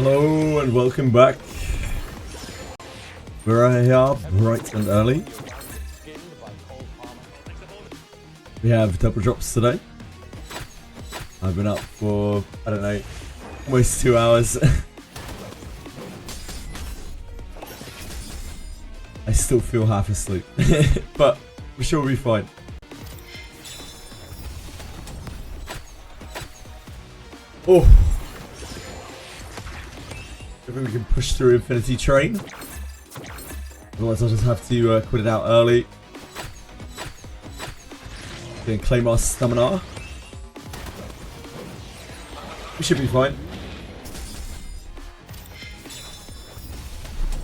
Hello and welcome back. We're here bright and early. We have double drops today. I've been up for, I don't know, almost 2 hours. I still feel half asleep, but I'm sure we'll be fine. Oh! I think we can push through Infinity Train. Otherwise I'll just have to quit it out early. Then claim our stamina. We should be fine.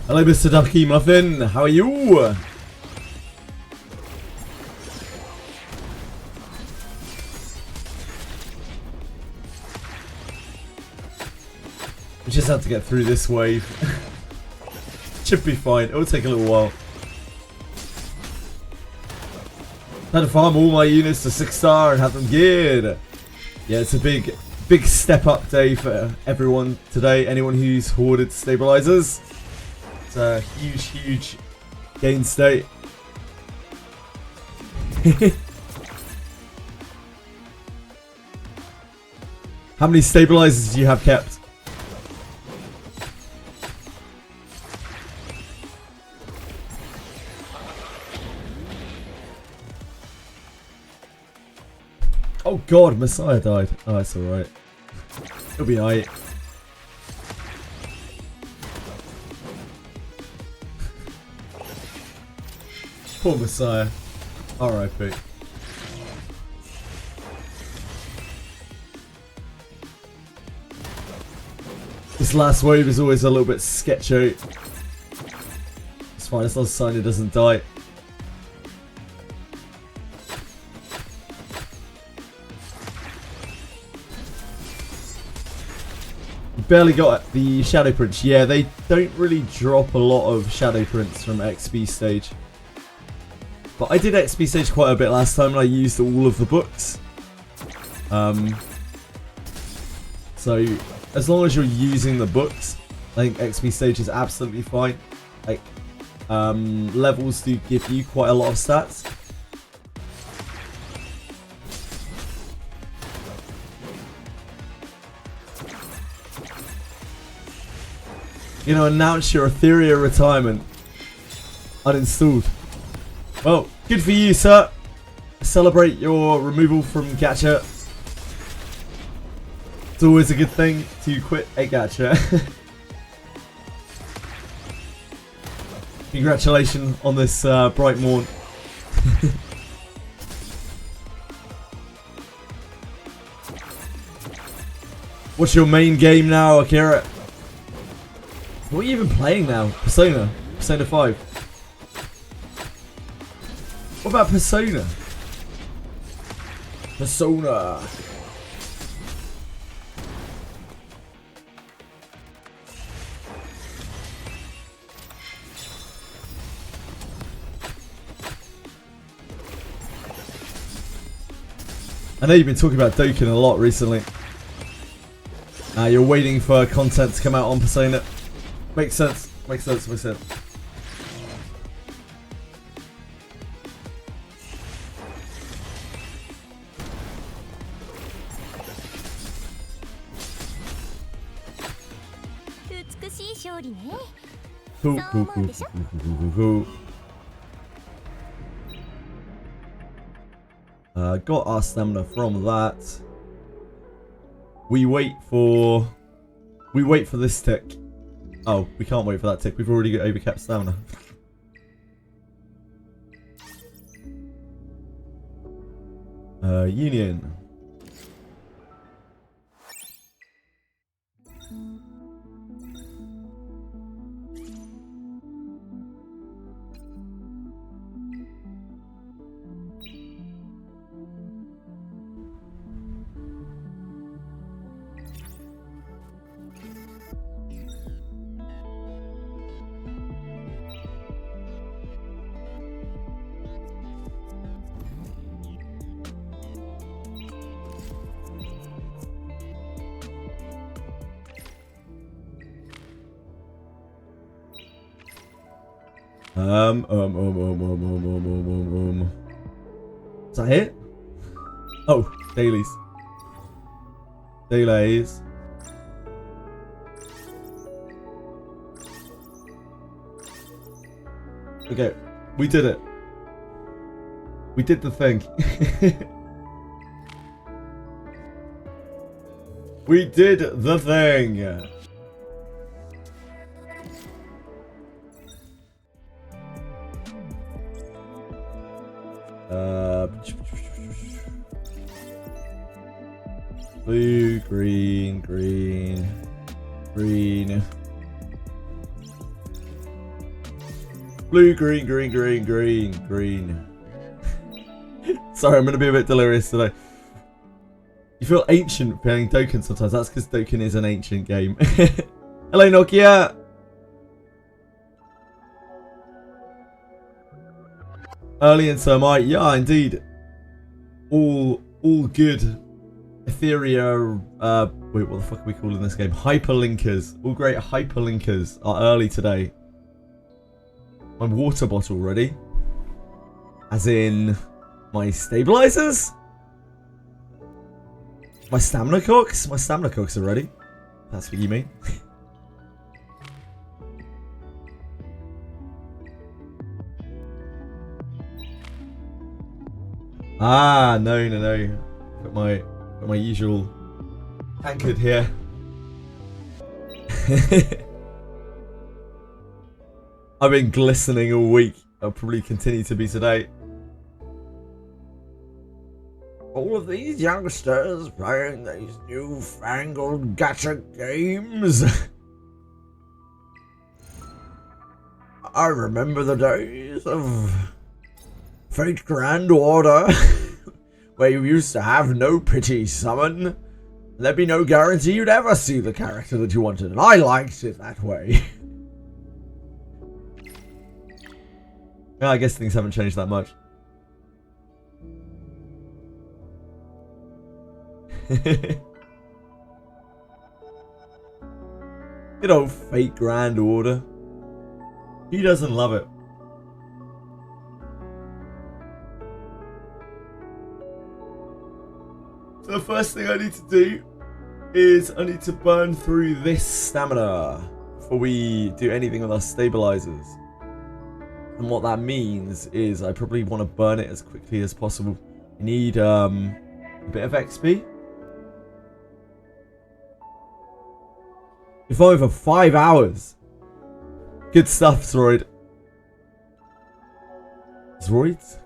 Hello Mr. Ducky Muffin, how are you? We just have to get through this wave. Should be fine, it'll take a little while. Had to farm all my units to 6-star and have them geared. Yeah, it's a big step up day for everyone today. Anyone who's hoarded stabilizers. It's a huge gain state. How many stabilizers do you have kept? Oh god, Messiah died. Oh, that's alright. It'll be alright. Poor Messiah. R.I.P. This last wave is always a little bit sketchy. It's fine, it's not a sign it doesn't die. Barely got the shadow prints. Yeah, they don't really drop a lot of shadow prints from XP stage. But I did XP stage quite a bit last time and I used all of the books. So as long as you're using the books, I think XP stage is absolutely fine. Like levels do give you quite a lot of stats. You know, announce your Etheria retirement. Uninstalled. Well, good for you, sir. Celebrate your removal from gacha. It's always a good thing to quit a gacha. Congratulations on this bright morn. What's your main game now, Akira? What are you even playing now? Persona? Persona 5? What about Persona? Persona! I know you've been talking about Dokkan a lot recently. You're waiting for content to come out on Persona. Makes sense. Makes sense. Makes sense. Cool. Got our stamina from that. We wait for this tick. Oh, we can't wait for that tick. We've already got overcapped stamina. Union. Is that it? Oh, dailies. Delays. Okay, we did it. We did the thing. We did the thing. Blue, green, green, green. Blue, green, green, green, green, green. Sorry, I'm going to be a bit delirious today. You feel ancient playing Dokkan sometimes. That's because Dokkan is an ancient game. Hello, Nokia. Early and so am I. Yeah, indeed. All good. Etheria, wait, what the fuck are we calling this game? Hyperlinkers. All great hyperlinkers are early today. My water bottle ready. As in, my stabilizers? My stamina cooks? My stamina cooks are ready. That's what you mean. Ah, no. Got my usual tankard here. I've been glistening all week. I'll probably continue to be today. All of these youngsters playing these newfangled gacha games. I remember the days of Fate Grand Order, where you used to have no pity summon. There'd be no guarantee you'd ever see the character that you wanted, and I liked it that way. Yeah, I guess things haven't changed that much. Good old Fate Grand Order. He doesn't love it. So the first thing I need to do is I need to burn through this stamina before we do anything with our stabilizers. And what that means is I probably want to burn it as quickly as possible. I need a bit of XP. If only for 5 hours. Good stuff, Zroid. Zroids?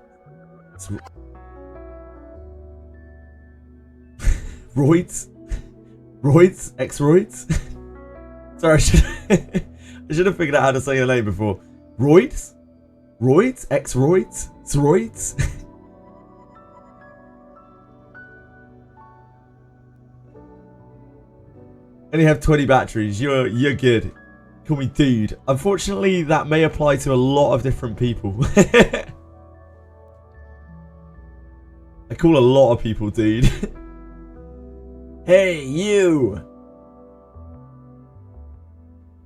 Roids? Roids? X-Roids? Sorry, I should have figured out how to say your name before. Roids? Roids? X-Roids? Zroids? Only have 20 batteries. You're good. Call me dude. Unfortunately, that may apply to a lot of different people. I call a lot of people dude. Hey, you!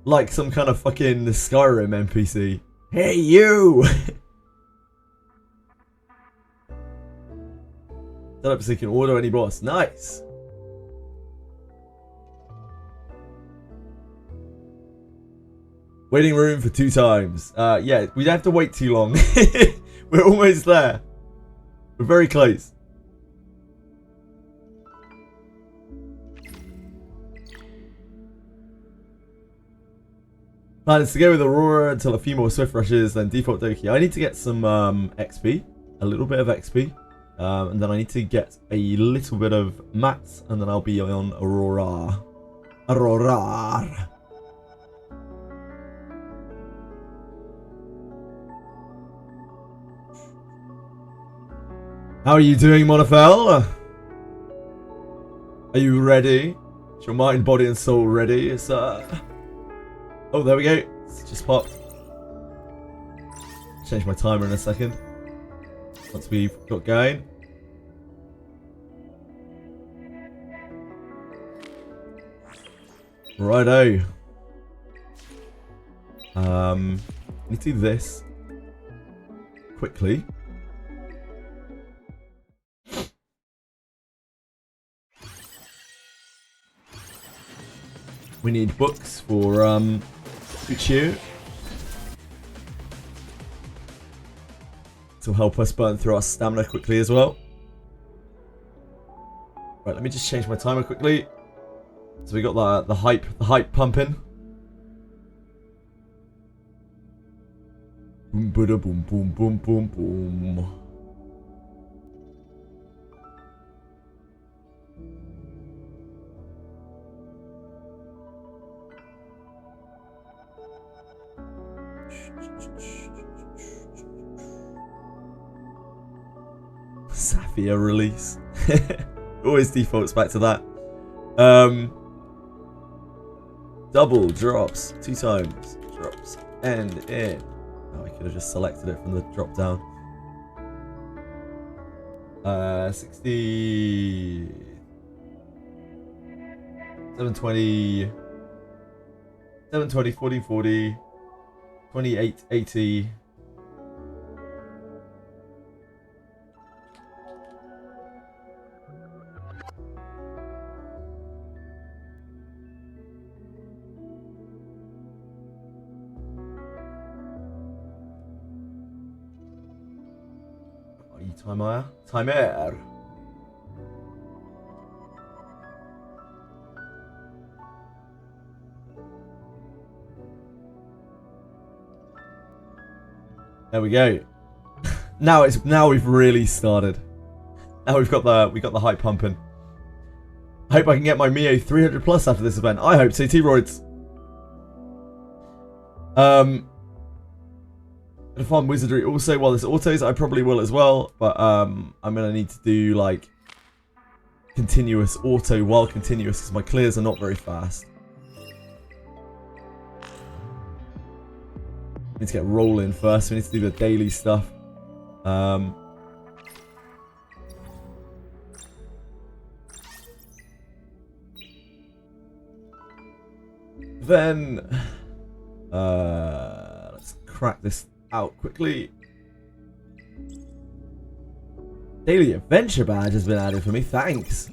Like some kind of fucking Skyrim NPC. Hey, you! Set up so you can order any boss. Nice! Waiting room for 2 times. Yeah, we don't have to wait too long. We're almost there. We're very close. Plan is to go with Aurora until a few more Swift Rushes, then default Doki. I need to get some XP, a little bit of XP, and then I need to get a little bit of mats, and then I'll be on Aurora. Aurora. How are you doing, Monofel? Are you ready? Is your mind, body, and soul ready? It's oh, there we go. It's just popped. Change my timer in a second. Once we've got going. Righto. Need to do this. quickly. We need books for Uchiu to help us burn through our stamina quickly as well. Right, let me just change my timer quickly. So we got the hype pumping. Boom, boom, boom, boom, boom, boom, boom. Saphir release. Always defaults back to that. Double drops 2 times. Drops and in. Oh, I could have just selected it from the drop down. 60. 720. 720, 40, 40. 28, 80. Timer. There we go. Now we've really started. Now we've got the hype pumping. I hope I can get my Mio 300 plus after this event. I hope so, T-Roids. Gonna farm Wizardry also while there's autos. I probably will as well, but I'm gonna need to do like continuous auto while continuous because my clears are not very fast. We need to get rolling first. We need to do the daily stuff. Then let's crack this out quickly. Daily adventure badge has been added for me. Thanks.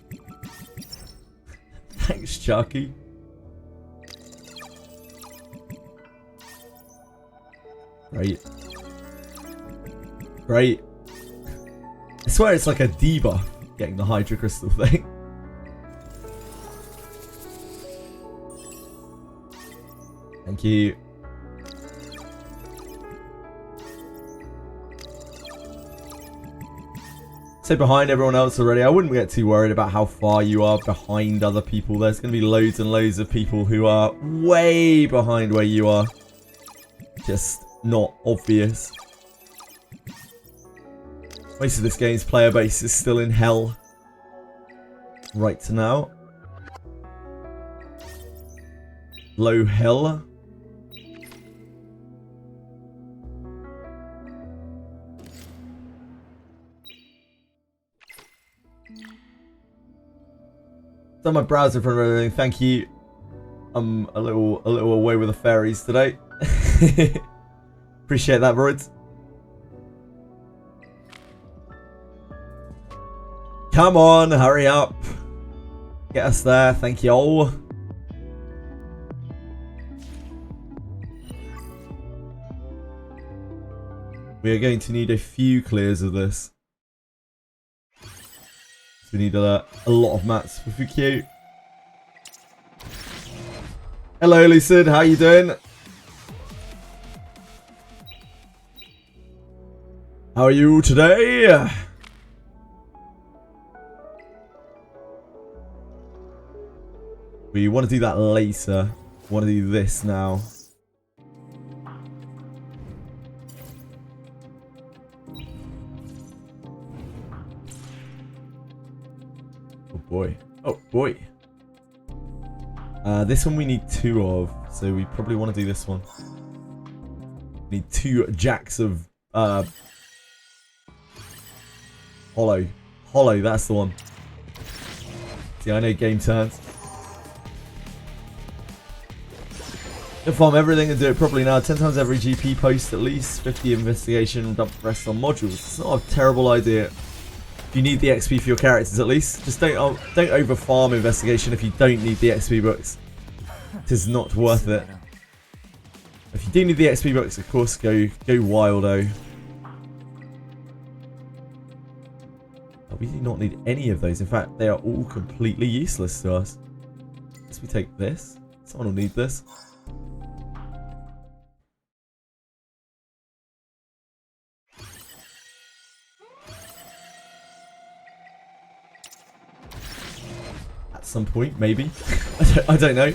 Thanks, Chucky. Great. I swear it's like a debuff getting the Hydra Crystal thing. Thank you. So behind everyone else already. I wouldn't get too worried about how far you are behind other people. There's going to be loads and loads of people who are way behind where you are. Just not obvious. Most of this game's player base is still in hell right to now. Low hell. Done my browser in front of everything. Thank you. I'm a little away with the fairies today. Appreciate that, Roids. Come on, hurry up. Get us there. Thank you all. We are going to need a few clears of this. We need a lot of mats for Fukio. Hello, Lucid. How you doing? How are you today? We want to do that later. We want to do this now. Oh boy. This one we need 2 of, so we probably want to do this one. We need 2 jacks of hollow. Hollow, that's the one. See, I know game turns. Farm everything and do it properly now. 10 times every GP post at least. 50 investigation, dump the rest on modules. It's not a terrible idea. You need the XP for your characters at least. Just don't over farm investigation if you don't need the XP books. It is not worth it. If you do need the XP books, of course, go wildo. We do not need any of those. In fact, they are all completely useless to us. Unless we take this. Someone will need this. At some point, maybe. I don't know.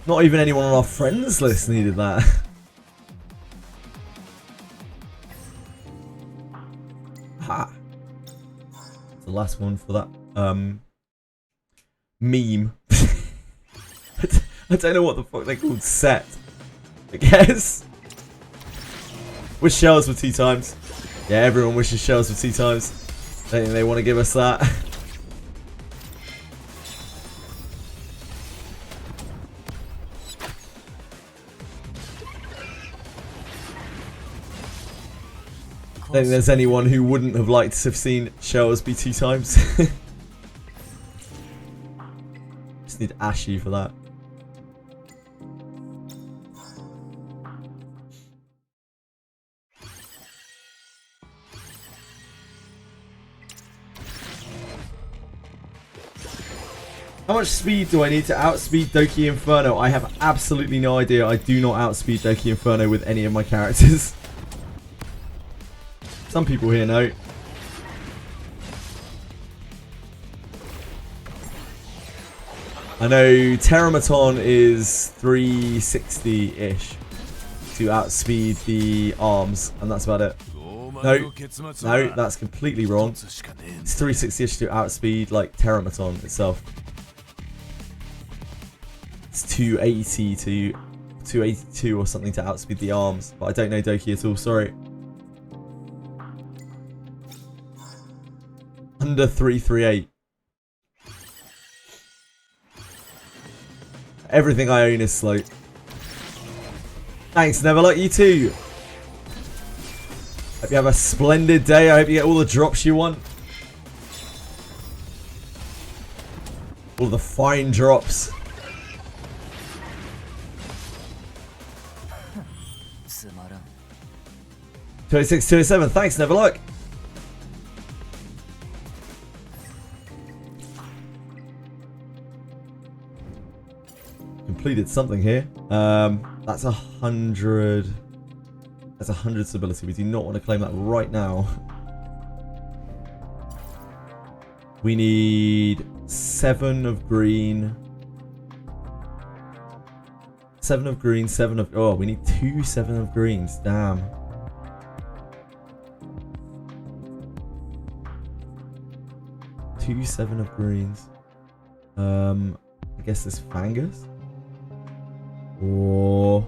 Not even anyone on our friends list needed that. Ha. The last one for that meme. I don't know what the fuck they're called. Set, I guess. Wish shells for 2 times. Yeah, everyone wishes shells for 2 times. Don't think they want to give us that. I don't think there's anyone who wouldn't have liked to have seen shells be 2 times. Just need Ashy for that. How much speed do I need to outspeed Doki Inferno? I have absolutely no idea. I do not outspeed Doki Inferno with any of my characters. Some people here know. I know Terramaton is 360-ish to outspeed the arms, and that's about it. No, that's completely wrong. It's 360-ish to outspeed like Terramaton itself. It's 280 to 282 or something to outspeed the arms, but I don't know Doki at all. Sorry. Under 338. Everything I own is slow. Thanks, never like you too. Hope you have a splendid day. I hope you get all the drops you want. All the fine drops. 206, 207. Thanks, never like. Completed something here. That's 100. That's 100 stability. We do not want to claim that right now. We need 7 of green. 7 of green, 7 of... Oh, we need 2 7 of greens. Damn. Two 7 of greens. I guess this Fangus. Or...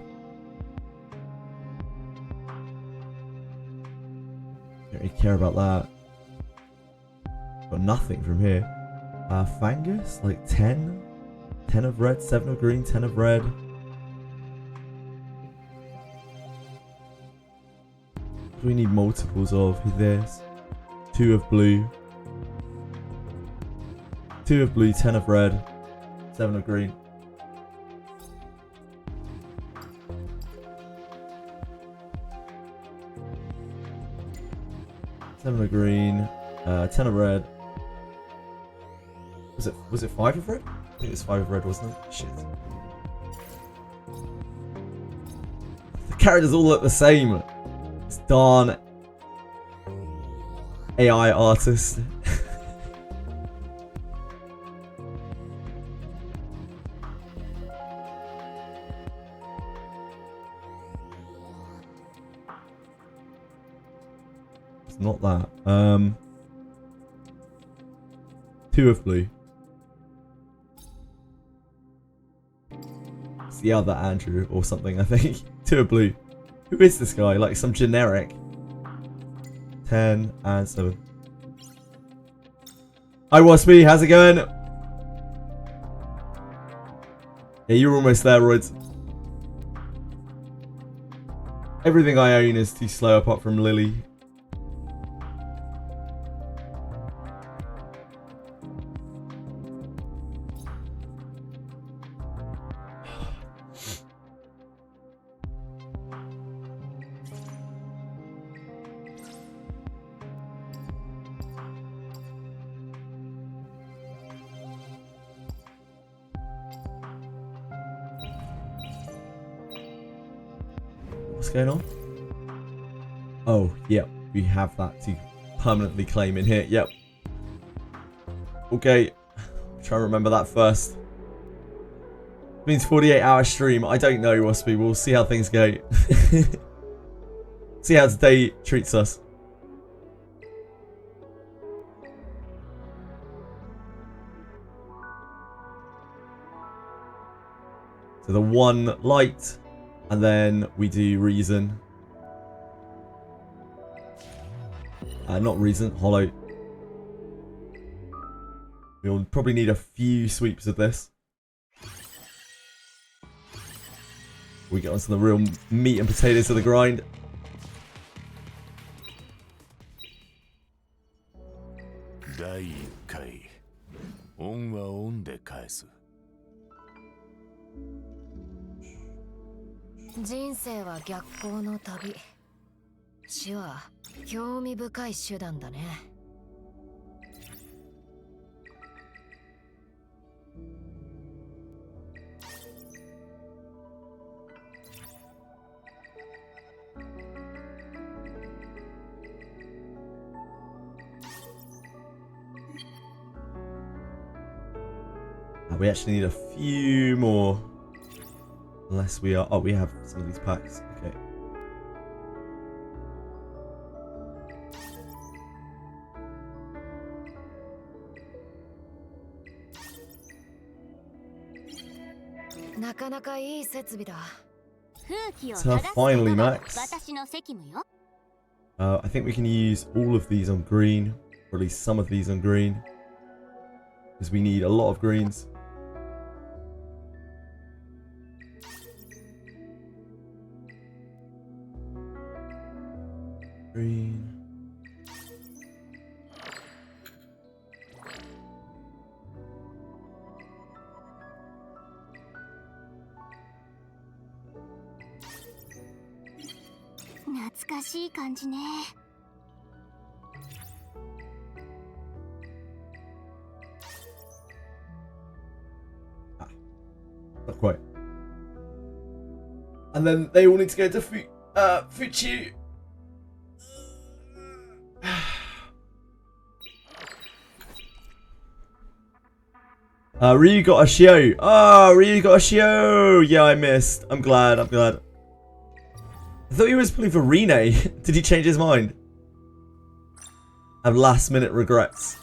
Don't really care about that. Got nothing from here. Fangus? Like 10? 10 of red, 7 of green, 10 of red. We need multiples of this. 2 of blue. 2 of blue, 10 of red, 7 of green. Seven of green, 10 of red. Was it 5 of red? I think it was 5 of red, wasn't it? Shit. The characters all look the same. It's darn AI artist. It's not that. 2 of blue. It's the other Andrew or something, I think. 2 of blue. Who is this guy? Like some generic. 10 and 7. Hi Waspy, how's it going? Yeah, you're almost there, Roids. Everything I own is too slow apart from Lily. What's going on? Oh, yep, we have that to permanently claim in here. Yep. Okay, try and remember that first. Means 48-hour stream. I don't know, Waspy. We'll see how things go. See how today treats us. So the one light, and then we do reason. Not reason, hollow. We'll probably need a few sweeps of this. We get onto the real meat and potatoes of the grind. We actually need a few more. Unless we are... Oh, we have some of these packs. Okay. So finally, Max. I think we can use all of these on green. Or at least some of these on green. Because we need a lot of greens. Green. Not quite. And then they all need to go to Fuchu. Ryu got a Shio. Oh, Ryu got a Shio. Yeah, I missed. I'm glad. I'm glad. I thought he was pulling for Rene. Did he change his mind? I have last minute regrets.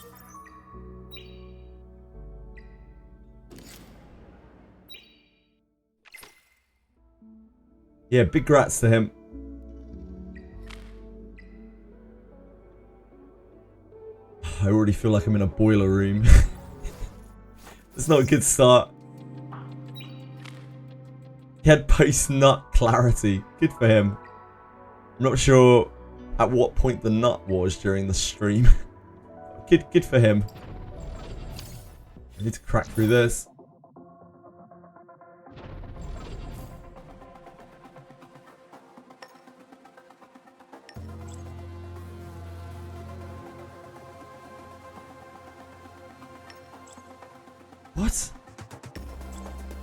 Yeah, big grats to him. I already feel like I'm in a boiler room. It's not a good start. He had post-nut clarity. Good for him. I'm not sure at what point the nut was during the stream. Good for him. I need to crack through this. What?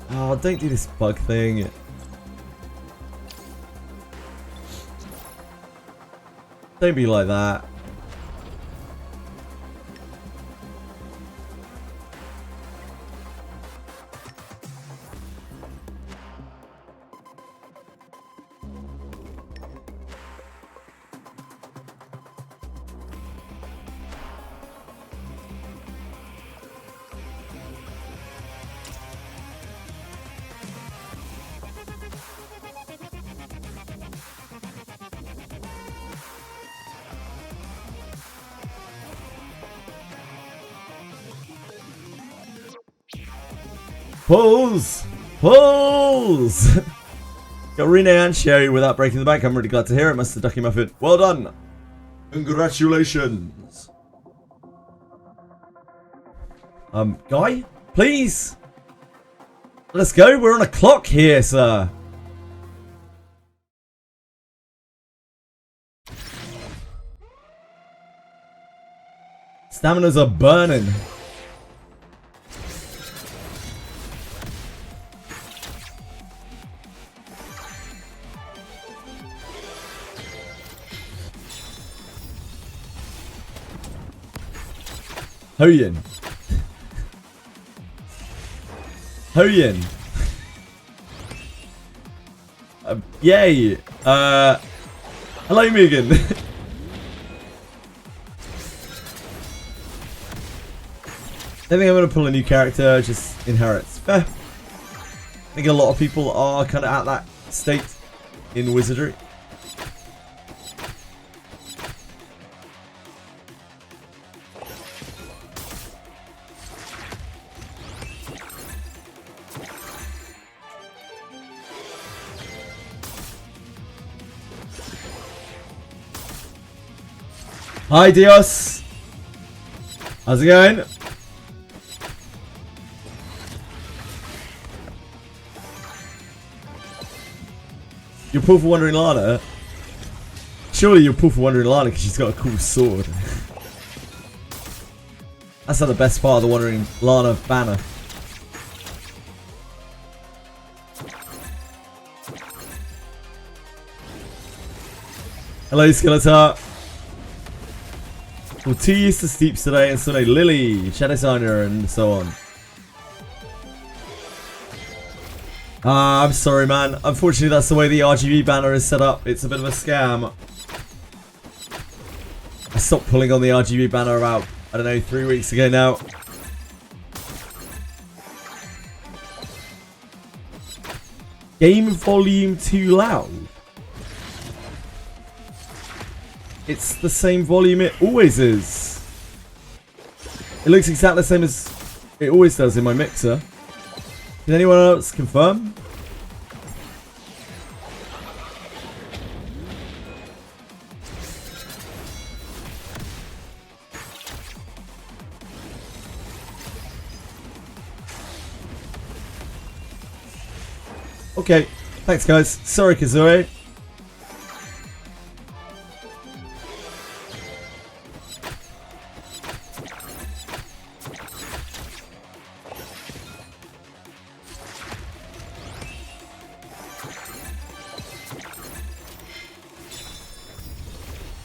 Oh, don't do this bug thing. Don't be like that. Pulls! Pulls! Got Rene and Sherry without breaking the bank. I'm really glad to hear it, Mr. Ducky Muffin. Well done! Congratulations! Guy? Please! Let's go, we're on a clock here, sir. Staminas are burning. Hoyin. Hoyin. Yay. Hello, Megan. I think I'm going to pull a new character, just inherits. Fair. I think a lot of people are kind of at that state in Wizardry. Hi, Dios. How's it going? You're pull for Wandering Lana? Surely you're pull for Wandering Lana because she's got a cool sword. That's not the best part of the Wandering Lana banner. Hello, Skeletor. Well, 2 years to Steeps today, and so no Lily, Shadow Signer, and so on. I'm sorry, man. Unfortunately, that's the way the RGB banner is set up. It's a bit of a scam. I stopped pulling on the RGB banner about, I don't know, 3 weeks ago now. Game volume too loud? It's the same volume it always is. It looks exactly the same as it always does in my mixer. Can anyone else confirm? Okay, thanks guys. Sorry, Kazooie.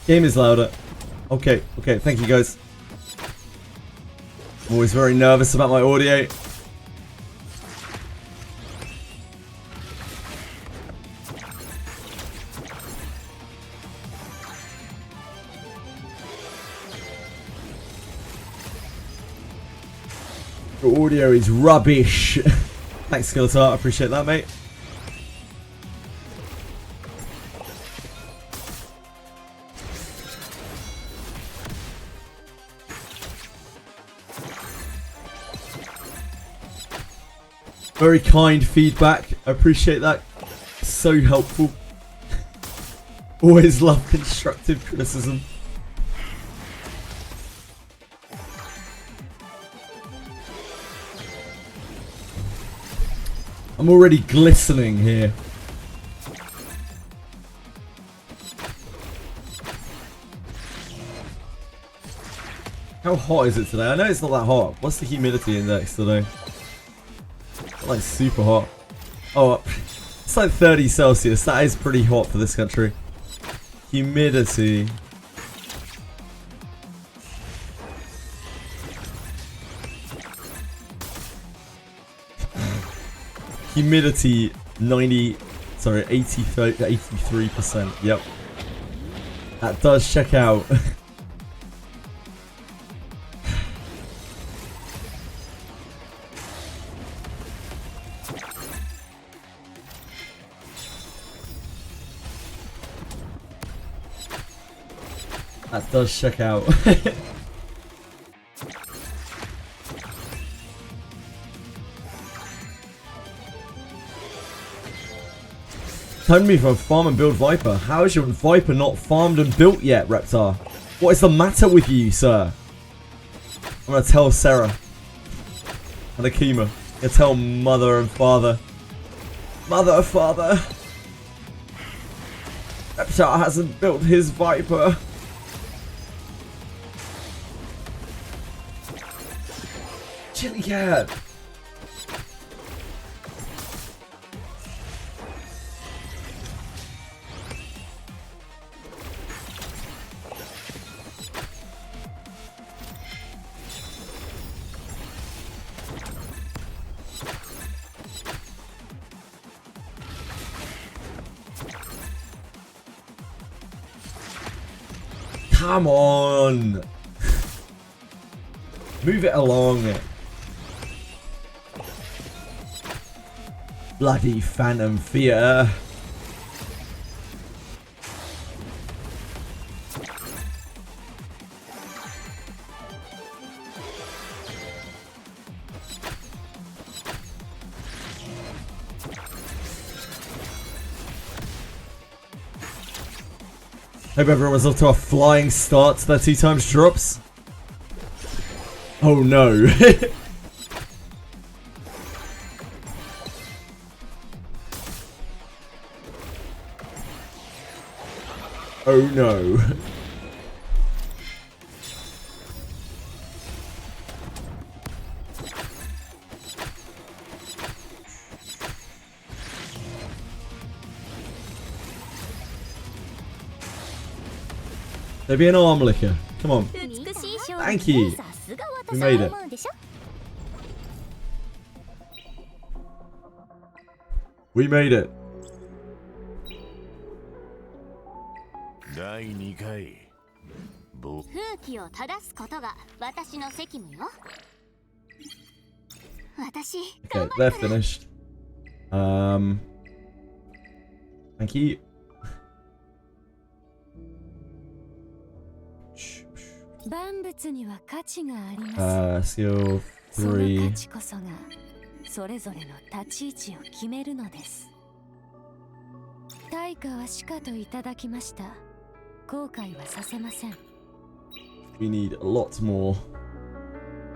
Game is louder. Okay, okay, thank you guys. I'm always very nervous about my audio. Your audio is rubbish. Thanks, Skeletor. I appreciate that, mate. Very kind feedback. I appreciate that. So helpful. Always love constructive criticism. I'm already glistening here. How hot is it today? I know it's not that hot. What's the humidity index today? Like super hot. Oh, it's like 30 Celsius. That is pretty hot for this country. Humidity. Humidity 83%. Yep. That does check out. That does check out. Tell me from farm and build Viper. How is your Viper not farmed and built yet, Reptar? What is the matter with you, sir? I'm gonna tell Sarah and Akima. I'm gonna tell mother and father. Mother and father. Reptar hasn't built his Viper. Chilly cat. Come on. Move it along. Bloody Phantom Fear. Hope everyone's off to a flying start to their 2 times drops. Oh no. Oh no. There be an arm licker. Come on. Thank you. We made it. We made it. Okay, they're finished. Thank you. Skill 3. We need a lot more.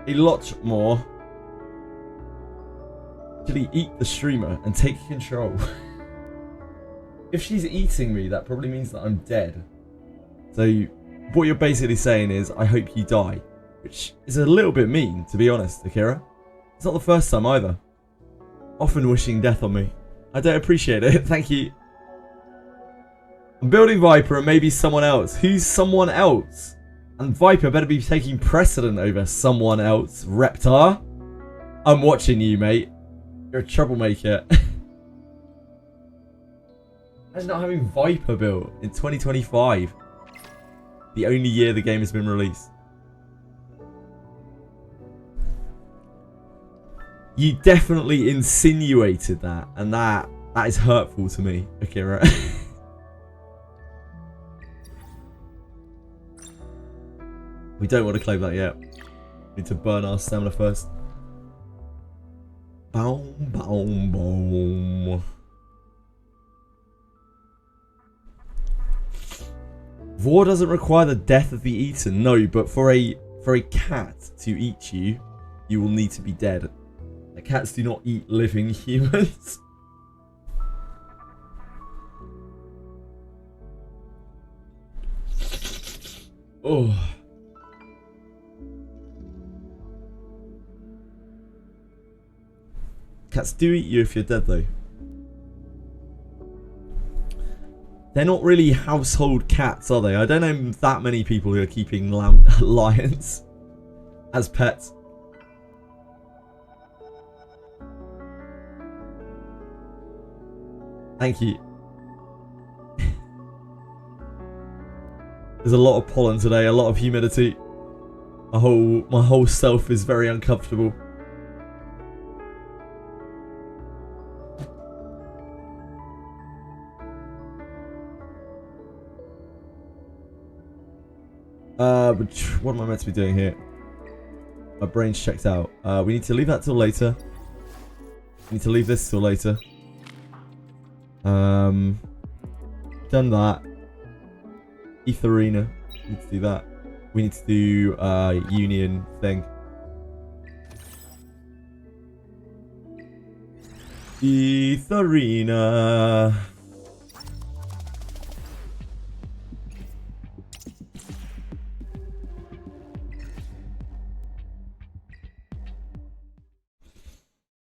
A lot more. Actually, eat the streamer and take control. If she's eating me, that probably means that I'm dead. So, what you're basically saying is, I hope you die. Which is a little bit mean, to be honest, Akira. It's not the first time either. Often wishing death on me. I don't appreciate it. Thank you. I'm building Viper and maybe someone else. Who's someone else? And Viper better be taking precedent over someone else. Reptar. I'm watching you, mate. You're a troublemaker. Imagine not having Viper built in 2025. The only year the game has been released. You definitely insinuated that, and that is hurtful to me, Akira. We don't want to claim that yet. We need to burn our stamina first. Boom, boom, boom. War doesn't require the death of the eaten. No, but for a cat to eat you, you will need to be dead. Cats do not eat living humans. Oh. Cats do eat you if you're dead, though. They're not really household cats, are they? I don't know that many people who are keeping lions as pets. Thank you. There's a lot of pollen today, a lot of humidity. My whole self is very uncomfortable. But what am I meant to be doing here? My brain's checked out. We need to leave that till later. We need to leave this till later. done that. Etheria. We need to do that. We need to do union thing. Etheria.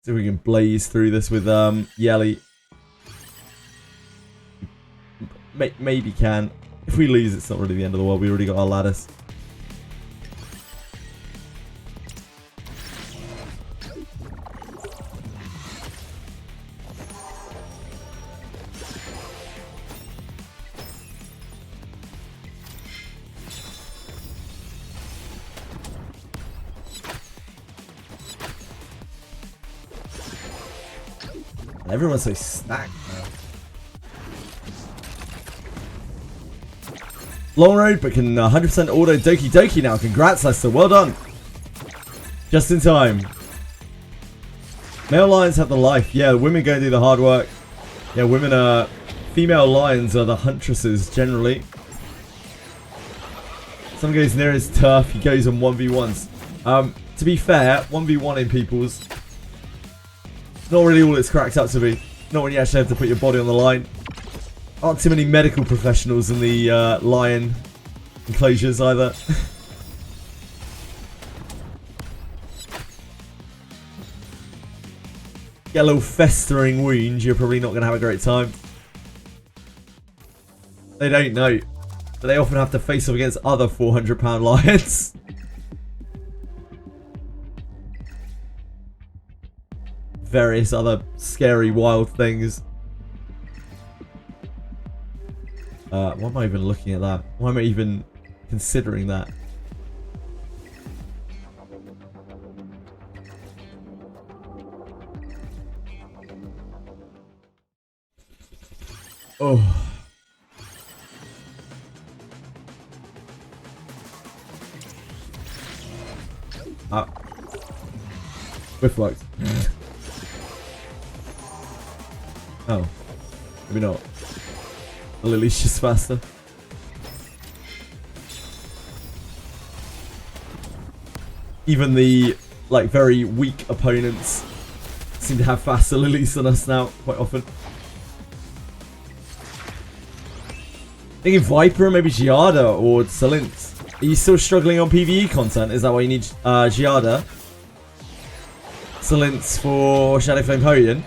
See if we can blaze through this with Yelly. Maybe can. If we lose, it's not really the end of the world. We already got our ladders. Everyone's so stacked now. Long road, but can 100% auto Doki Doki now. Congrats, Lester. Well done. Just in time. Male lions have the life. Yeah, women go and do the hard work. Yeah, women are... Female lions are the huntresses, generally. Someone goes near his turf, he goes on 1v1s. To be fair, 1v1ing people's... not really all it's cracked up to be. Not when you actually have to put your body on the line. Aren't too many medical professionals in the lion enclosures either. Get a little festering wound, you're probably not going to have a great time. They don't know. But they often have to face off against other 400-pound lions. Various other scary, wild things. Why am I even looking at that? Why am I even considering that? Oh. We're fucked. Oh. Maybe not. The Lily's just faster. Even the, like, very weak opponents seem to have faster Lilies than us now, quite often. Thinking Viper, maybe Giada or Salint. Are you still struggling on PvE content? Is that why you need Giada? Salint for Shadowflame Hoyan.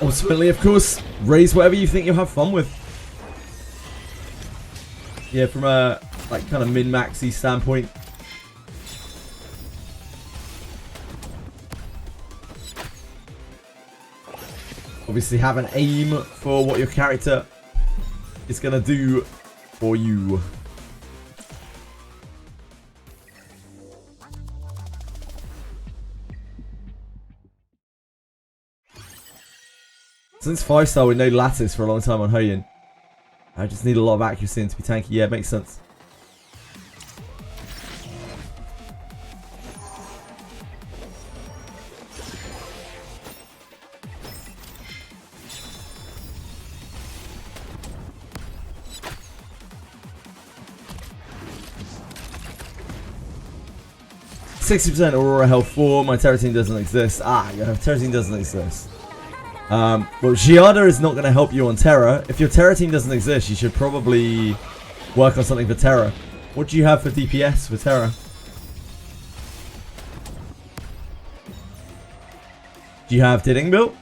Ultimately, of course, raise whatever you think you'll have fun with. Yeah, from a like kind of min-maxy standpoint. Obviously, have an aim for what your character is gonna do for you. Since 5-star with no lattice for a long time on Hoyan, I just need a lot of accuracy and to be tanky. Yeah, it makes sense. %60% Aurora Health 4. My Terra team doesn't exist. Your Terra team doesn't exist. Well, Giada is not going to help you on Terra. If your Terra team doesn't exist, you should probably work on something for Terra. What do you have for DPS for Terra? Do you have Tidding built?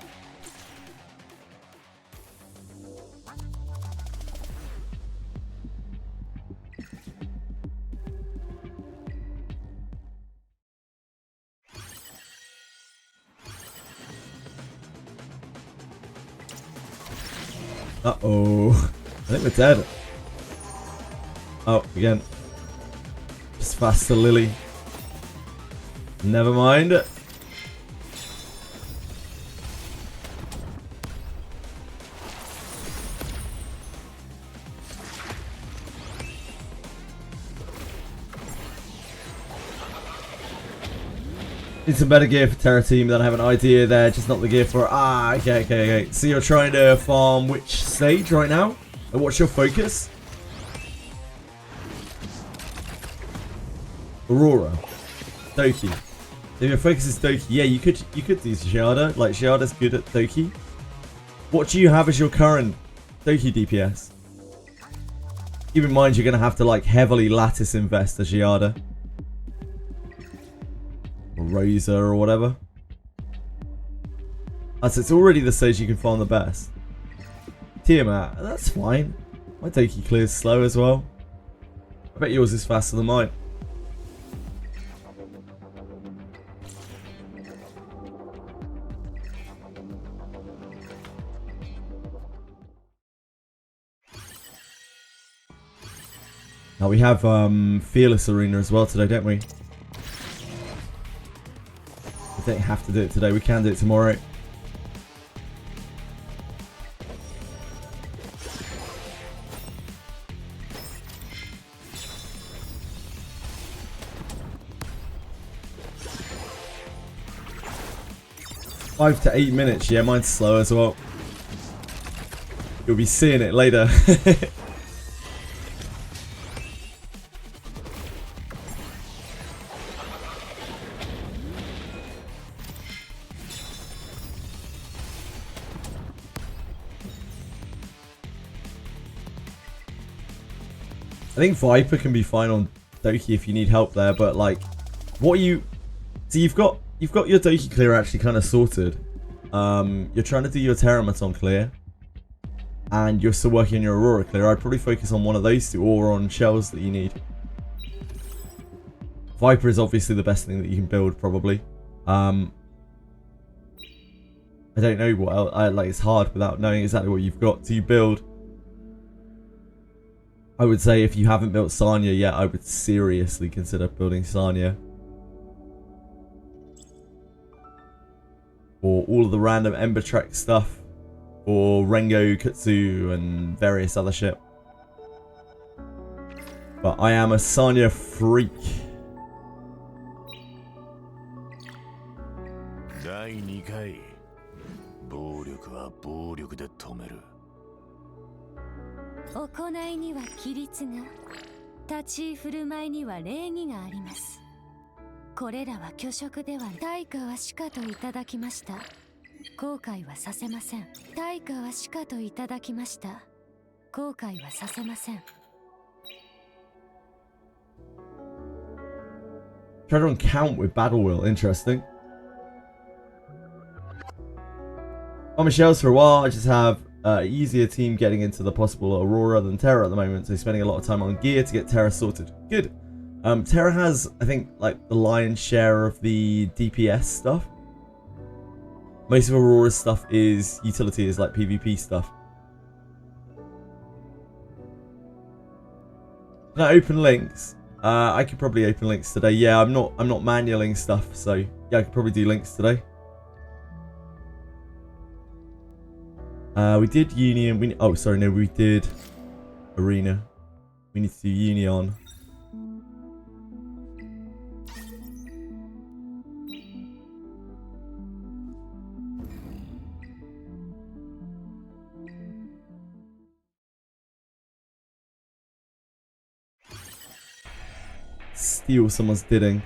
Uh-oh. I think we're dead. Oh, again. Just faster Lily. Never mind. Need some better gear for Terra team. Then I have an idea there, just not the gear for it. Ah, okay. So you're trying to farm which stage right now? And what's your focus? Aurora. Doki. So your focus is Doki. Yeah, you could do Giada. Like Giada's good at Doki. What do you have as your current Doki DPS? Keep in mind you're gonna have to like heavily lattice invest a Giada. Or Rosa or whatever. So it's already the stage you can farm the best. Tiamat, that's fine. My Doki clears slow as well. I bet yours is faster than mine. Now we have Fearless Arena as well today, don't we? We don't have to do it today, we can do it tomorrow. Five to 8 minutes, yeah, mine's slow as well. You'll be seeing it later. I think Viper can be fine on Doki if you need help there, but like, what you... So you've got your Doki clear actually kind of sorted. You're trying to do your Terramaton clear, and you're still working on your Aurora clear. I'd probably focus on one of those two, or on shells that you need. Viper is obviously the best thing that you can build, probably. I don't know what else. Like, it's hard without knowing exactly what you've got. Do you build? I would say if you haven't built Sanya yet, I would seriously consider building Sanya. For all of the random Ember Trek stuff. For Rengo, Kutsu, and various other shit. But I am a Sanya freak.行いには規律が、立ち居振る舞いには礼儀があります。これらは虚飾では対価はしかといただきました。後悔はさせません。対価はしかといただきました。後悔はさせません。Try to count with Battle Wheel, interesting. On my shells for a while, I just have easier team getting into the possible Aurora than Terra at the moment, so spending a lot of time on gear to get Terra sorted. Good. Terra has, I think, like the lion's share of the DPS stuff. Most of Aurora's stuff is utility, is like PvP stuff. Can I open links? I could probably open links today. Yeah, I'm not manualing stuff, so yeah, I could probably do links today. We did Union. We did Arena. We need to do Union. Steal someone's bidding.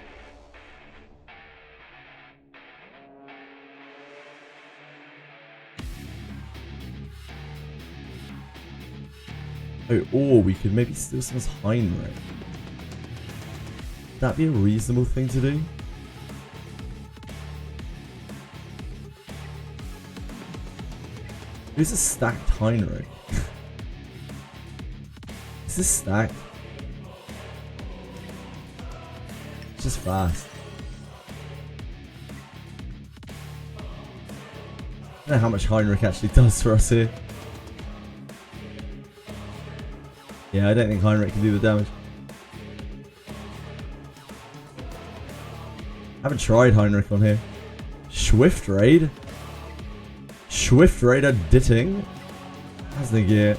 Oh, or we could maybe steal someone's Heinrich. Would that be a reasonable thing to do? Who's a stacked Heinrich? Is this stacked? It's just fast. I don't know how much Heinrich actually does for us here. Yeah, I don't think Heinrich can do the damage. I haven't tried Heinrich on here. Swift Raid? Swift Raider Ditting? That's the gear.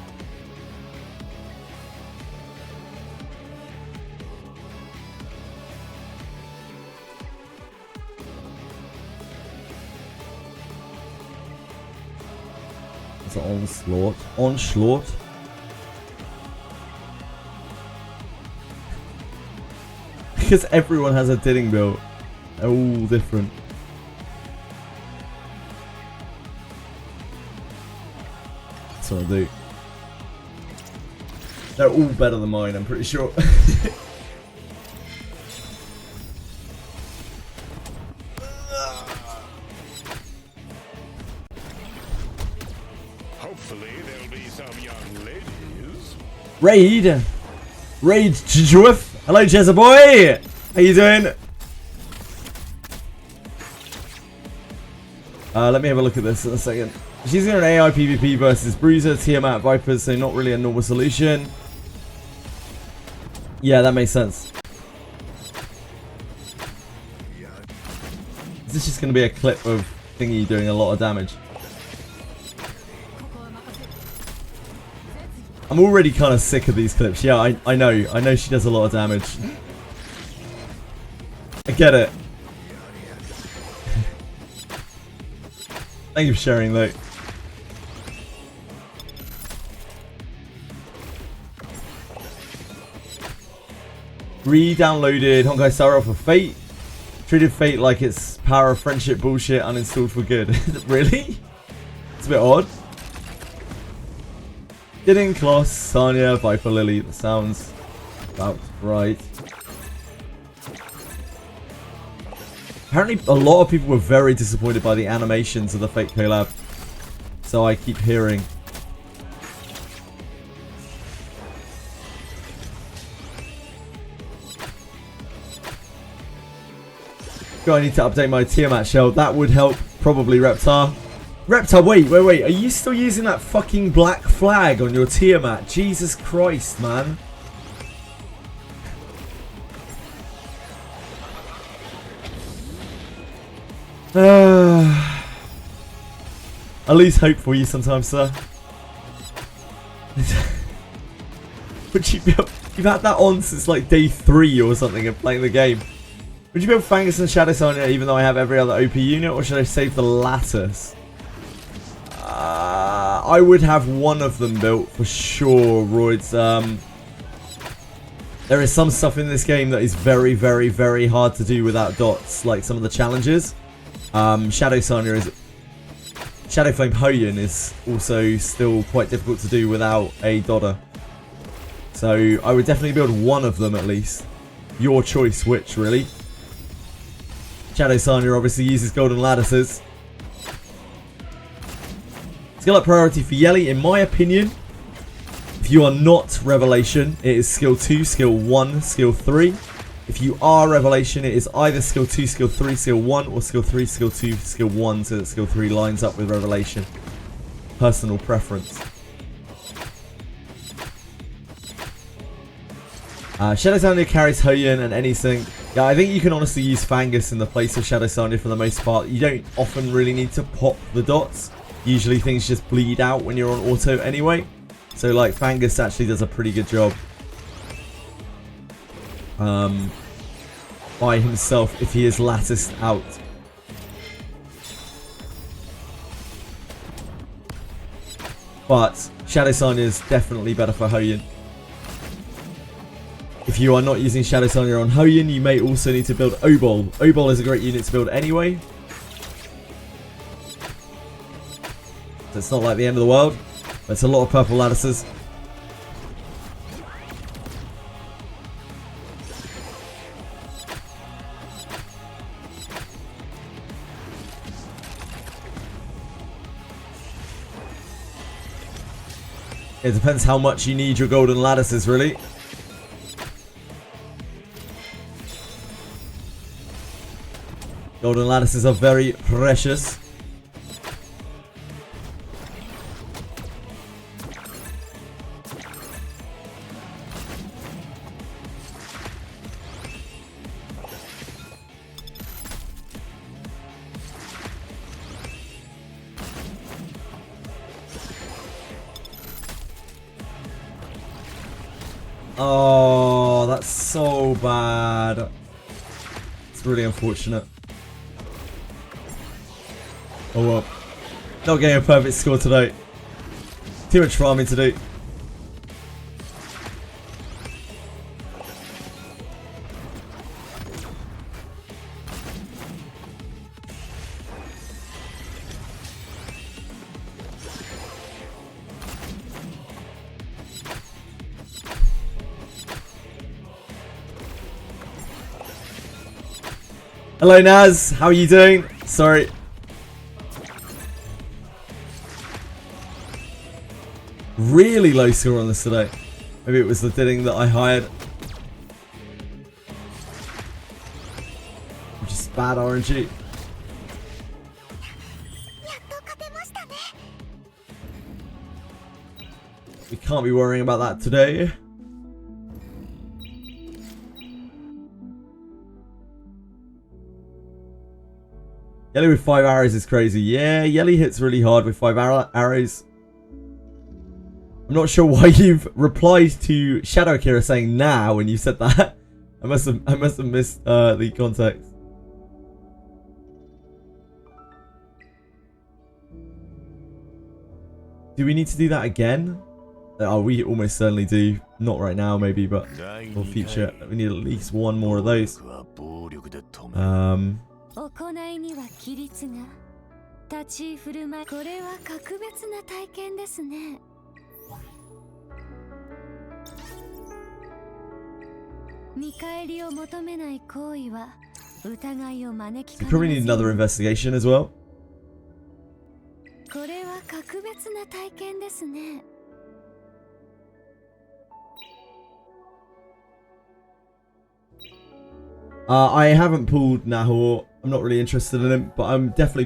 to onslaught. Onslaught. Because everyone has a Didding build. They're all different. That's what I do. They're all better than mine, I'm pretty sure. Hopefully there'll be some young ladies. Raid Jujwith. Hello, Jezza boy. How you doing? Let me have a look at this in a second. She's using an AI PvP versus Bruiser, Tiamat, Vipers, so not really a normal solution. Yeah, that makes sense. Is this just going to be a clip of Thingy doing a lot of damage? I'm already kind of sick of these clips. Yeah, I know she does a lot of damage. I get it. Thank you for sharing, though. Re-downloaded Honkai Star Rail for Fate. Treated Fate like it's power of friendship bullshit, uninstalled for good. Really? It's a bit odd. Didding, Kloss, Sanya, Viper Lily. That sounds about right. Apparently a lot of people were very disappointed by the animations of the Fate collab. So I keep hearing. I need to update my Tiamat shell. That would help. Probably Reptar. Reptar, wait. Are you still using that fucking black flag on your Tiamat? Jesus Christ, man. I lose hope for you sometimes, sir. Would you be able, you've had that on since like day 3 or something of playing the game. Would you build Fangus and Shadow Sonya even though I have every other OP unit, or should I save the Lattice? I would have one of them built for sure, Roids. There is some stuff in this game that is very, very, very hard to do without dots, like some of the challenges. Shadow Sonya is... Shadow Flame Hoyin is also still quite difficult to do without a dodder. So I would definitely build one of them at least. Your choice which, really. Shadow Sonya obviously uses golden lattices. Skill up priority for Yeli, in my opinion. If you are not Revelation, it is skill 2, skill 1, skill 3. If you are Revelation, it is either skill 2, skill 3, skill 1, or skill 3, skill 2, skill 1, so that skill 3 lines up with Revelation. Personal preference. Shadow Sonya carries Hoyin and anything. Yeah, I think you can honestly use Fangus in the place of Shadow Sonya for the most part. You don't often really need to pop the dots. Usually things just bleed out when you're on auto anyway. So like Fangus actually does a pretty good job. By himself if he is latticed out. But Shadow Sonya is definitely better for Hoyin. If you are not using Shadow Sonya on Hoyin, you may also need to build Obol. Obol is a great unit to build anyway. So it's not like the end of the world. But it's a lot of purple lattices. It depends how much you need your golden lattices, really. Golden lattices are very precious. Oh, that's so bad. It's really unfortunate. Oh well. Not getting a perfect score today. Too much farming to do. Hello Naz, how are you doing? Sorry. Really low score on this today. Maybe it was the thing that I hired. Which is bad RNG. We can't be worrying about that today. Yelly with 5 arrows is crazy. Yeah, Yelly hits really hard with 5 arrows. I'm not sure why you've replied to Shadow Akira saying nah when you said that. I must have missed the context. Do we need to do that again? Oh, we almost certainly do. Not right now, maybe, but for future. We need at least one more of those. 行いには規律が、立ち居振る舞い、これは格別な体験ですね。見返りを求めない行為は疑いを招きかねません。 We probably need another investigation as well. これは格別な体験ですね。I haven't pulled Nahor. I'm not really interested in him, but I'm definitely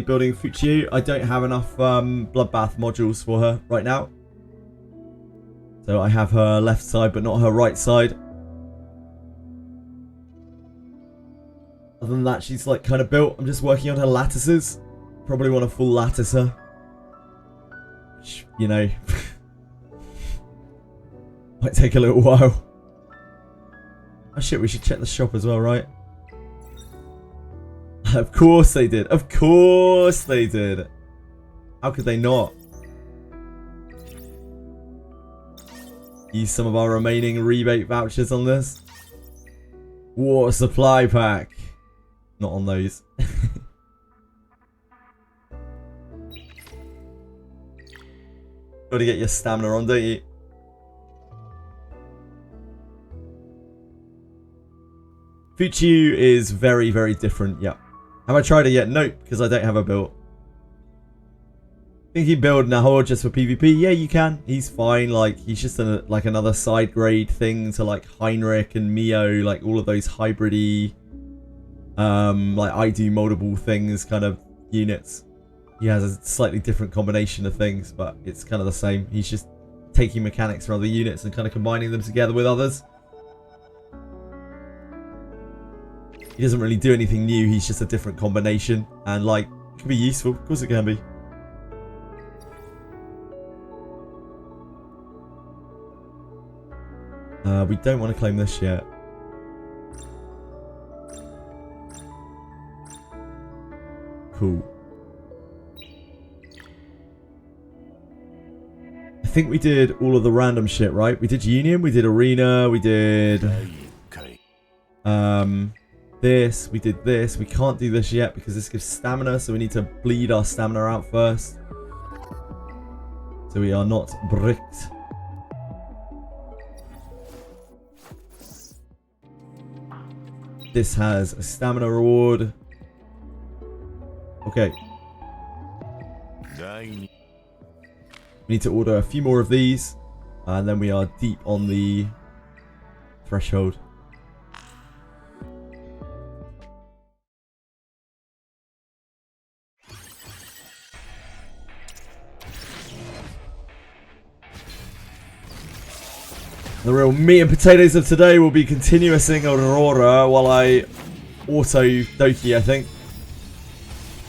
building Fuchiu. I don't have enough bloodbath modules for her right now. So I have her left side, but not her right side. Other than that, she's like kind of built. I'm just working on her lattices. Probably want to full lattice her. Which, you know, might take a little while. Oh shit, we should check the shop as well, right? Of course they did. Of course they did. How could they not? Use some of our remaining rebate vouchers on this. Water supply pack. Not on those. Gotta get your stamina on, don't you? Fuchiu is very, very different, yeah. Have I tried it yet? Nope, because I don't have a build. Think you build Nahor just for PvP? Yeah, you can. He's fine. Like, he's just like another side grade thing to like Heinrich and Mio, like all of those hybrid-y, like I do moldable things kind of units. He has a slightly different combination of things, but it's kind of the same. He's just taking mechanics from other units and kind of combining them together with others. He doesn't really do anything new, he's just a different combination. And like, it can be useful, of course it can be. We don't want to claim this yet. Cool. I think we did all of the random shit, right? We did Union, we did Arena, we did... this, we did this. We can't do this yet because this gives stamina, so we need to bleed our stamina out first. So we are not bricked. This has a stamina reward. Okay. We need to order a few more of these, and then we are deep on the threshold. The real meat and potatoes of today will be continuing on Aurora while I auto Doki, I think.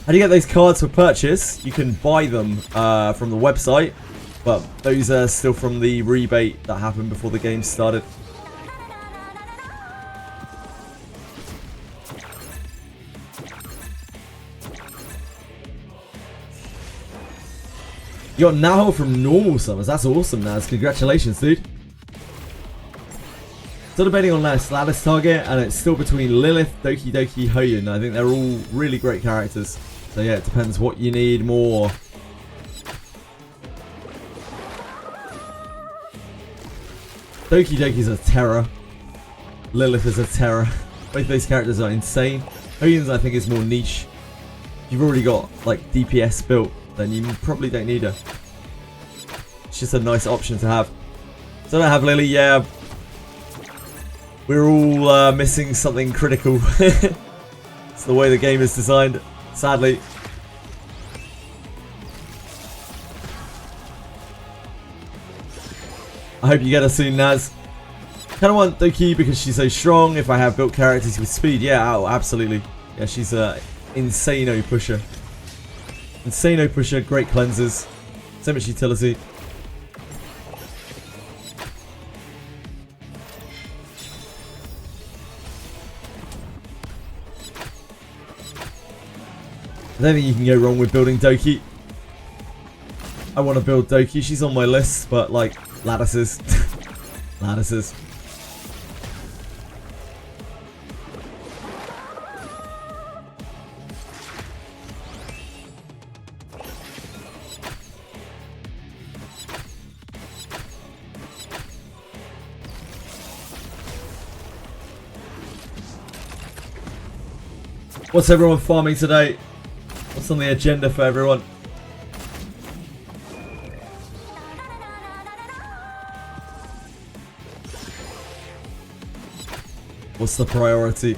How do you get those cards for purchase? You can buy them from the website, but those are still from the rebate that happened before the game started. You got Naho from normal summers. That's awesome, Naz. Congratulations, dude. Still debating on last lattice target, and it's still between Lilith, Doki Doki, Hoyun. I think they're all really great characters. So yeah, it depends what you need more. Doki Doki's a terror. Lilith is a terror. Both those characters are insane. Hoyun's I think is more niche. If you've already got like DPS built, then you probably don't need her. It's just a nice option to have. So I don't have Lily, yeah. We're all missing something critical. It's the way the game is designed, sadly. I hope you get her soon, Naz. Kind of want Doki because she's so strong. If I have built characters with speed, yeah, oh, absolutely. Yeah, she's a insano pusher. Insano pusher, great cleansers. So much utility. I don't think you can go wrong with building Doki. I want to build Doki. She's on my list, but like lattices. Lattices. What's everyone farming today? What's on the agenda for everyone? What's the priority?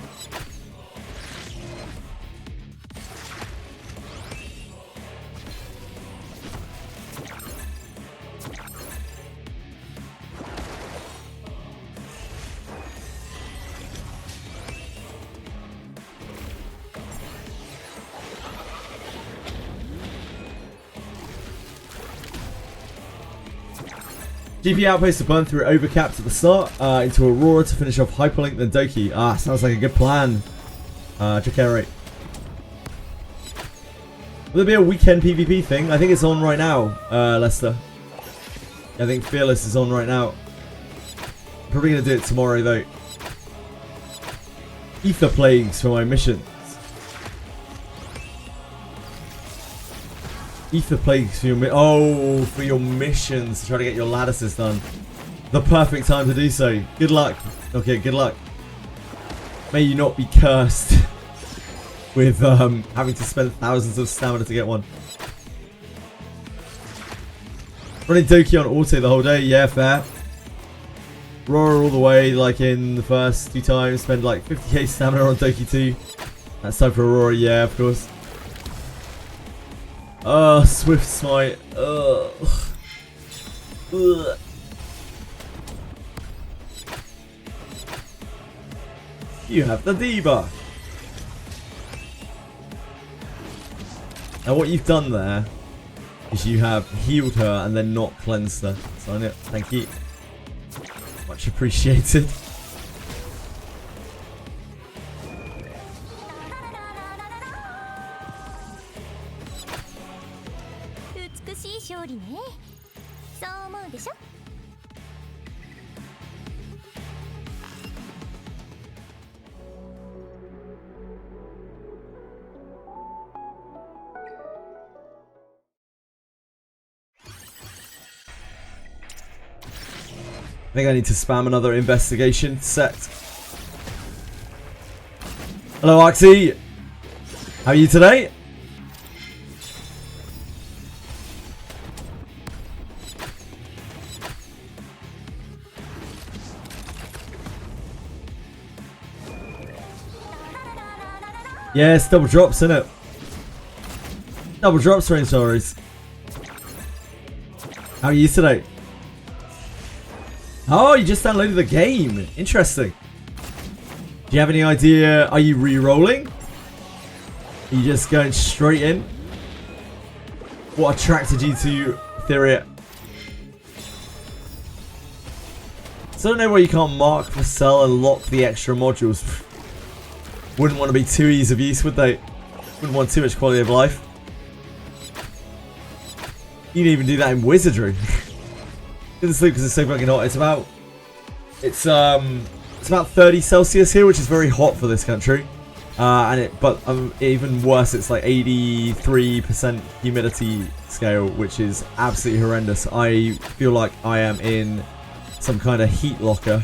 GP outpost to burn through overcaps at the start into Aurora to finish off Hyperlink then Doki. Ah, sounds like a good plan. Jakere. Will there be a weekend PvP thing? I think it's on right now, Lester. I think Fearless is on right now. Probably going to do it tomorrow though. Ether Plagues for my mission. Ether Plagues for your for your missions to try to get your lattices done. The perfect time to do so. Good luck. Okay, good luck. May you not be cursed with having to spend thousands of stamina to get one. Running Doki on auto the whole day, yeah, fair. Roar all the way, like in the first 2 times. Spend like 50k stamina on Doki 2. That's time for Aurora, yeah, of course. Swift Smite. Ugh. You have the debuff. Now what you've done there is you have healed her and then not cleansed her. Sign it. Thank you. Much appreciated. I think I need to spam another investigation set. Hello, Oxy. How are you today? Yes, double drops, innit? Double drops, range stories. How are you today? Oh, you just downloaded the game. Interesting. Do you have any idea? Are you re-rolling? Are you just going straight in? What attracted you to Etheria? So I don't know why you can't mark for sell and lock the extra modules. Wouldn't want to be too ease of use, would they? Wouldn't want too much quality of life. You can even do that in Wizardry. Get to sleep because it's so fucking hot. It's about 30 Celsius here, which is very hot for this country. But even worse, it's like 83% humidity scale, which is absolutely horrendous. I feel like I am in some kind of heat locker.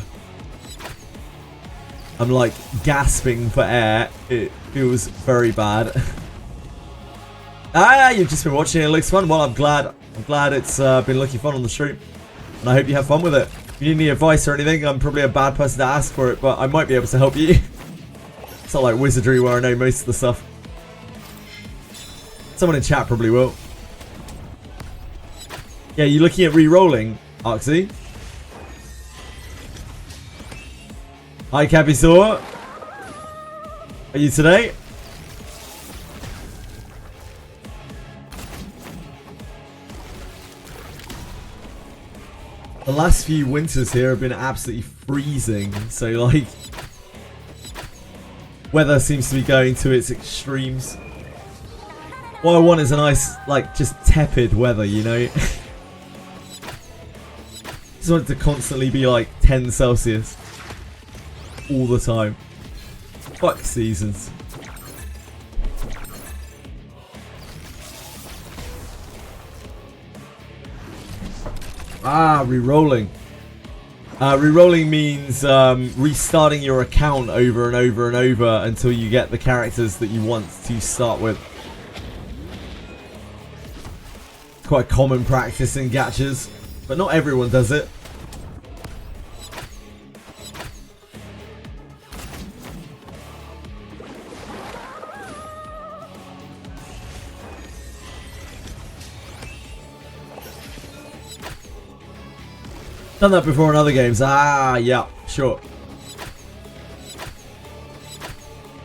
I'm like gasping for air. It feels very bad. You've just been watching it. It looks fun. Well, I'm glad it's been looking fun on the stream, and I hope you have fun with it. If you need any advice or anything, I'm probably a bad person to ask for it, but I might be able to help you. It's not like Wizardry where I know most of the stuff. Someone in chat probably will. Yeah, you looking at re-rolling, Arxie? Hi, Capisaur. Are you today? The last few winters here have been absolutely freezing, so like weather seems to be going to its extremes. What I want is a nice, like, just tepid weather, you know? Just want it to constantly be like 10 Celsius all the time. Fuck seasons. Re-rolling. Re-rolling means restarting your account over and over and over until you get the characters that you want to start with. Quite common practice in gachas, but not everyone does it. Done that before in other games. Yeah, sure.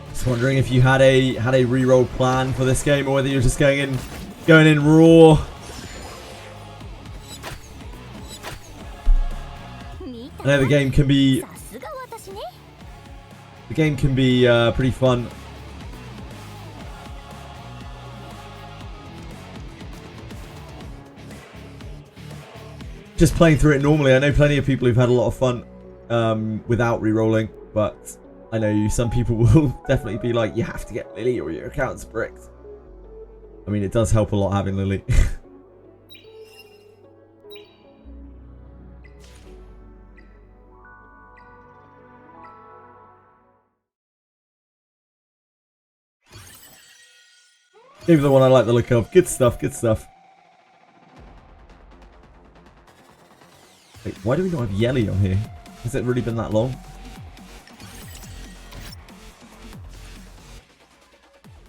Just wondering if you had a reroll plan for this game, or whether you're just going in raw. I know the game can be pretty fun. Just playing through it normally. I know plenty of people who've had a lot of fun without re-rolling, but I know some people will definitely be like, you have to get Lily or your account's bricked. I mean, it does help a lot having Lily. Maybe the one I like the look of. Good stuff, good stuff. Wait, why do we not have Yelly on here? Has it really been that long?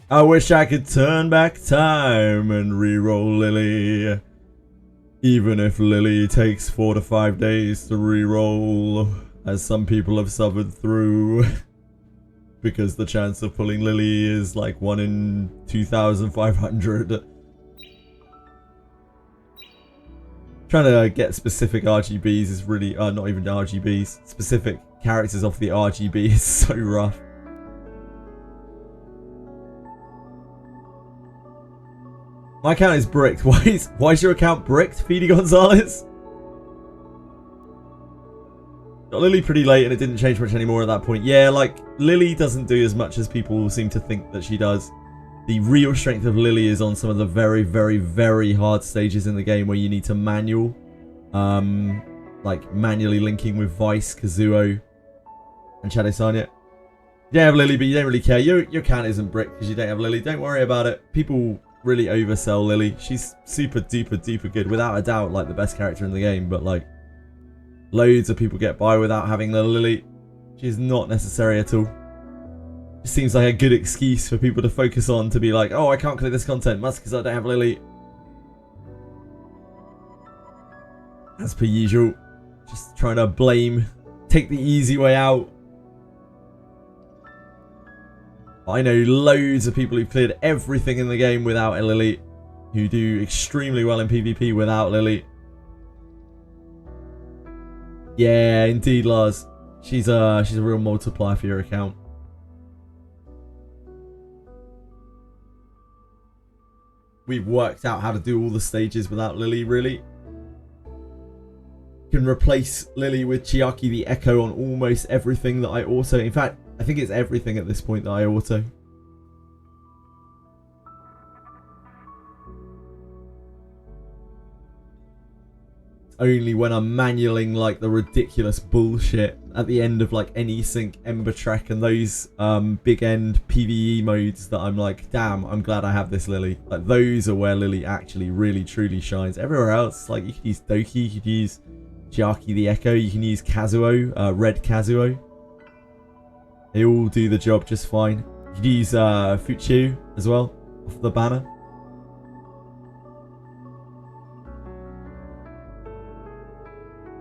I wish I could turn back time and re-roll Lily. Even if Lily takes 4 to 5 days to re-roll, as some people have suffered through. Because the chance of pulling Lily is like 1 in 2,500. Trying to get specific RGBs is really, not even RGBs, specific characters off the RGB is so rough. My account is bricked. Why is your account bricked, Feedy Gonzalez? Got Lily pretty late and it didn't change much anymore at that point. Yeah, like, Lily doesn't do as much as people seem to think that she does. The real strength of Lily is on some of the very, very, very hard stages in the game where you need to like manually linking with Vice, Kazuo, and Shadow Sanya. You don't have Lily, but you don't really care. Your account isn't bricked because you don't have Lily. Don't worry about it. People really oversell Lily. She's super duper duper good, without a doubt, like the best character in the game. But like, loads of people get by without having the Lily. She's not necessary at all. It seems like a good excuse for people to focus on, to be like, oh, I can't clear this content, must because I don't have Lily. As per usual, just trying to blame, take the easy way out. I know loads of people who've cleared everything in the game without a Lily, who do extremely well in PvP without Lily. Yeah, indeed, Lars. She's a real multiplier for your account. we've worked out how to do all the stages without Lily, really. Can replace Lily with Chiaki the Echo on almost everything that I auto. In fact, I think it's everything at this point that I auto. Only when I'm manualing like the ridiculous bullshit at the end of like any sync Ember Trek and those big end PvE modes that I'm like, damn, I'm glad I have this Lily. Like those are where Lily actually really truly shines. Everywhere else, like you could use Doki, you could use Chiaki the Echo, you can use Kazuo, Red Kazuo. They all do the job just fine. You could use Fuchu as well off the banner.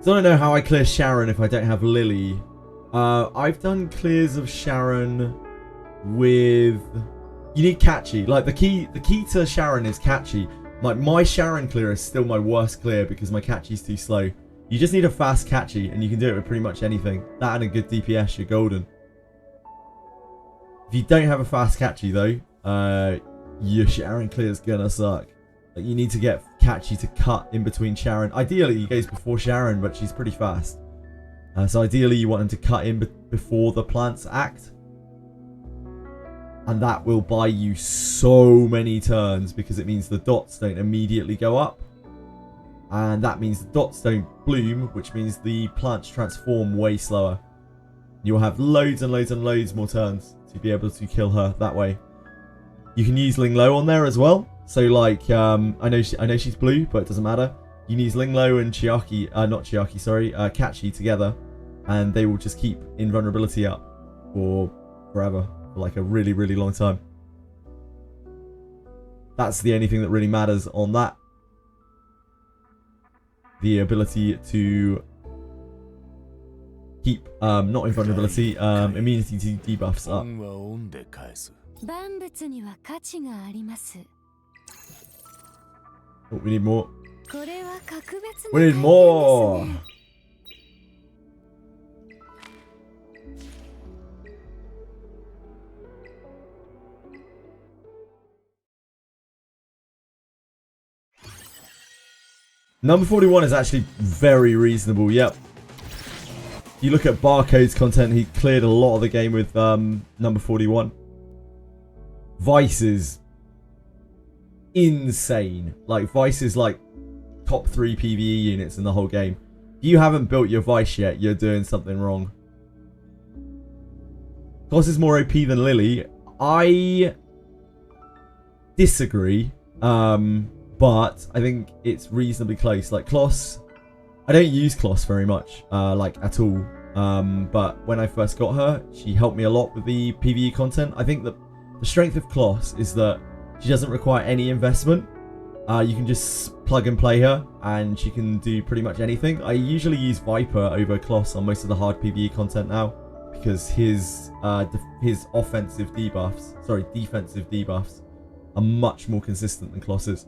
So I don't know how I clear Sharon if I don't have Lily. I've done clears of Sharon with... You need catchy. Like the key to Sharon is catchy. Like my Sharon clear is still my worst clear because my catchy's too slow. You just need a fast catchy and you can do it with pretty much anything. That and a good DPS, you're golden. If you don't have a fast catchy though, your Sharon clear is gonna suck. Like you need to get catchy to cut in between Sharon. Ideally, he goes before Sharon, but she's pretty fast. So ideally, you want him to cut in before the plants act. And that will buy you so many turns because it means the dots don't immediately go up. And that means the dots don't bloom, which means the plants transform way slower. You'll have loads and loads and loads more turns to be able to kill her that way. You can use Ling Lo on there as well. So like, I know she's blue, but it doesn't matter. You can use Ling Lo and Chiaki, not Chiaki, sorry, Catchy together, and they will just keep invulnerability up for forever, for like a really, really long time. That's the only thing that really matters on that. The ability to keep, not invulnerability, immunity to debuffs up. Oh, we need more. We need more. Number 41 is actually very reasonable. Yep. You look at Barcode's content, he cleared a lot of the game with number 41. Vice is insane. Like Vice is like top 3 PvE units in the whole game. If you haven't built your Vice yet, you're doing something wrong. Kloss is more OP than Lily. I disagree, but I think it's reasonably close. Like Kloss, I don't use Kloss very much, like at all. But when I first got her, she helped me a lot with the PvE content. I think that the strength of Kloss is that she doesn't require any investment. You can just plug and play her and she can do pretty much anything. I usually use Viper over Kloss on most of the hard PvE content now because his defensive debuffs are much more consistent than Kloss's.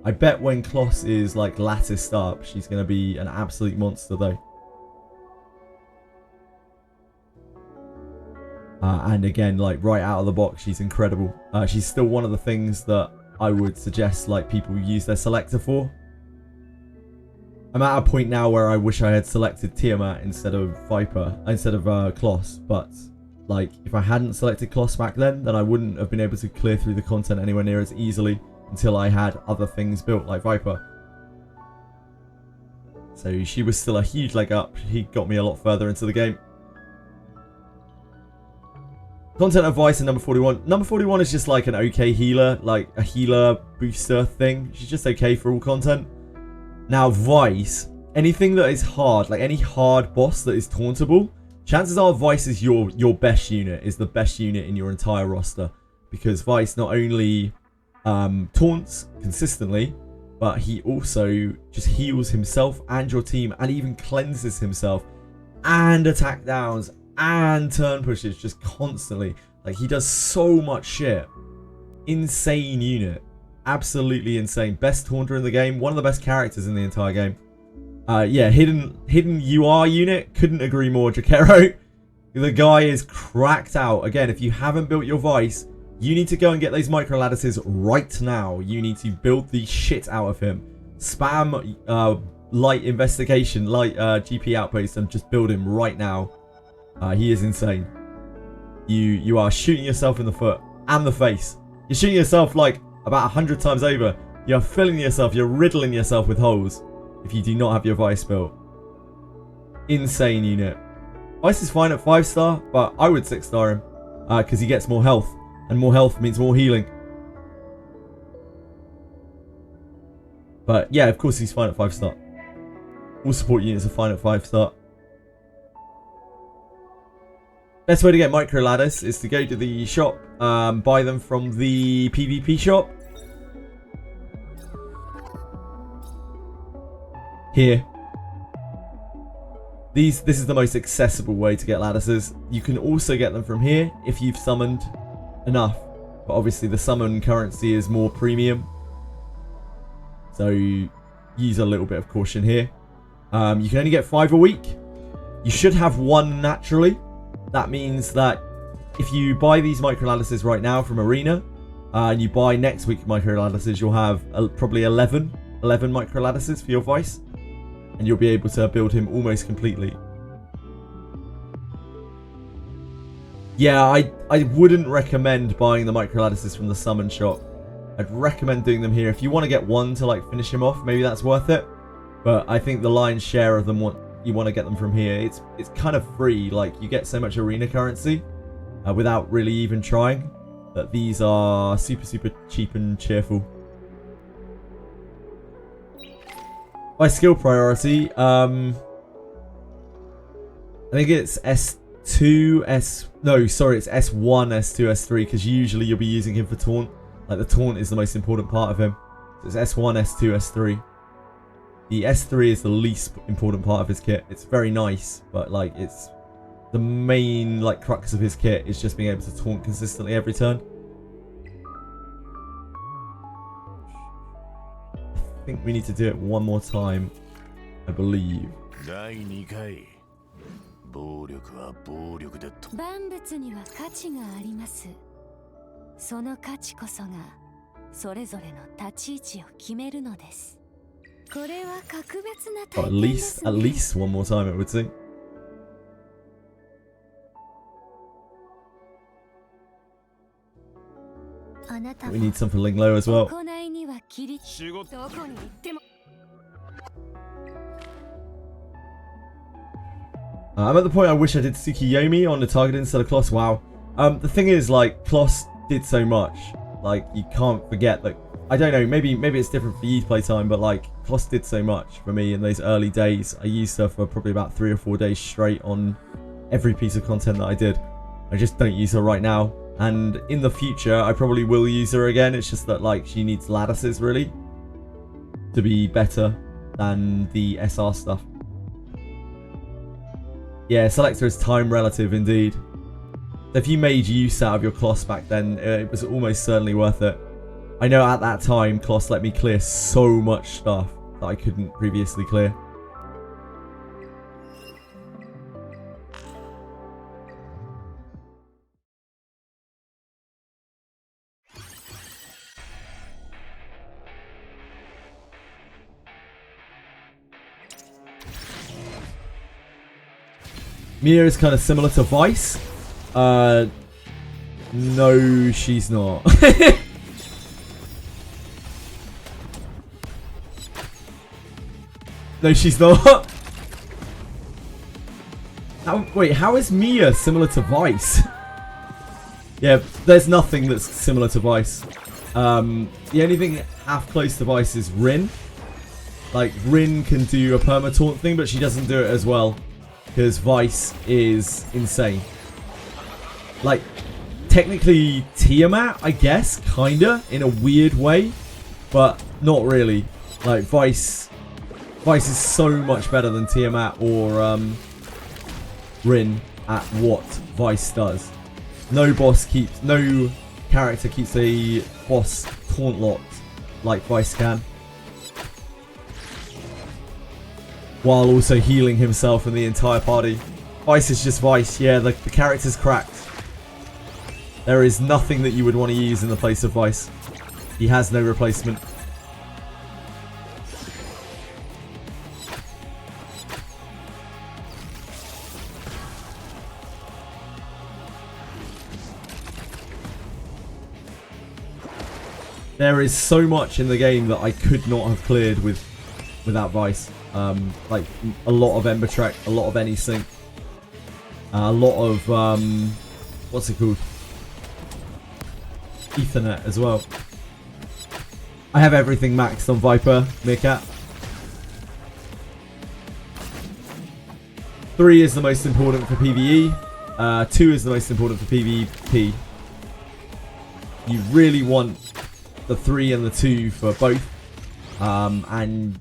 I bet when Kloss is like latticed up, she's going to be an absolute monster though. And again, like right out of the box, she's incredible. She's still one of the things that I would suggest like people use their selector for. I'm at a point now where I wish I had selected Tiamat instead of Kloss, but like if I hadn't selected Kloss back then I wouldn't have been able to clear through the content anywhere near as easily until I had other things built like Viper. So she was still a huge leg up. He got me a lot further into the game. Content of Vice and number 41. Number 41 is just like an okay healer, like a healer booster thing. She's just okay for all content. Now Vice, anything that is hard, like any hard boss that is tauntable, chances are Vice is your best unit, is the best unit in your entire roster. Because Vice not only taunts consistently, but he also just heals himself and your team and even cleanses himself and attack downs and turn pushes just constantly. Like he does so much shit. Insane unit. Absolutely insane. Best taunter in the game. One of the best characters in the entire game. Yeah, hidden UR unit. Couldn't agree more, Jakero. The guy is cracked out. Again, if you haven't built your Vice, You need to go and get those micro lattices right now. You need to build the shit out of him. Spam light investigation, light GP outpost, and just build him right now. He is insane. You are shooting yourself in the foot and the face. You're shooting yourself like about 100 times over. You're filling yourself, you're riddling yourself with holes if you do not have your Vice built. Insane unit. Vice is fine at 5-star, but I would 6-star him because he gets more health, and more health means more healing. But yeah, of course he's fine at 5-star. All support units are fine at 5-star. Best way to get micro ladders is to go to the shop, buy them from the PvP shop. Here. This is the most accessible way to get lattices. You can also get them from here if you've summoned enough. But obviously the summon currency is more premium. So use a little bit of caution here. You can only get 5 a week. You should have 1 naturally. That means that if you buy these micro lattices right now from Arena, and you buy next week micro lattices, you'll have probably 11 micro lattices for your Vice. And you'll be able to build him almost completely. Yeah, I wouldn't recommend buying the micro lattices from the summon shop. I'd recommend doing them here. If you want to get 1 to like finish him off, maybe that's worth it. But I think the lion's share of them you want to get them from here. It's kind of free. Like, you get so much arena currency without really even trying, that these are super cheap and cheerful. By skill priority, I think it's S2, it's S1, S2, S3, because usually you'll be using him for taunt. Like, the taunt is the most important part of him. So it's S1, S2, S3. The S3 is the least important part of his kit. It's very nice, but like, it's the main like crux of his kit is just being able to taunt consistently every turn. I think we need to do it one more time, I believe. 万物には価値があります。その価値こそがそれぞれの立ち位置を決めるのです。これは格別な体験ですね。at least one more time, it would seem. あなたは We need something low as well. 行いには切り仕事どこに行っても I'm at the point I wish I did Tsukiyomi on the target instead of Kloss. Wow. The thing is, like, Kloss did so much. Like, you can't forget that. I don't know, maybe it's different for you playtime, but like, Kloss did so much for me in those early days. I used her for probably about 3 or 4 days straight on every piece of content that I did. I just don't use her right now. And in the future, I probably will use her again. It's just that, like, she needs lattices, really, to be better than the SR stuff. Yeah, Selector is time relative, indeed. If you made use out of your Kloss back then, it was almost certainly worth it. I know at that time, Kloss let me clear so much stuff that I couldn't previously clear. Mia is kind of similar to Vice. No, she's not. No, she's not. Wait, how is Mia similar to Vice? Yeah, there's nothing that's similar to Vice. The only thing half close to Vice is Rin. Like, Rin can do a perma-taunt thing, but she doesn't do it as well. Because Vice is insane. Like, technically Tiamat, I guess, kinda, in a weird way. But not really. Like, Vice is so much better than Tiamat or Rin at what Vice does. No character keeps a boss taunt locked like Vice can, while also healing himself and the entire party. Vice is just Vice. Yeah, the character's cracked. There is nothing that you would want to use in the place of Vice. He has no replacement. There is so much in the game that I could not have cleared without Vice. Like a lot of Ember Track, a lot of any sync, a lot of what's it called? Ethernet as well. I have everything maxed on Viper, Meerkat. 3 is the most important for PvE. 2 is the most important for PvP. You really want the 3 and the 2 for both. And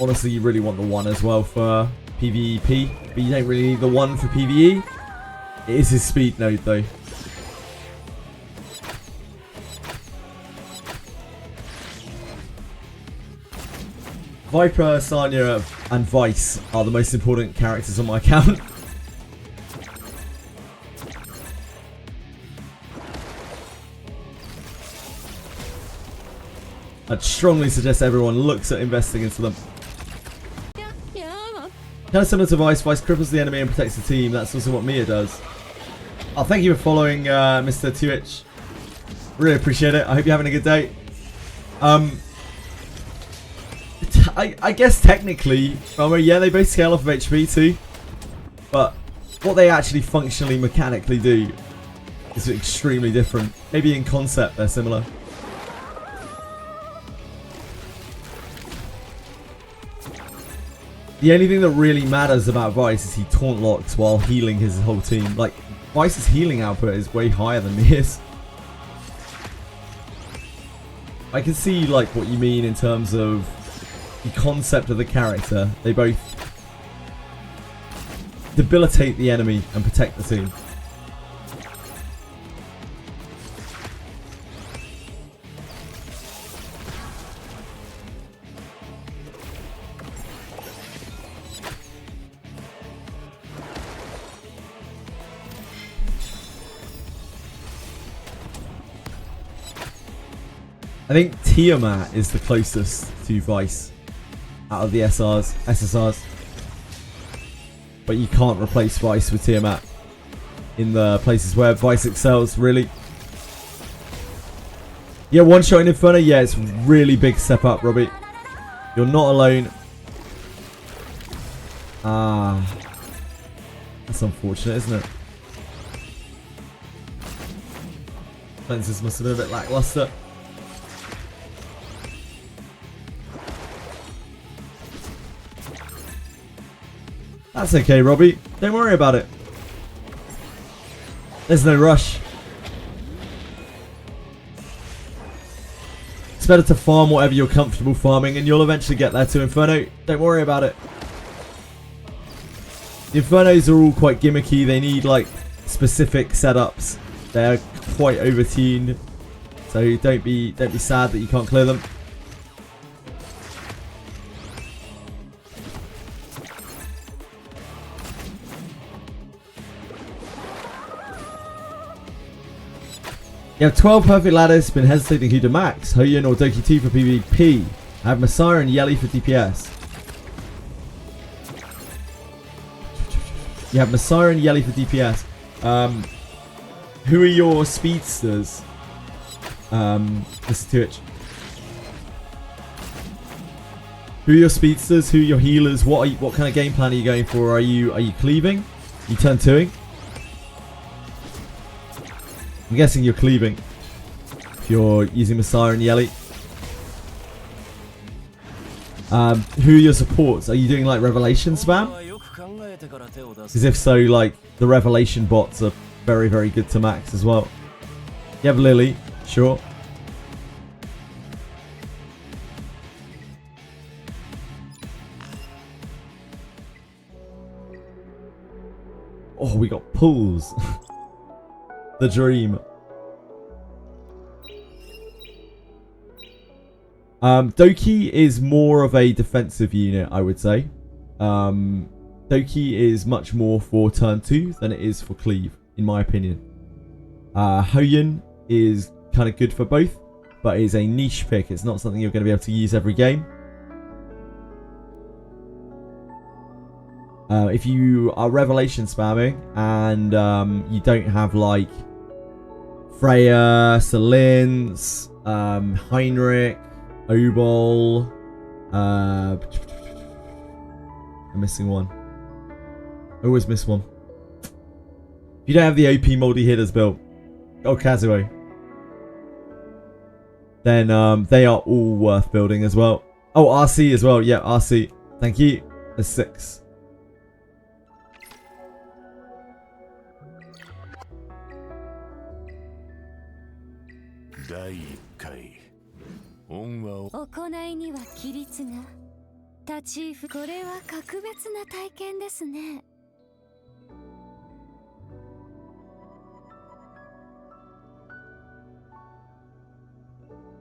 honestly, you really want the 1 as well for PvP. But you don't really need the 1 for PvE. It is his speed node though. Viper, Sanya, and Vice are the most important characters on my account. I'd strongly suggest everyone looks at investing into them. Kind of similar to Vice, Vice cripples the enemy and protects the team. That's also what Mia does. Oh, thank you for following, Mr. Twitch. Really appreciate it. I hope you're having a good day. I guess technically, yeah, they both scale off of HP too. But what they actually functionally, mechanically do is extremely different. Maybe in concept they're similar. The only thing that really matters about Vice is he taunt locks while healing his whole team. Like, Vice's healing output is way higher than his. I can see like what you mean in terms of the concept of the character. They both debilitate the enemy and protect the team. I think Tiamat is the closest to Vice out of the SSRs. But you can't replace Vice with Tiamat in the places where Vice excels, really. Yeah, one shot in Inferno, yeah, it's really big step up, Robbie. You're not alone. That's unfortunate, isn't it? Fences must have been a bit lackluster. That's okay, Robbie. Don't worry about it. There's no rush. It's better to farm whatever you're comfortable farming, and you'll eventually get there to Inferno. Don't worry about it. The Infernos are all quite gimmicky. They need like specific setups. They're quite overtuned, so don't be sad that you can't clear them. You have 12 perfect ladders, been hesitating who to max, Hoyun or Doki 2 for PvP. I have Messiah and Yelly for DPS. You have Messiah and Yelly for DPS. Who are your speedsters? Mr. Twitch. Who are your speedsters? Who are your healers? What kind of game plan are you going for? Are you cleaving? You turn 2ing? I'm guessing you're cleaving if you're using Messiah and Yelly. Who are your supports? Are you doing like Revelation spam? Because if so, like the Revelation bots are very, very good to max as well. You have Lily, sure. Oh, we got pulls. The dream. Doki is more of a defensive unit, I would say. Doki is much more for turn 2 than it is for cleave, in my opinion. Hoyun is kind of good for both, but is a niche pick. It's not something you're going to be able to use every game. If you are Revelation spamming and you don't have like Freya, Selins, Heinrich, Obol, I'm missing one. I always miss one. If you don't have the OP Moldy Hitters built, Kazuo, then they are all worth building as well. Oh, RC as well. Yeah, RC. Thank you. There's 6.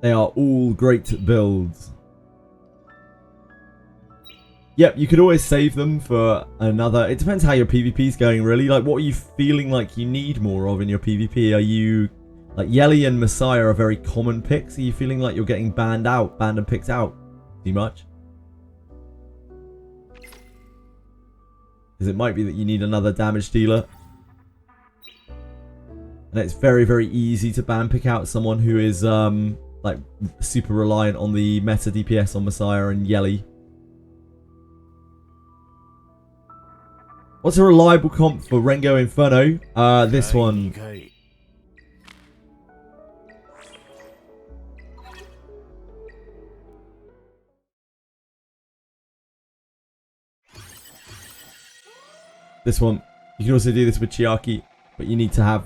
They are all great builds. Yep, you could always save them for another. It depends how your PvP is going, really. Like, what are you feeling like you need more of in your PvP? Are you like Yeli and Messiah are very common picks? Are you feeling like you're getting banned and picked out too much? Because it might be that you need another damage dealer. And it's very, very easy to ban pick out someone who is like super reliant on the meta DPS on Messiah and Yeli. What's a reliable comp for Rengo Inferno? This one. This one. You can also do this with Chiaki, but you need to have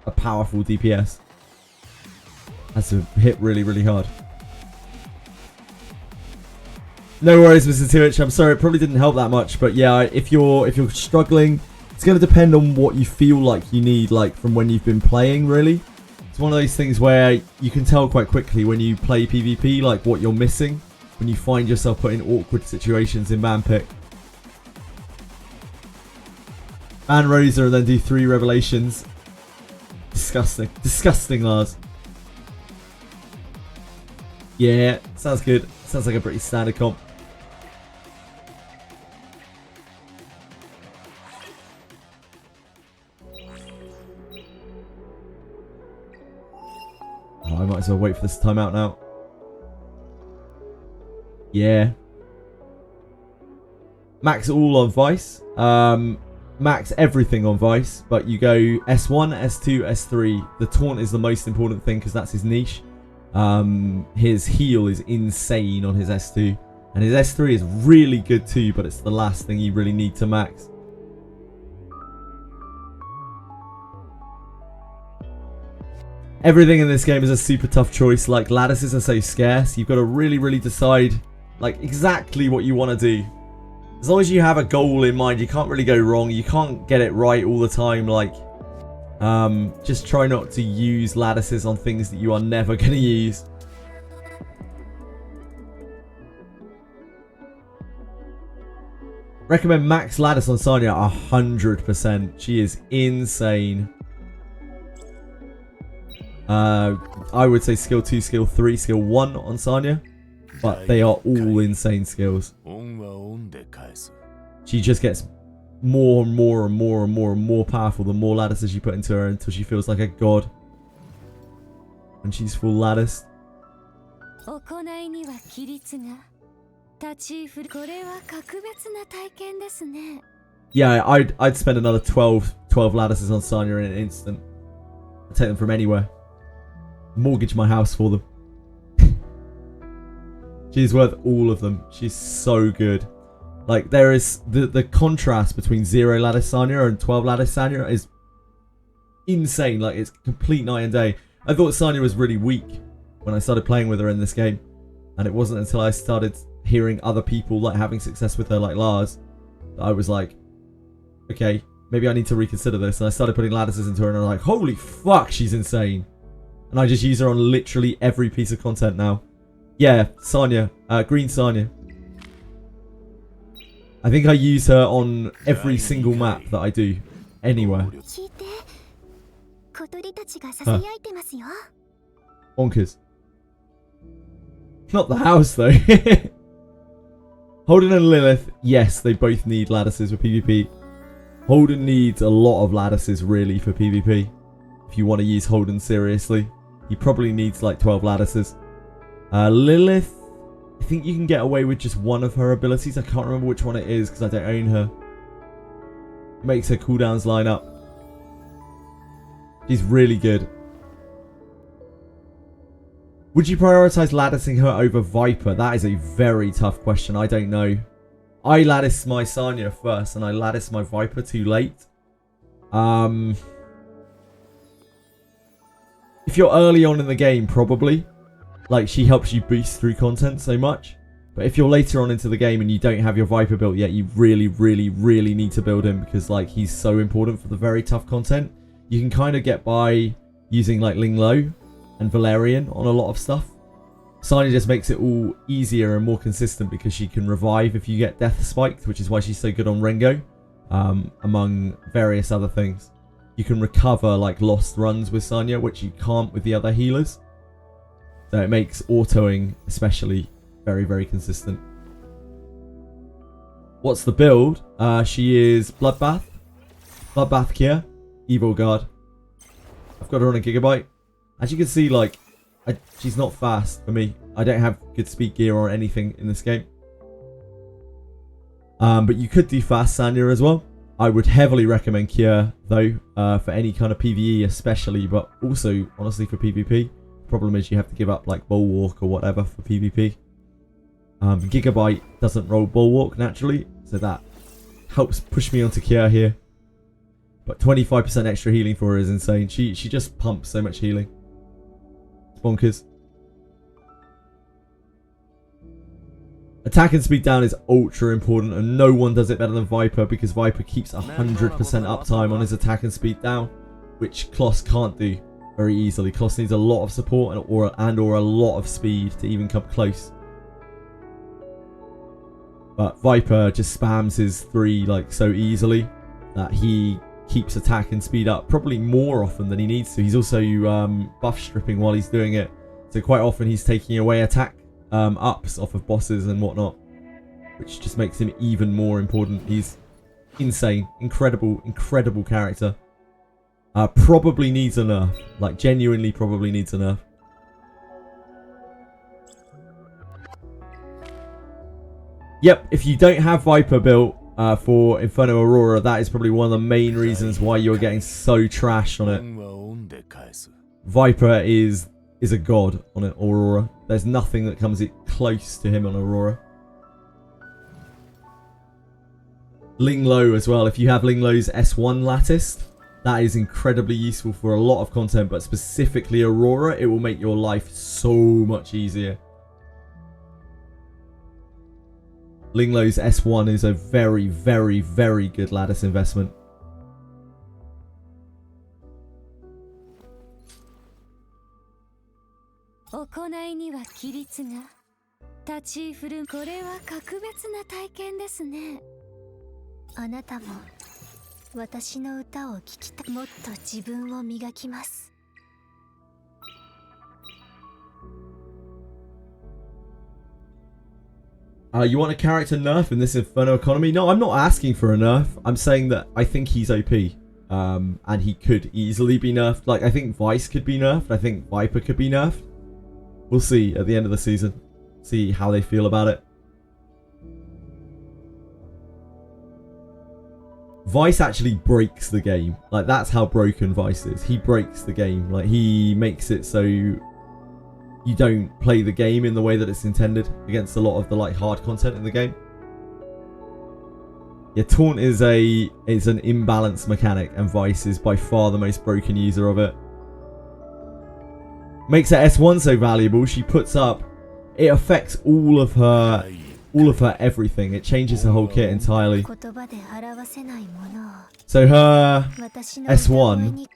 a powerful DPS. Has to hit really, really hard. No worries, Mr. Tiwich. I'm sorry, it probably didn't help that much, but yeah, if you're struggling, it's going to depend on what you feel like you need, like from when you've been playing. Really, it's one of those things where you can tell quite quickly when you play PvP, like what you're missing when you find yourself put in awkward situations in ban pick. Ban Rosa and then do 3 revelations. Disgusting, disgusting, Lars. Yeah, sounds good. Sounds like a pretty standard comp. Oh, I might as well wait for this timeout now. Yeah. Max all on Vice. Max everything on Vice, but you go S1, S2, S3. The taunt is the most important thing because that's his niche. His heal is insane on his S2, and his S3 is really good too, but it's the last thing you really need to max. Everything in this game is a super tough choice. Like, lattices are so scarce, you've got to really, really decide like exactly what you want to do. As long as you have a goal in mind, you can't really go wrong. You can't get it right all the time. Like, just try not to use lattices on things that you are never going to use. Recommend max lattice on Sanya 100%. She is insane. I would say skill 2, skill 3, skill 1 on Sanya. But they are all insane skills. She just gets more and more and more and more and more powerful the more lattices you put into her until she feels like a god. When she's full lattice. Yeah, I'd spend another 12 lattices on Sanya in an instant. I'd take them from anywhere. Mortgage my house for them. She's worth all of them. She's so good. Like, there is the contrast between 0 lattice Sanya and 12 lattice Sanya is insane. Like, it's complete night and day. I thought Sanya was really weak when I started playing with her in this game, and it wasn't until I started hearing other people like having success with her, like Lars, that I was like, okay, maybe I need to reconsider this. And I started putting lattices into her, and I'm like, holy fuck, she's insane. And I just use her on literally every piece of content now. Yeah, Sanya, green Sanya. I think I use her on every single map that I do, anywhere. 小鳥たちが囁いてますよ。Bonkers. Not the house though. Holden and Lilith, yes, they both need lattices for PvP. Holden needs a lot of lattices really for PvP. If you want to use Holden seriously, he probably needs like 12 lattices. Lilith, I think you can get away with just one of her abilities. I can't remember which one it is because I don't own her. It makes her cooldowns line up. She's really good. Would you prioritize latticing her over Viper? That is a very tough question. I don't know. I latticed my Sanya first and I latticed my Viper too late. If you're early on in the game, probably. Like, she helps you boost through content so much. But if you're later on into the game and you don't have your Viper built yet, you really, really, really need to build him because, like, he's so important for the very tough content. You can kind of get by using, like, Ling Lo and Valerian on a lot of stuff. Sanya just makes it all easier and more consistent because she can revive if you get death spiked, which is why she's so good on Rengo, among various other things. You can recover like lost runs with Sanya, which you can't with the other healers. So it makes autoing especially very, very consistent. What's the build? She is Bloodbath, Kia, Evil Guard. I've got her on a Gigabyte. As you can see, like, she's not fast for me. I don't have good speed gear or anything in this game. But you could do fast Sanya as well. I would heavily recommend Kia, though, for any kind of PvE especially, but also, honestly, for PvP. Problem is you have to give up, like, Bulwark or whatever for PvP. Gigabyte doesn't roll Bulwark naturally, so that helps push me onto Kia here. But 25% extra healing for her is insane. She just pumps so much healing. It's bonkers. Attack and speed down is ultra important, and no one does it better than Viper because Viper keeps 100% uptime on his attack and speed down, which Kloss can't do very easily. Kloss needs a lot of support or a lot of speed to even come close. But Viper just spams his 3 like so easily that he keeps attack and speed up probably more often than he needs to. He's also buff stripping while he's doing it, so quite often he's taking away attack ups off of bosses and whatnot, which just makes him even more important. He's insane, incredible character. Probably needs a nerf, like genuinely probably needs a nerf. Yep, if you don't have Viper built for Inferno Aurora, that is probably one of the main reasons why you're getting so trashed on it. Viper is a god on an Aurora. There's nothing that comes close to him on Aurora. Ling Lo as well. If you have Ling Lo's S1 latticed, that is incredibly useful for a lot of content, but specifically Aurora, it will make your life so much easier. Ling Lo's S1 is a very, very, very good lattice investment. You want a character nerf in this Inferno economy? No, I'm not asking for a nerf. I'm saying that I think he's OP. And he could easily be nerfed. Like, I think Vice could be nerfed. I think Viper could be nerfed. We'll see at the end of the season. See how they feel about it. Vice actually breaks the game. Like, that's how broken Vice is. He breaks the game. Like, he makes it so you don't play the game in the way that it's intended against a lot of the like hard content in the game. Yeah, Taunt is an imbalanced mechanic, and Vice is by far the most broken user of it. Makes her S1 so valuable. She puts up, it affects all of her everything. It changes her whole kit entirely. So her S1,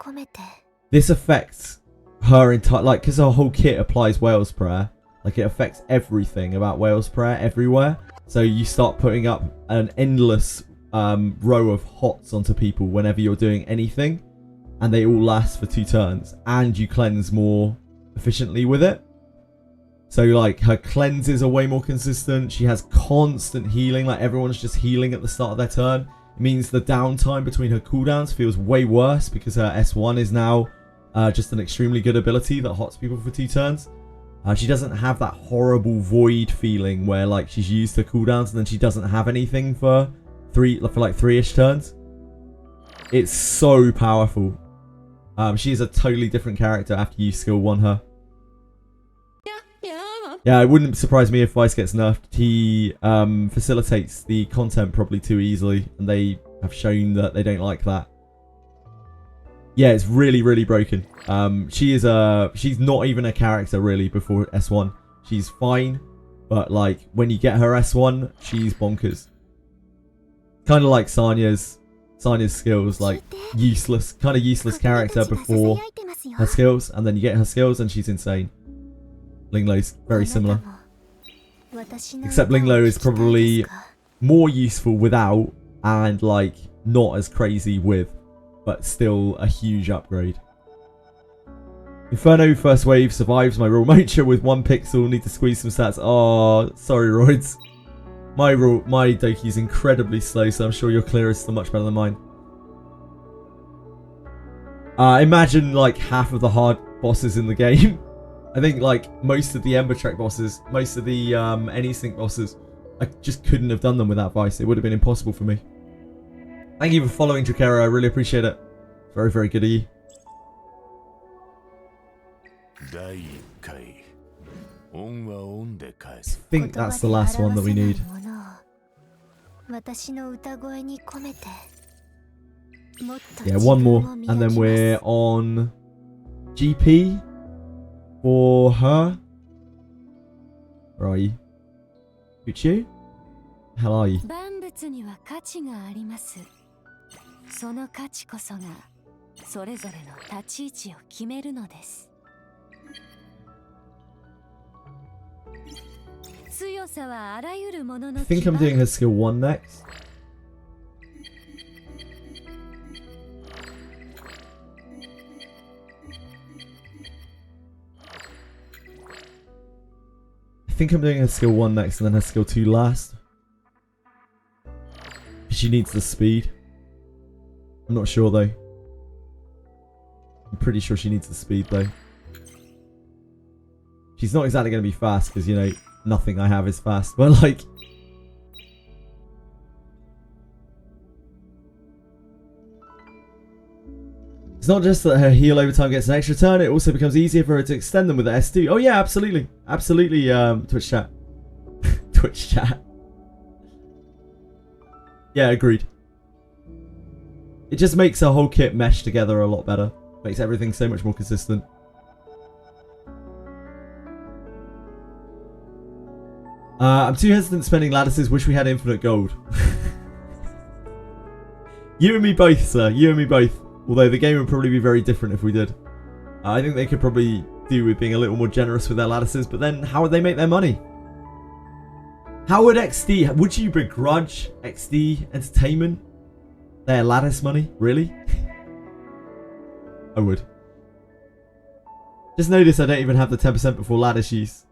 this affects her entire, like, because her whole kit applies Whale's Prayer, like it affects everything about Whale's Prayer everywhere. So you start putting up an endless row of hots onto people whenever you're doing anything, and they all last for 2 turns, and you cleanse more efficiently with it. So like her cleanses are way more consistent. She has constant healing, like everyone's just healing at the start of their turn. It means the downtime between her cooldowns feels way worse because her S1 is now just an extremely good ability that hots people for 2 turns. She doesn't have that horrible void feeling where like she's used her cooldowns and then she doesn't have anything for like 3-ish turns. It's so powerful. She is a totally different character after you skill 1 her. Yeah, it wouldn't surprise me if Vice gets nerfed. He facilitates the content probably too easily, and they have shown that they don't like that. Yeah, it's really, really broken. She's not even a character really before S1. She's fine, but like when you get her S1, she's bonkers. Kind of like Sanya's skills, like useless, kind of useless character before her skills, and then you get her skills and she's insane. Linglow's very similar. Except Linglow is probably more useful without and like not as crazy with, but still a huge upgrade. Inferno first wave survives my raw nature with 1 pixel. Need to squeeze some stats. Oh, sorry, Roids. My Doki is incredibly slow, so I'm sure your clear is still much better than mine. Imagine like half of the hard bosses in the game. I think like most of the Ember Trek bosses, most of the Any-Sync bosses, I just couldn't have done them without Vice. It would have been impossible for me. Thank you for following, Drakera. I really appreciate it. Very, very good of you. I think that's the last one that we need. Yeah, 1 more, and then we're on GP for her. Where are you? Fuchu? How are you? その価値こそがそれぞれの立ち位置を決めるのです。強さはあらゆるものの I think I'm doing her skill 1 next. I think I'm doing her skill 1 next and then her skill 2 last. She needs the speed. I'm not sure though. I'm pretty sure she needs the speed though. She's not exactly going to be fast because, you know, nothing I have is fast. But like... It's not just that her heal over time gets an extra turn, it also becomes easier for her to extend them with the S2. Oh yeah, absolutely. Absolutely, Twitch chat. Twitch chat. Yeah, agreed. It just makes her whole kit mesh together a lot better. Makes everything so much more consistent. I'm too hesitant spending lattices, wish we had infinite gold. You and me both, sir. You and me both. Although the game would probably be very different if we did. I think they could probably do with being a little more generous with their lattices, but then how would they make their money? How would XD... Would you begrudge XD Entertainment their lattice money? Really? I would. Just notice I don't even have the 10% before lattice use.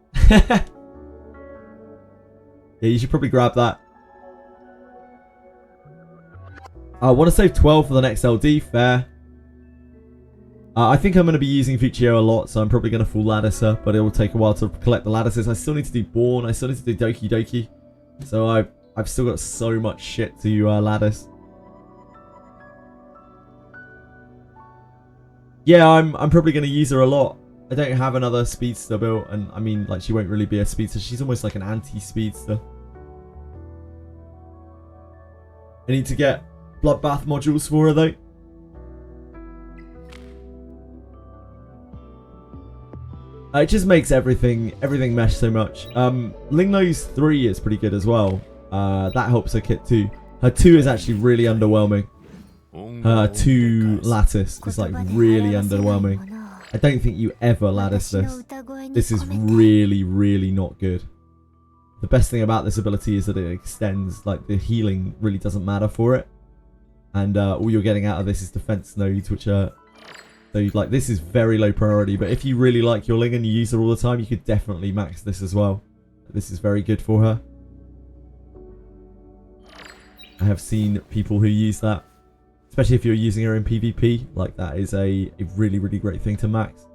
Yeah, you should probably grab that. I want to save 12 for the next LD. Fair. I think I'm going to be using Fuchio a lot, so I'm probably going to full lattice her, but it will take a while to collect the lattices. I still need to do Born. I still need to do Doki Doki. So I've still got so much shit to lattice. Yeah, I'm probably going to use her a lot. I don't have another speedster built, and I mean, like, she won't really be a speedster. She's almost like an anti-speedster. I need to get Bloodbath modules for her, though. It just makes everything mesh so much. Linglow's 3 is pretty good as well. That helps her kit too. Her 2 is actually really underwhelming. Her 2 lattice is like really underwhelming. I don't think you ever lattice this. This is really, really not good. The best thing about this ability is that it extends, like the healing really doesn't matter for it. And all you're getting out of this is defense nodes, which are So like this is very low priority, but if you really like your Ling and you use her all the time, you could definitely max this as well. This is very good for her. I have seen people who use that, especially if you're using her in PvP. Like that is a really, really great thing to max.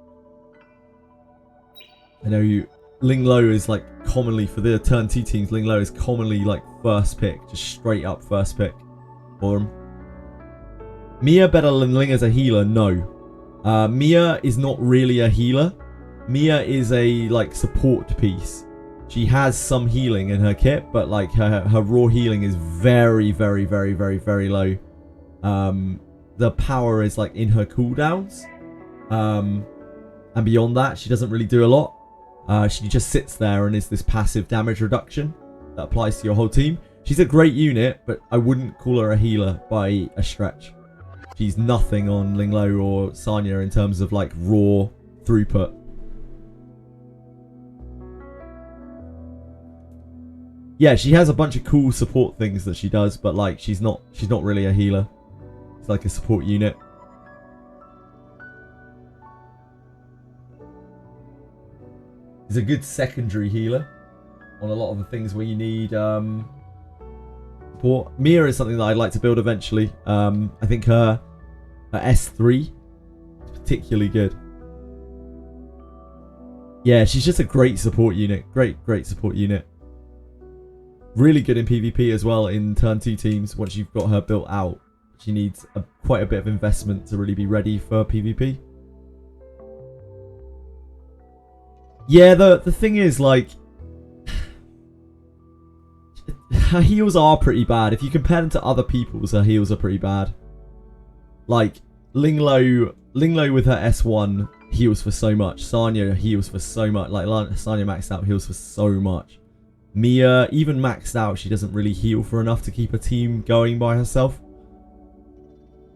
I know Ling Lo is like commonly for the turn 2 teams. Ling Lo is commonly like first pick, just straight up first pick for them. Mia better than Ling as a healer? No. Mia is not really a healer. Mia is a like support piece. She has some healing in her kit, but like her raw healing is very, very, very, very, very low. The power is like in her cooldowns. And beyond that, she doesn't really do a lot. She just sits there and is this passive damage reduction that applies to your whole team. She's a great unit, but I wouldn't call her a healer by a stretch. She's nothing on Ling Lo or Sanya in terms of like raw throughput. Yeah, she has a bunch of cool support things that she does, but like she's not really a healer. It's like a support unit. She's a good secondary healer on a lot of the things where you need support. Mia is something that I'd like to build eventually. I think her S3 is particularly good. Yeah, she's just a great support unit. Great support unit. Really good in PvP as well in turn 2 teams once you've got her built out. She needs quite a bit of investment to really be ready for PvP. Yeah, the thing is, like, her heals are pretty bad. If you compare them to other people's, her heals are pretty bad. Like, Ling Lo with her S1 heals for so much. Sanya heals for so much. Like, Sanya maxed out heals for so much. Mia, even maxed out, she doesn't really heal for enough to keep a team going by herself.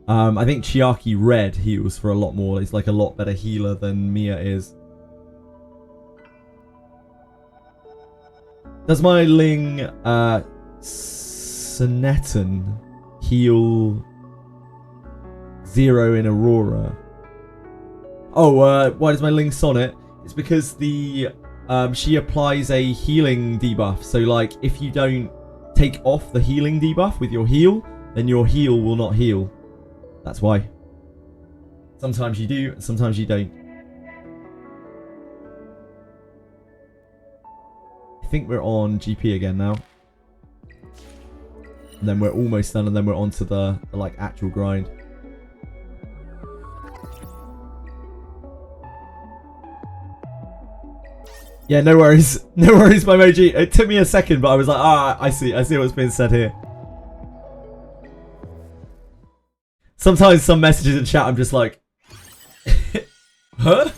I think Chiaki Red heals for a lot more. He's like a lot better healer than Mia is. Does my Ling Sonneton heal 0 in Aurora? Oh, why does my Ling Sonnet? It's because the she applies a healing debuff. So like if you don't take off the healing debuff with your heal, then your heal will not heal. That's why. Sometimes you do, and sometimes you don't. I think we're on GP again now. And then we're almost done, and then we're on to the like actual grind. Yeah, no worries. No worries, my Moji. It took me a second, but I was like, I see what's being said here. Sometimes some messages in chat, I'm just like, huh?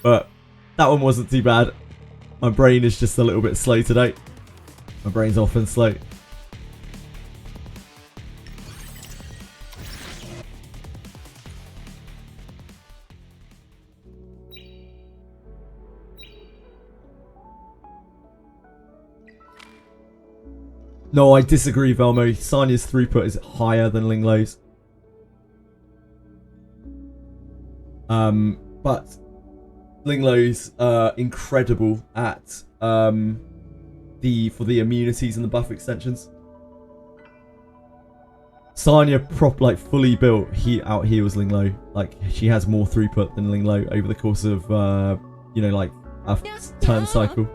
But that one wasn't too bad. My brain is just a little bit slow today. My brain's often slow. No, I disagree, Velmo. Sanya's throughput is higher than Ling Lo's. But Ling Lo's incredible at for the immunities and the buff extensions. Sanya like fully built out heals Ling Lo. Like she has more throughput than Ling Lo over the course of you know, like a turn cycle.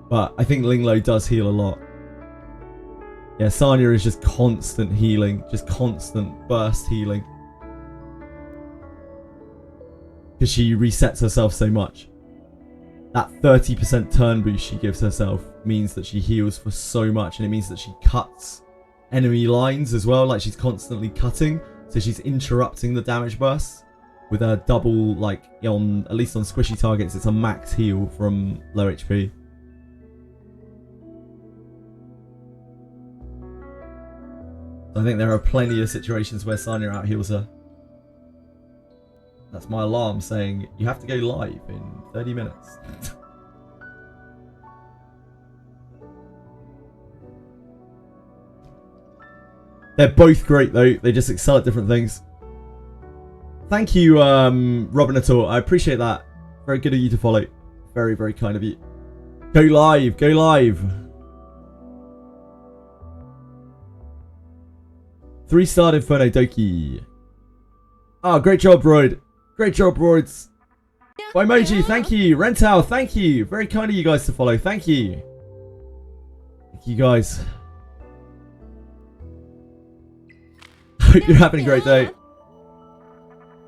But I think Ling Lo does heal a lot. Yeah, Sanya is just constant healing. Just constant burst healing. Because she resets herself so much. That 30% turn boost she gives herself means that she heals for so much. And it means that she cuts enemy lines as well. Like she's constantly cutting. So she's interrupting the damage bursts. With her double, like, at least on squishy targets, it's a max heal from low HP. I think there are plenty of situations where Sanya out heals her. That's my alarm saying you have to go live in 30 minutes. They're both great though. They just excel at different things. Thank you, Robin at all. I appreciate that. Very good of you to follow. Very, very kind of you. Go live. Go live. 3-star Inferno Doki. Oh, great job, Broid. Great job, Broids. Emoji, thank you. Rental, thank you. Very kind of you guys to follow. Thank you. Thank you guys. Hope you're having a great day.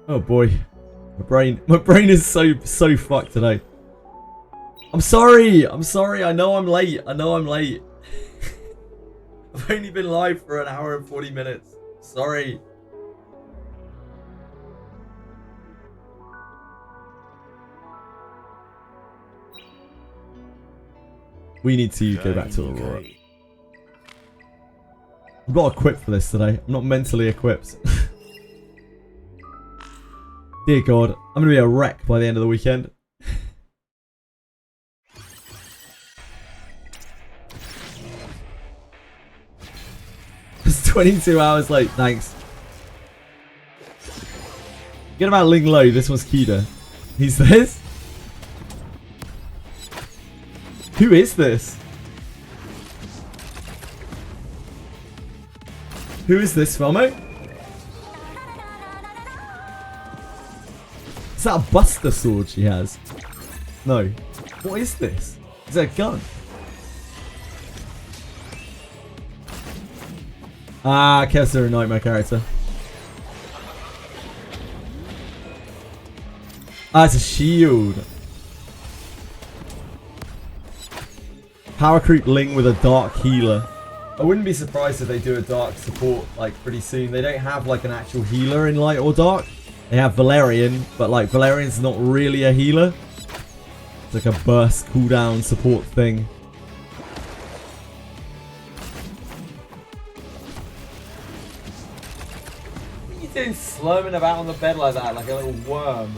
Oh boy. My brain is so fucked today. I'm sorry. I know I'm late. I've only been live for an hour and 40 minutes. Sorry. We need to go back to Aurora. I'm not equipped for this today. I'm not mentally equipped. Dear God, I'm going to be a wreck by the end of the weekend. It's 22 hours late, thanks. Forget about Ling Lo, this one's Kida. He's this? Who is this? Who is this, Felmo? Is that a Buster sword she has? No. What is this? Is that a gun? Ah, Kessler, a nightmare character. Ah, it's a shield. Power creep Ling with a dark healer. I wouldn't be surprised if they do a dark support like pretty soon. They don't have like an actual healer in light or dark. They have Valerian, but like Valerian's not really a healer. It's like a burst cooldown support thing. What are you doing slurming about on the bed like that, like a little worm?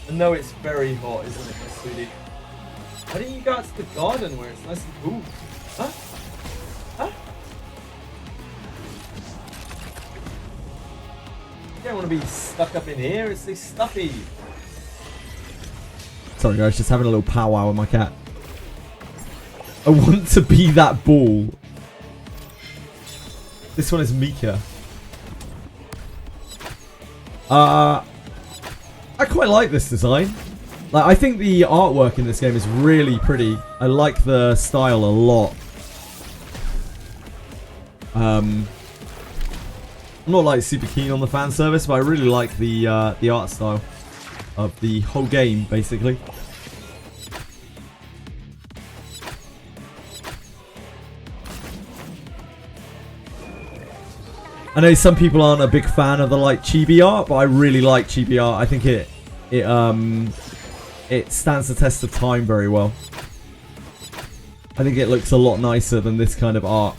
I know it's very hot, isn't it, my sweetie? Why don't you go out to the garden where it's nice and cool? Huh? Huh? You don't want to be stuck up in here, it's so stuffy. Sorry guys, just having a little powwow with my cat. I want to be that ball. This one is Mika. I quite like this design. Like, I think the artwork in this game is really pretty. I like the style a lot. I'm not like super keen on the fan service, but I really like the art style of the whole game, basically. I know some people aren't a big fan of the like chibi art, but I really like chibi art. I think it stands the test of time very well. I think it looks a lot nicer than this kind of art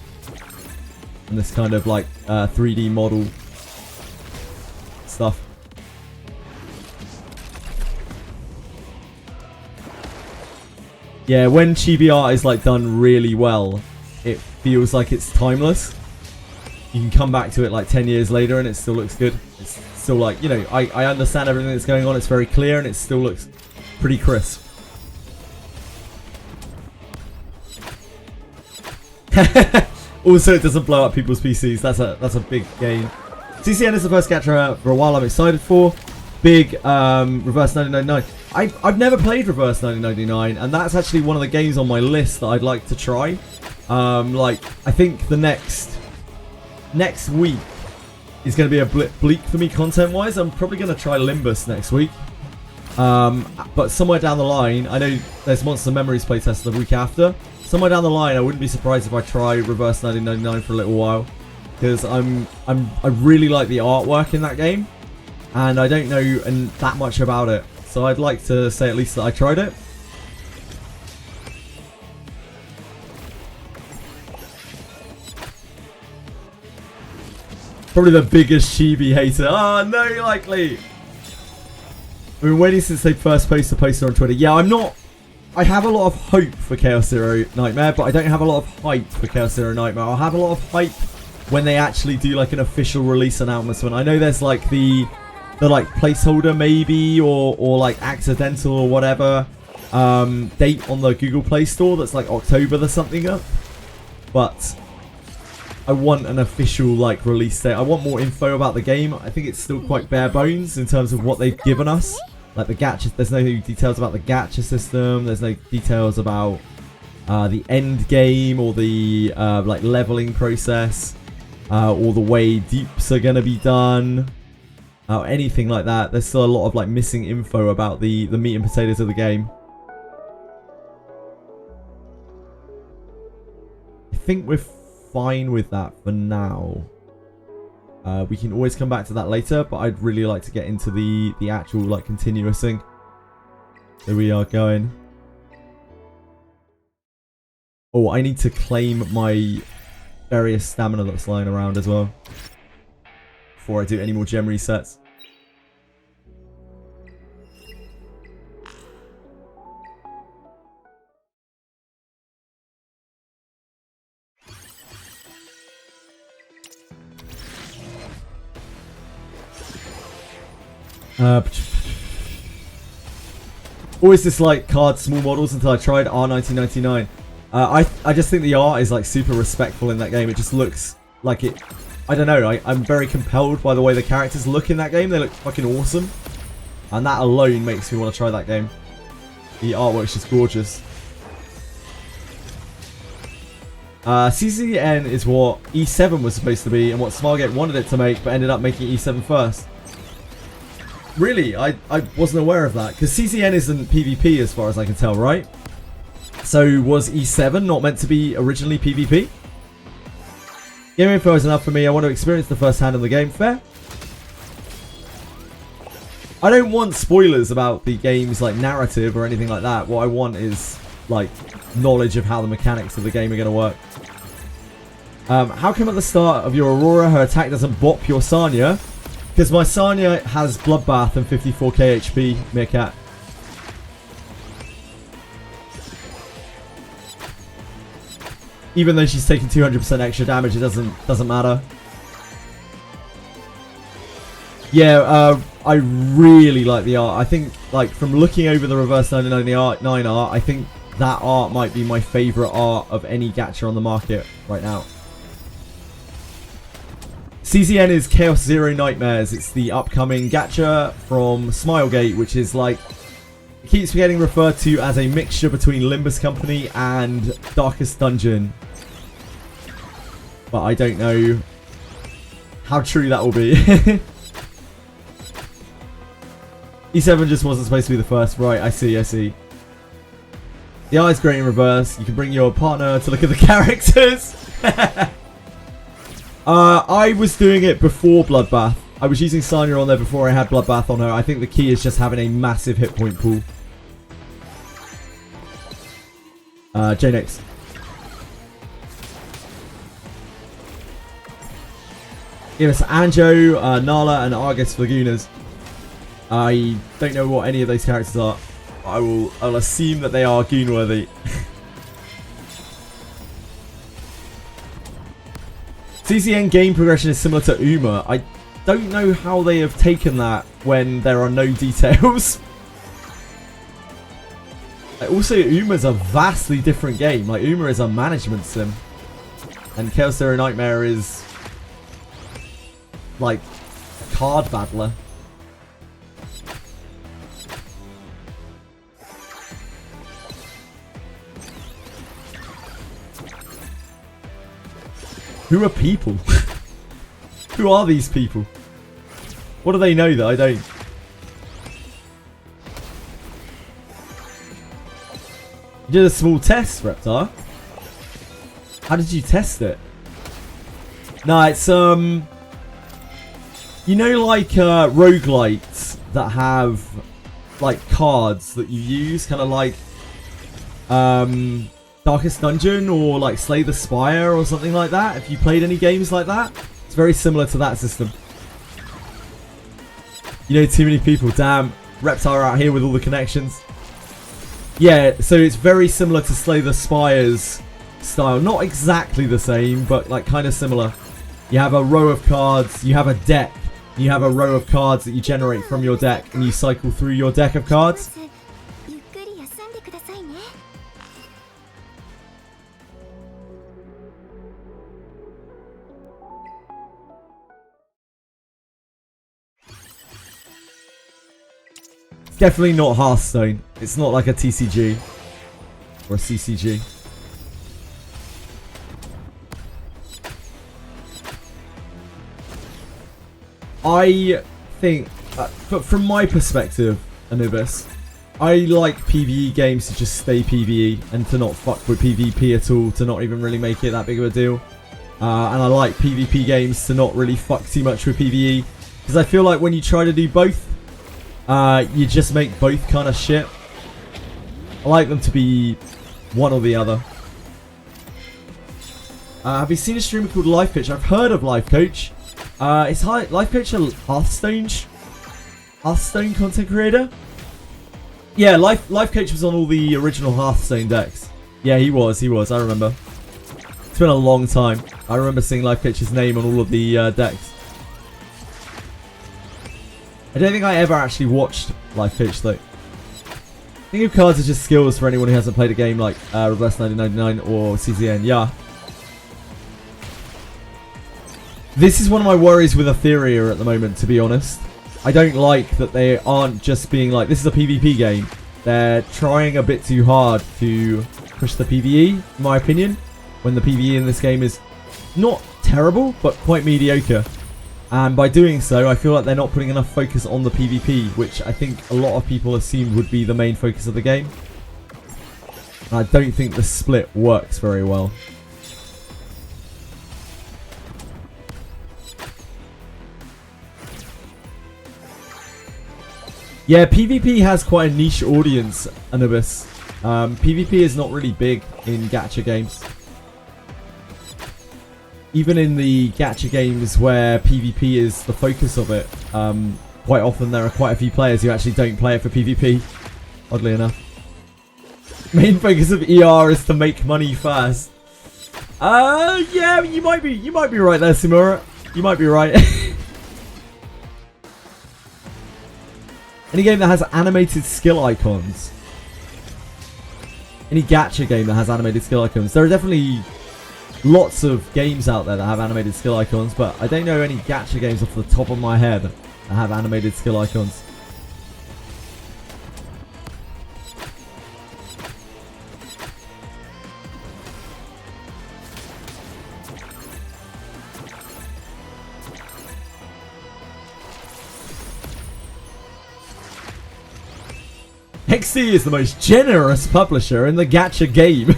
and this kind of like 3D model stuff. Yeah, when chibi art is like done really well, it feels like it's timeless. You can come back to it like 10 years later and it still looks good. It's still like, you know, I understand everything that's going on. It's very clear and it still looks pretty crisp. Also, it doesn't blow up people's PCs. That's a big gain. CCN is the first catcher for a while. I'm excited for. Big Reverse 1999. I've never played Reverse 1999, and that's actually one of the games on my list that I'd like to try. Like, I think the next week is going to be a bleak for me content-wise. I'm probably going to try Limbus next week. But somewhere down the line, I know there's Monster Memories playtest the week after. Somewhere down the line, I wouldn't be surprised if I try Reverse 1999 for a little while, because I really like the artwork in that game, and I don't know that much about it. So I'd like to say at least that I tried it. Probably the biggest chibi hater. Oh, no, likely. We've been waiting since they first posted a poster on Twitter. Yeah, I'm not I have a lot of hope for Chaos Zero Nightmare, but I don't have a lot of hype for Chaos Zero Nightmare. I'll have a lot of hype when they actually do like an official release announcement. I know there's like the like placeholder maybe or like accidental or whatever date on the Google Play Store that's like October or something up. But I want an official like release date. I want more info about the game. I think it's still quite bare bones in terms of what they've given us. Like the gacha, there's no details about the gacha system. There's no details about the end game or the like leveling process or the way dupes are gonna be done. Anything like that. There's still a lot of like missing info about the meat and potatoes of the game. I think we're fine with that for now. We can always come back to that later, but I'd really like to get into the actual like continuous thing. So we are going. Oh, I need to claim my various stamina that's lying around as well before I do any more gem resets. Always dislike card small models until I tried R1999. I just think the art is like super respectful in that game. It just looks like it. I don't know. I'm very compelled by the way the characters look in that game. They look fucking awesome, and that alone makes me want to try that game. The artwork's just gorgeous. CCN is what E7 was supposed to be and what Smilegate wanted it to make, but ended up making E7 first. Really? I wasn't aware of that. Because CCN isn't PvP as far as I can tell, right? So was E7 not meant to be originally PvP? Game info is enough for me. I want to experience the first hand of the game. Fair? I don't want spoilers about the game's like narrative or anything like that. What I want is like knowledge of how the mechanics of the game are going to work. How come at the start of your Aurora her attack doesn't bop your Sanya? Because my Sanya has Bloodbath and 54k HP, Meerkat. Even though she's taking 200% extra damage, it doesn't matter. Yeah, I really like the art. I think, like, from looking over the Reverse 999 art, I think that art might be my favourite art of any gacha on the market right now. CZN is Chaos Zero Nightmares. It's the upcoming gacha from Smilegate, which is like, it keeps getting referred to as a mixture between Limbus Company and Darkest Dungeon. But I don't know how true that will be. E7 just wasn't supposed to be the first. Right, I see. The art is great in reverse. You can bring your partner to look at the characters. I was doing it before Bloodbath. I was using Sanya on there before I had Bloodbath on her. I think the key is just having a massive hit point pool. J-Nex. Give us Anjo, Nala, and Argus Lagunas. I don't know what any of those characters are. I'll assume that they are goon-worthy. CCN game progression is similar to Uma. I don't know how they have taken that when there are no details. Also, Uma's a vastly different game. Like, Uma is a management sim. And Chaos Zero Nightmare is like a card battler. Who are people? Who are these people? What do they know that I don't? You did a small test, Reptar. How did you test it? No, it's you know, like roguelites that have like cards that you use, kind of like Darkest Dungeon or like Slay the Spire or something like that. If you played any games like that, it's very similar to that system. You know too many people. Damn, Reptar out here with all the connections. Yeah, so it's very similar to Slay the Spires style. Not exactly the same, but like kind of similar. You have a row of cards, you have a deck, you have a row of cards that you generate from your deck, and you cycle through your deck of cards. ゆっくり休んでくださいね。 It's definitely not Hearthstone. It's not like a TCG or a CCG. I think, but from my perspective, Anubis, I like PvE games to just stay PvE and to not fuck with PvP at all, to not even really make it that big of a deal. And I like PvP games to not really fuck too much with PvE, because I feel like when you try to do both, you just make both kind of shit. I like them to be one or the other. Have you seen a streamer called Life Pitch? I've heard of Life Coach. Is Life Pitch a Hearthstone content creator? Yeah, Life Coach was on all the original Hearthstone decks. Yeah, he was, I remember. It's been a long time. I remember seeing Life Coach's name on all of the decks. I don't think I ever actually watched Life Pitch though. Think of cards as just skills for anyone who hasn't played a game like Reverse 1999 or CZN. Yeah. This is one of my worries with Etheria at the moment, to be honest. I don't like that they aren't just being like, this is a PvP game. They're trying a bit too hard to push the PvE, in my opinion. When the PvE in this game is not terrible, but quite mediocre. And by doing so, I feel like they're not putting enough focus on the PvP, which I think a lot of people assumed would be the main focus of the game. And I don't think the split works very well. Yeah, PvP has quite a niche audience, Anubis. PvP is not really big in gacha games. Even in the gacha games where PvP is the focus of it, quite often there are quite a few players who actually don't play it for PvP, oddly enough. Main focus of ER is to make money fast. Yeah, you might be right there, Simura. You might be right. Any game that has animated skill icons. Any gacha game that has animated skill icons. There are definitely lots of games out there that have animated skill icons, but I don't know any gacha games off the top of my head that have animated skill icons. XD is the most generous publisher in the gacha game.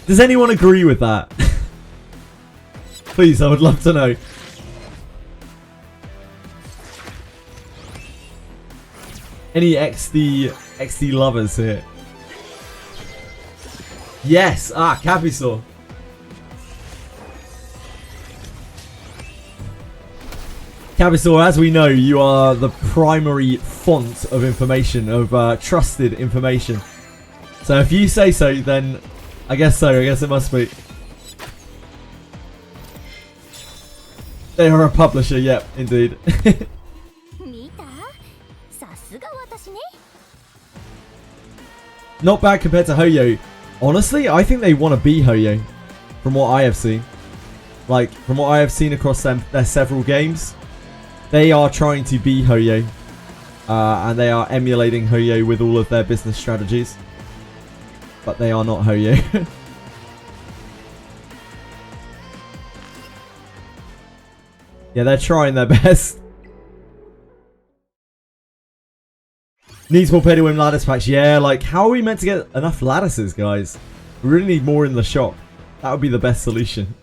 Does anyone agree with that? Please, I would love to know. Any XD lovers here? Yes! Ah, Capisaur. Capisaur, as we know, you are the primary font of information, of trusted information. So if you say so, then I guess so. I guess it must be. They are a publisher, yep, indeed. Not bad compared to Hoyo. Honestly, I think they want to be Hoyo, from what I have seen. Like, from what I have seen across their several games, they are trying to be Hoyo. And they are emulating Hoyo with all of their business strategies. But they are not Hoyo. Yeah, they're trying their best. Needs more pay to win lattice packs. Yeah, like, how are we meant to get enough lattices, guys? We really need more in the shop. That would be the best solution.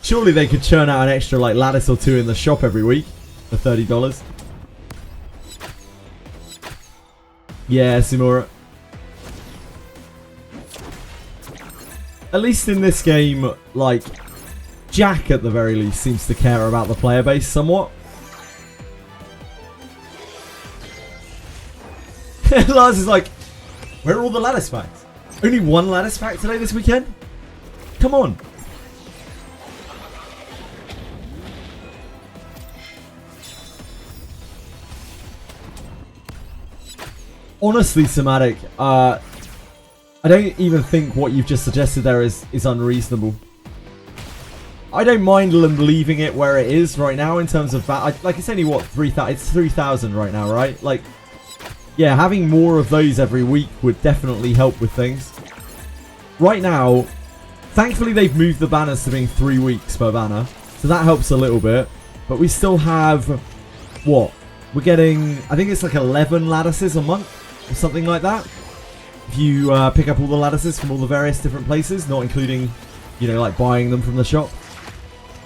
Surely they could churn out an extra, like, lattice or two in the shop every week for $30. Yeah, Simura. At least in this game, like, Jack at the very least seems to care about the player base somewhat. Lars is like, where are all the lattice packs? Only one lattice pack today this weekend? Come on. Honestly, Somatic, I don't even think what you've just suggested there is unreasonable. I don't mind them leaving it where it is right now in terms of that. Like, it's only, what, 3,000? It's 3,000 right now, right? Like, yeah, having more of those every week would definitely help with things. Right now, thankfully they've moved the banners to being 3 weeks per banner. So that helps a little bit. But we still have, what? We're getting, I think it's like 11 lattices a month or something like that. If you pick up all the lattices from all the various different places, not including, you know, like buying them from the shop.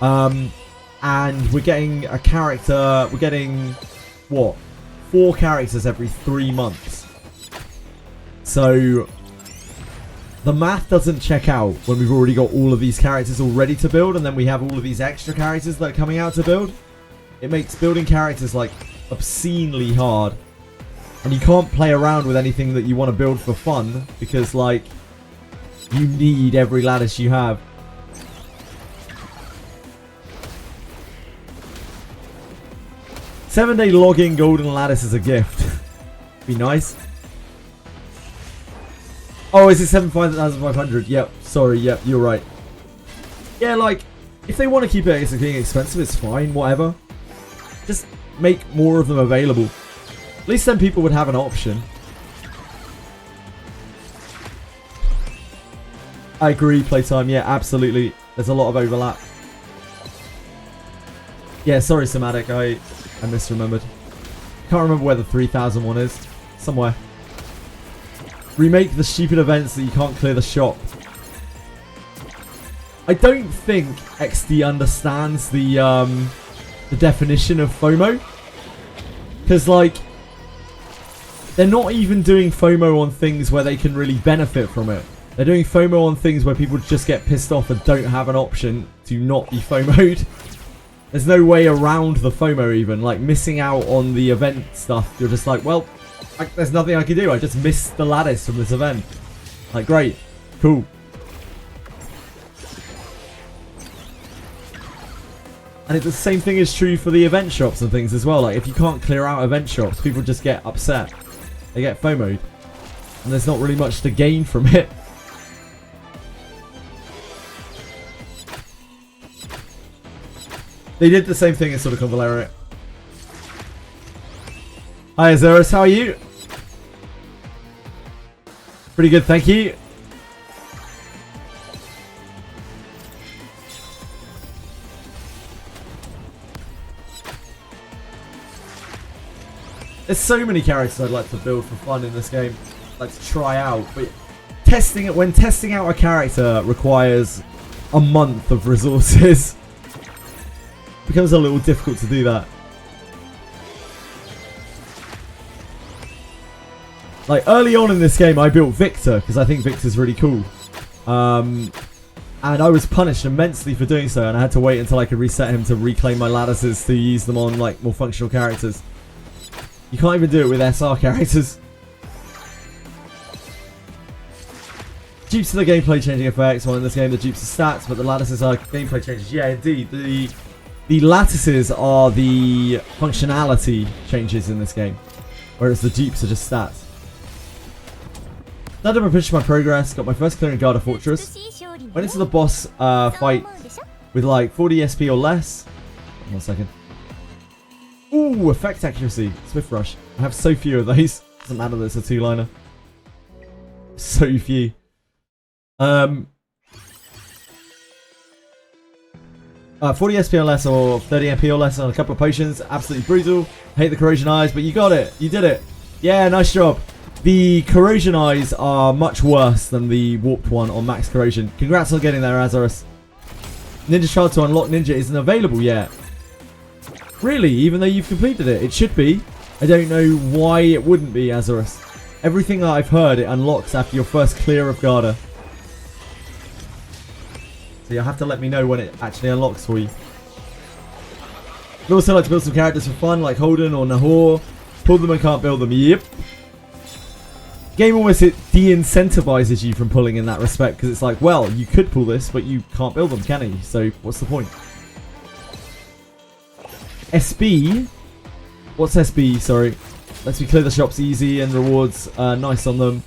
And we're getting a character, we're getting, what, 4 characters every 3 months. So the math doesn't check out when we've already got all of these characters all ready to build, and then we have all of these extra characters that are coming out to build. It makes building characters like obscenely hard, and you can't play around with anything that you want to build for fun, because like you need every lattice you have. Seven-day login golden lattice is a gift. Be nice. Oh, is it 75,500? Yep. Sorry. Yep. You're right. Yeah, like, if they want to keep it being expensive, it's fine. Whatever. Just make more of them available. At least then people would have an option. I agree, playtime. Yeah, absolutely. There's a lot of overlap. Yeah, sorry, Somatic. I misremembered. Can't remember where the 3,000 one is. Somewhere. Remake the stupid events that you can't clear the shop. I don't think XD understands the definition of FOMO. Because, like, they're not even doing FOMO on things where they can really benefit from it. They're doing FOMO on things where people just get pissed off and don't have an option to not be FOMO'd. There's no way around the FOMO even. Like, missing out on the event stuff, you're just like, well, there's nothing I can do. I just missed the lattice from this event. Like, great. Cool. And the same thing is true for the event shops and things as well. Like, if you can't clear out event shops, people just get upset. They get FOMO'd. And there's not really much to gain from it. They did the same thing in Silicon Valley. Hi Azurus, how are you? Pretty good, thank you. There's so many characters I'd like to build for fun in this game. I'd like to try out, but when testing out a character requires a month of resources, it becomes a little difficult to do that. Like, early on in this game, I built Victor, because I think Victor's really cool. And I was punished immensely for doing so, and I had to wait until I could reset him to reclaim my lattices to use them on, like, more functional characters. You can't even do it with SR characters. Dupes are the gameplay changing effects, while in this game the dupes are stats, but the lattices are gameplay changes. Yeah, indeed. The lattices are the functionality changes in this game, whereas the dupes are just stats. Started to push my progress, got my first clear in Garda Fortress. Went into the boss fight with like 40 SP or less. 1 second. Ooh, effect accuracy. Swift Rush. I have so few of those. Doesn't matter that it's a 2-liner. So few. 40 SP or less or 30 MP or less on a couple of potions. Absolutely brutal. Hate the corrosion eyes, but you got it. You did it. Yeah, nice job. The corrosion eyes are much worse than the warped one on max corrosion. Congrats on getting there, Azarus. Ninja Child to unlock Ninja isn't available yet. Really? Even though you've completed it? It should be. I don't know why it wouldn't be, Azarus. Everything that I've heard, it unlocks after your first clear of Garda. So you'll have to let me know when it actually unlocks for you. I'd also like to build some characters for fun, like Holden or Nahor. Pull them and can't build them. Yep. game almost de-incentivizes you from pulling in that respect, because it's like, well, you could pull this, but you can't build them, can you? So what's the point? SB. What's SB? Sorry. Lets me clear the shops easy and rewards nice on them.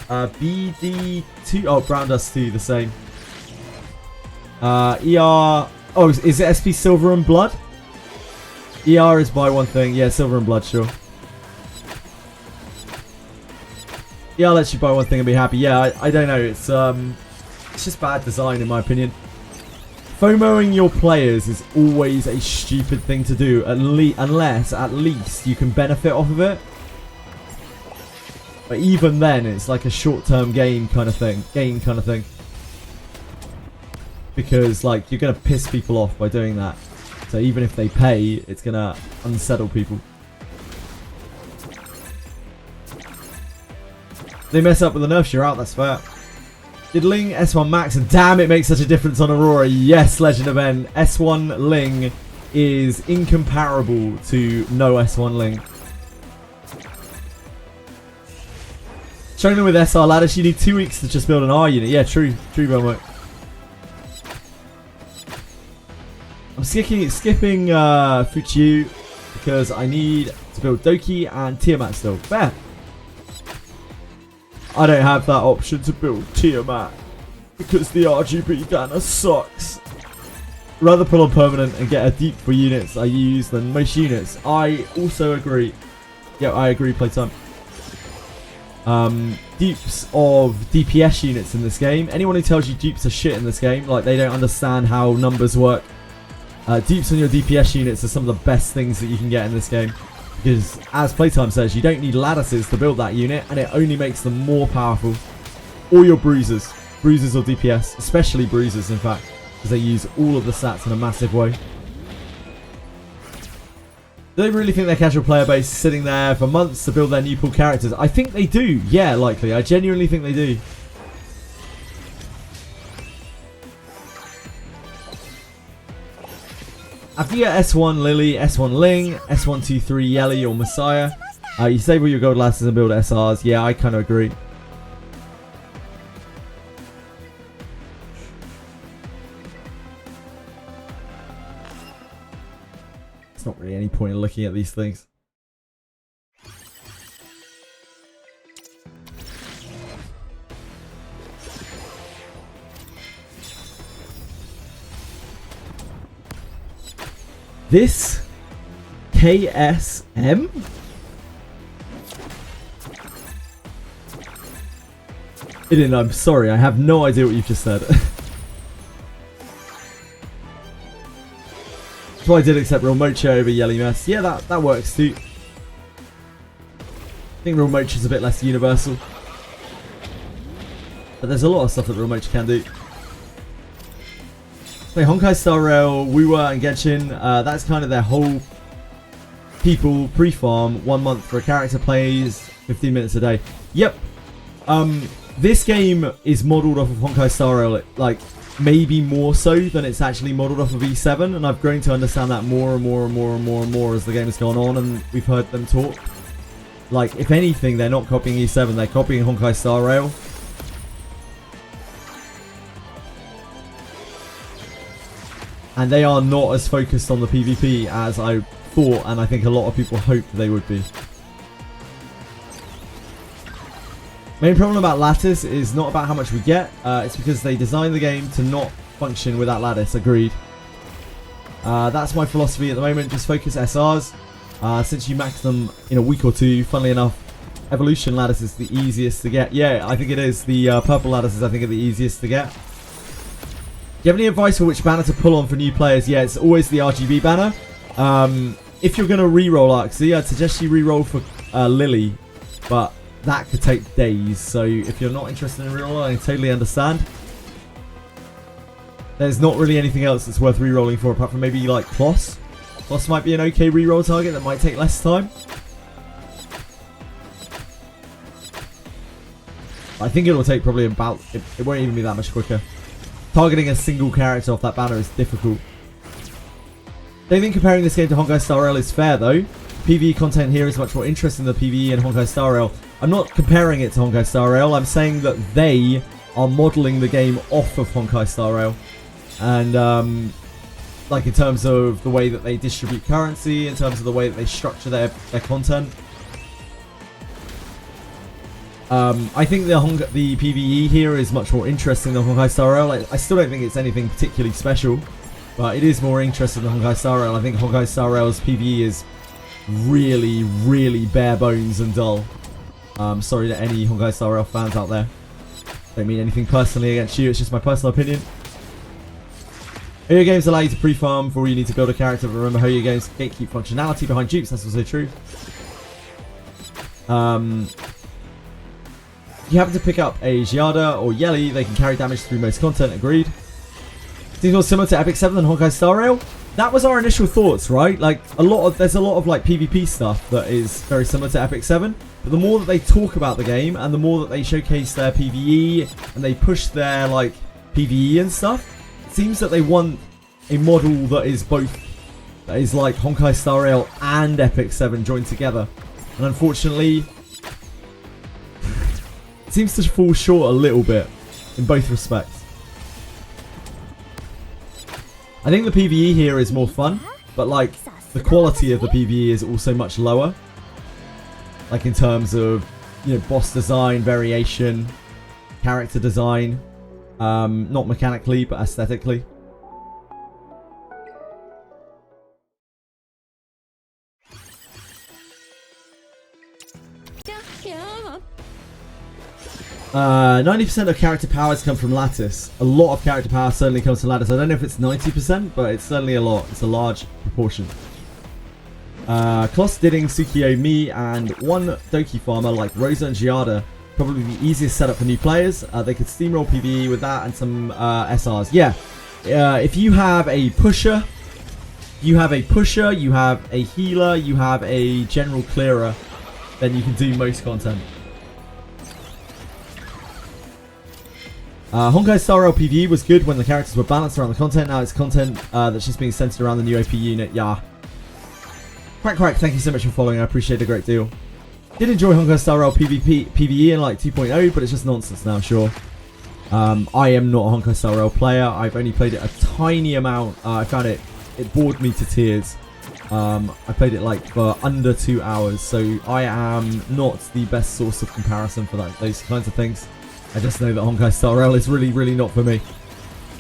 BD2. Oh, Brown Dust 2, the same. ER. Oh, is it SP Silver and Blood? ER is buy one thing. Yeah, Silver and Blood, sure. ER lets you buy one thing and be happy. Yeah, I don't know. It's just bad design in my opinion. FOMOing your players is always a stupid thing to do, unless at least you can benefit off of it. But even then, it's like a short-term gain kind of thing. Because like you're gonna piss people off by doing that. So even if they pay, it's gonna unsettle people. They mess up with the nerfs, you're out. That's fair. Did Ling S1 Max, and damn, it makes such a difference on Aurora. Yes, Legend of N. S1 Ling is incomparable to no S1 Ling. Struggling with SR ladders, you need 2 weeks to just build an R unit. Yeah, true, Belmo. I'm skipping Fuchiu because I need to build Doki and Tiamat still. Fair. I don't have that option to build Tiamat because the RGB banner sucks. Rather pull on permanent and get a deep for units I use than most units. I also agree. Yeah, I agree, playtime. Dupes of DPS units in this game. Anyone who tells you dupes are shit in this game, like they don't understand how numbers work. Dupes on your DPS units are some of the best things that you can get in this game. Because, as playtime says, you don't need lattices to build that unit, and it only makes them more powerful. Or your bruisers. Bruisers or DPS. Especially bruisers, in fact. Because they use all of the stats in a massive way. Do they really think their casual player base is sitting there for months to build their new pool characters? I think they do. Yeah, likely. I genuinely think they do. After you get S1 Lily, S1 Ling, S123 Yelly or Messiah, you save all your gold lasses and build SRs. Yeah, I kind of agree. There's not really any point in looking at these things. This KSM? Iden, I'm sorry, I have no idea what you've just said. So I did accept Real Mocha over Yelly Mess. Yeah, that works too. I think Real Mocha is a bit less universal. But there's a lot of stuff that Real Mocha can do. Play Honkai Star Rail, Wuwa and Genshin. That's kind of their whole people pre-farm. 1 month for a character, plays 15 minutes a day. Yep. This game is modelled off of Honkai Star Rail, like maybe more so than it's actually modelled off of E7, and I've grown to understand that more and more as the game has gone on and we've heard them talk. Like, if anything, they're not copying E7, they're copying Honkai Star Rail. And they are not as focused on the PvP as I thought, and I think a lot of people hoped they would be. Main problem about Lattice is not about how much we get, it's because they designed the game to not function without Lattice, agreed. That's my philosophy at the moment, just focus SRs. Since you max them in a week or two, funnily enough, Evolution Lattice is the easiest to get. Yeah, I think it is. The purple Lattices I think are the easiest to get. Do you have any advice for which banner to pull on for new players? Yeah, it's always the RGB banner. If you're going to reroll Arxie, I'd suggest you reroll for Lily, but that could take days, so if you're not interested in reroll, I totally understand. There's not really anything else that's worth rerolling for apart from maybe like Kloss. Kloss might be an okay reroll target that might take less time. I think it'll take probably about, it won't even be that much quicker. Targeting a single character off that banner is difficult. Don't think comparing this game to Honkai Star Rail is fair though. PvE content here is much more interesting than PvE in Honkai Star Rail. I'm not comparing it to Honkai Star Rail. I'm saying that they are modeling the game off of Honkai Star Rail. And, like, in terms of the way that they distribute currency, in terms of the way that they structure their content. I think the PvE here is much more interesting than Honkai Star Rail. I still don't think it's anything particularly special, but it is more interesting than Honkai Star Rail. I think Honkai Star Rail's PvE is really, really bare bones and dull. Sorry to any Honkai Star Rail fans out there. Don't mean anything personally against you, it's just my personal opinion. Video games allow you to pre-farm before you need to build a character, but remember Hoyo games gatekeep functionality behind dupes, that's also true. If you happen to pick up a Giada or Yelly, they can carry damage through most content, agreed. Seems more similar to Epic 7 than Honkai Star Rail. That was our initial thoughts, right? Like, there's a lot of like PvP stuff that is very similar to Epic 7. But the more that they talk about the game, and the more that they showcase their PvE, and they push their like PvE and stuff, it seems that they want a model that is both, that is like Honkai Star Rail and Epic 7 joined together. And unfortunately, it seems to fall short a little bit in both respects. I think the PvE here is more fun, but like the quality of the PvE is also much lower. Like in terms of, you know, boss design, variation, character design, not mechanically but aesthetically. Yeah. 90% of character powers come from Lattice. A lot of character power certainly comes from Lattice. I don't know if it's 90%, but it's certainly a lot. It's a large proportion. Kloss, Didding, Tsukio, me, and one Doki farmer like Rosa and Giada. Probably the easiest setup for new players. They could steamroll PvE with that and some SRs. Yeah. If you have a pusher, you have a healer, you have a general clearer, then you can do most content. Honkai Star Rail PvE was good when the characters were balanced around the content. Now it's content that's just being centered around the new OP unit. Yeah. Quack, thank you so much for following. I appreciate it a great deal. Did enjoy Honkai Star Rail PvE in like 2.0, but it's just nonsense now, sure. I am not a Honkai Star Rail player. I've only played it a tiny amount. I found it bored me to tears. I played it like for under 2 hours, so I am not the best source of comparison for those kinds of things. I just know that Honkai Star Rail is really, really not for me.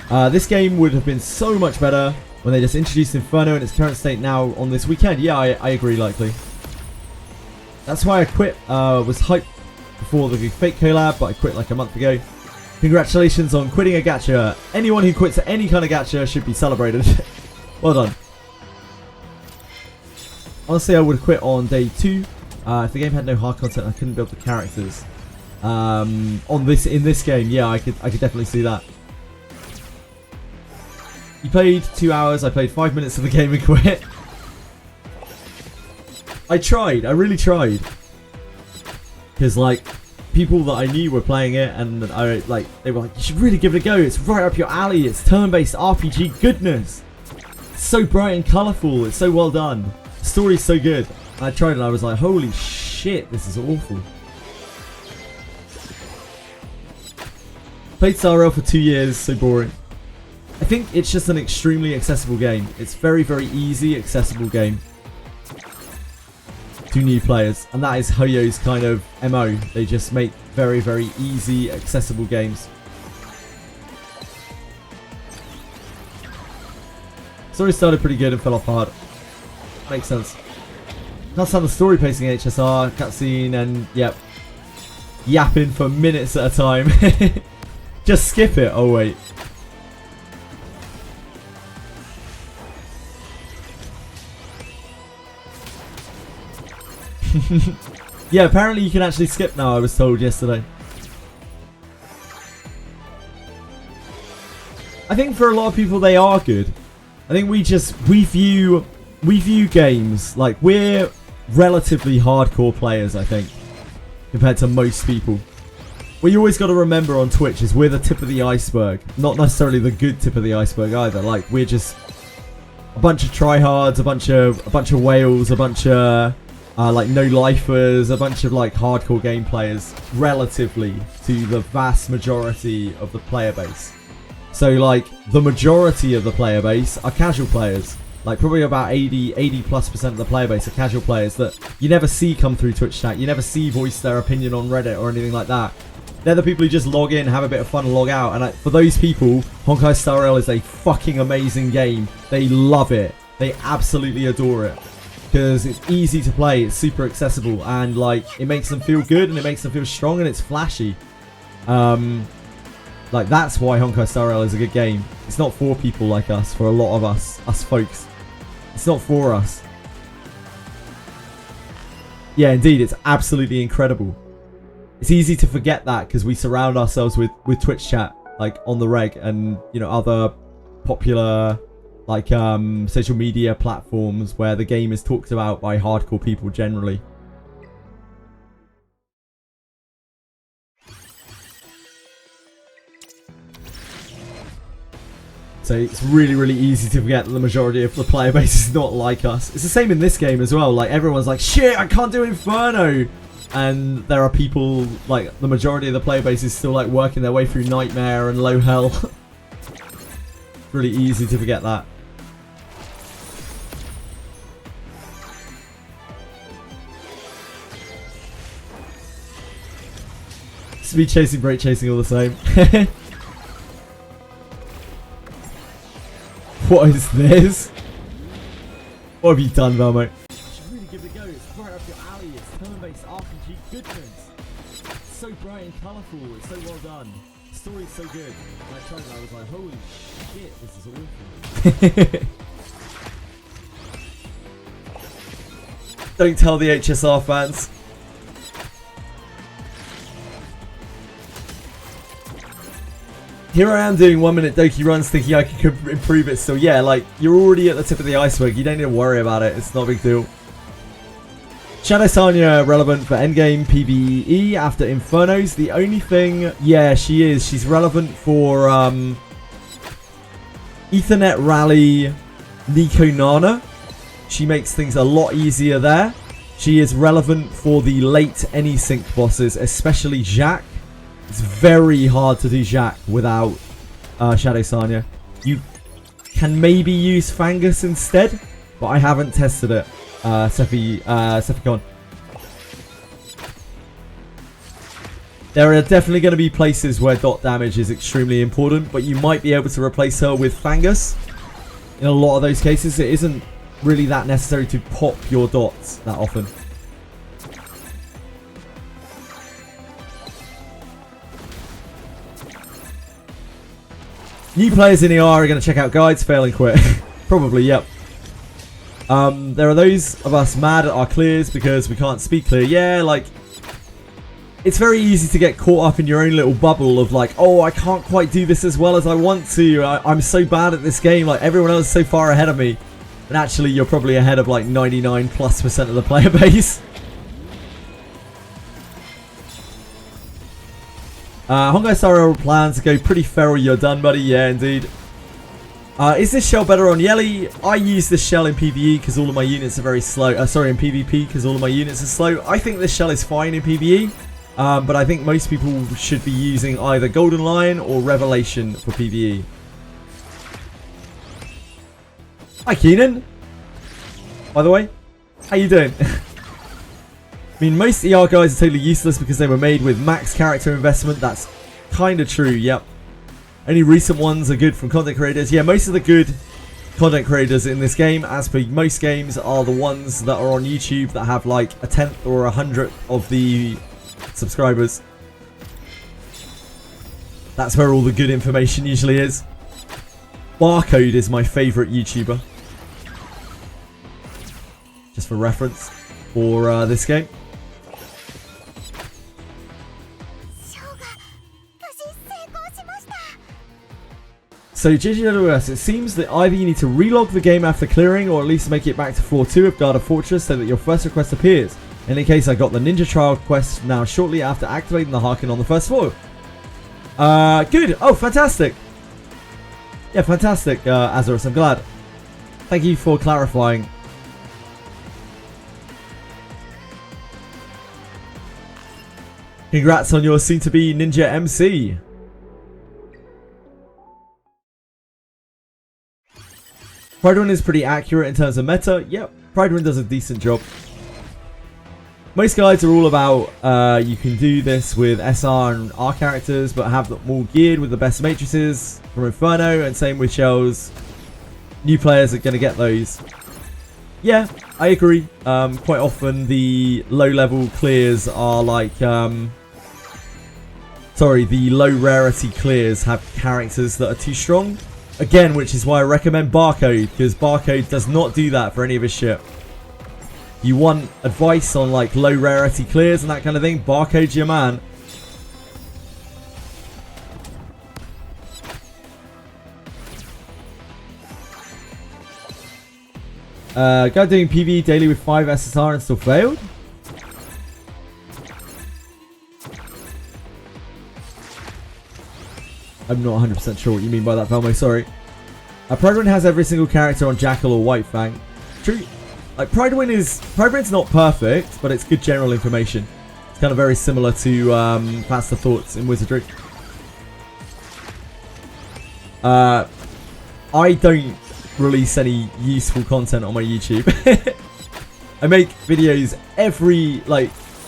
This game would have been so much better when they just introduced Inferno in its current state now on this weekend. Yeah, I agree, likely. That's why I quit. Was hyped before the Fate collab, but I quit like a month ago. Congratulations on quitting a gacha. Anyone who quits any kind of gacha should be celebrated. Well done. Honestly, I would have quit on day 2. If the game had no hard content, I couldn't build the characters. In this game, yeah, I could definitely see that. You played 2 hours, I played 5 minutes of the game and quit. I tried, I really tried. Because like, people that I knew were playing it and they were like, you should really give it a go, it's right up your alley, it's turn-based RPG goodness. It's so bright and colourful, it's so well done. The story's so good. And I tried and I was like, holy shit, this is awful. Played Star Rail for 2 years, so boring. I think it's just an extremely accessible game. It's very, very easy, accessible game to new players. And that is Hoyo's kind of MO. They just make very, very easy, accessible games. Story started pretty good and fell off hard. Makes sense. That's how the story pacing HSR, cutscene, and yep. Yapping for minutes at a time. Just skip it. Oh wait. Yeah, apparently you can actually skip now, I was told yesterday. I think for a lot of people they are good. I think we view games like we're relatively hardcore players, I think, compared to most people. What you always got to remember on Twitch is we're the tip of the iceberg. Not necessarily the good tip of the iceberg either. Like, we're just a bunch of tryhards, a bunch of whales, a bunch of like no-lifers, a bunch of like hardcore game players, relatively to the vast majority of the player base. So like the majority of the player base are casual players. Like probably about 80+% of the player base are casual players that you never see come through Twitch chat. You never see voice their opinion on Reddit or anything like that. They're the people who just log in, have a bit of fun and log out. And for those people, Honkai Star Rail is a fucking amazing game. They love it. They absolutely adore it. Because it's easy to play, it's super accessible, and like it makes them feel good and it makes them feel strong and it's flashy. Like that's why Honkai Star Rail is a good game. It's not for people like us, for a lot of us folks. It's not for us. Yeah, indeed, it's absolutely incredible. It's easy to forget that because we surround ourselves with Twitch chat, like on the reg, and you know other popular like social media platforms where the game is talked about by hardcore people generally. So it's really, really easy to forget that the majority of the player base is not like us. It's the same in this game as well. Like everyone's like, shit, I can't do Inferno. And there are people, like the majority of the player base is still like working their way through Nightmare and Low Hell. Really easy to forget that. Speed chasing, break chasing all the same. What is this? What have you done, Velmo? You should really give it a go. It's right up your alley. It's turn-based RPG goodness. It's so bright and colourful. It's so well done. The story's so good. When I tried it, I was like, holy shit, this is awful. Don't tell the HSR fans. Here I am doing 1 minute Doki runs thinking I could improve it still. Yeah, like, you're already at the tip of the iceberg. You don't need to worry about it. It's not a big deal. Shadow Sanya relevant for endgame PvE after Infernos. The only thing... Yeah, she is. She's relevant for Ethernet Rally Nico Nana. She makes things a lot easier there. She is relevant for the late any sync bosses, especially Jacques. It's very hard to do Jacques without Shadow Sanya. You can maybe use Fangus instead, but I haven't tested it. Sephion. There are definitely going to be places where dot damage is extremely important, but you might be able to replace her with Fangus. In a lot of those cases, it isn't really that necessary to pop your dots that often. New players in ER are going to check out guides, fail and quit. Probably, yep. There are those of us mad at our clears because we can't speak clear. Yeah, like, it's very easy to get caught up in your own little bubble of like, oh, I can't quite do this as well as I want to. I'm so bad at this game. Like, everyone else is so far ahead of me. And actually, you're probably ahead of like 99+% of the player base. Honkai Star Rail plans to go pretty feral. You're done, buddy. Yeah, indeed. Is this shell better on Yelly? I use this shell in PvE because all of my units are very slow. Sorry, in PvP because all of my units are slow. I think this shell is fine in PvE, but I think most people should be using either Golden Lion or Revelation for PvE. Hi, Keenan. By the way, how you doing? I mean, most ER guys are totally useless because they were made with max character investment. That's kind of true, yep. Only recent ones are good from content creators. Yeah, most of the good content creators in this game, as per most games, are the ones that are on YouTube that have like a 10th or 100th of the subscribers. That's where all the good information usually is. Barcode is my favourite YouTuber. Just for reference for this game. So GGWS, it seems that either you need to relog the game after clearing or at least make it back to floor 2 of Guard of Fortress so that your first request appears. In any case, I got the Ninja Trial quest now shortly after activating the Harkin on the first floor. Good. Oh, fantastic. Yeah, fantastic, Azarus. I'm glad. Thank you for clarifying. Congrats on your soon-to-be Ninja MC. Pride is pretty accurate in terms of meta. Yep, Pride does a decent job. Most guides are all about you can do this with SR and R characters, but have them all geared with the best matrices from Inferno, and same with shells. New players are going to get those. Yeah, I agree. Quite often the low-level clears are like... sorry, the low-rarity clears have characters that are too strong. Again, which is why I recommend Barcode, because Barcode does not do that for any of his shit. You want advice on like low rarity clears and that kind of thing, Barcode's your man. Guy doing PvE daily with 5 SSR and still failed? I'm not 100% sure what you mean by that, Velmo, sorry. Pride has every single character on Jackal or White Fang. True. Like, Pride not perfect, but it's good general information. It's kind of very similar to Faster Thoughts in Wizardry. I don't release any useful content on my YouTube. I make videos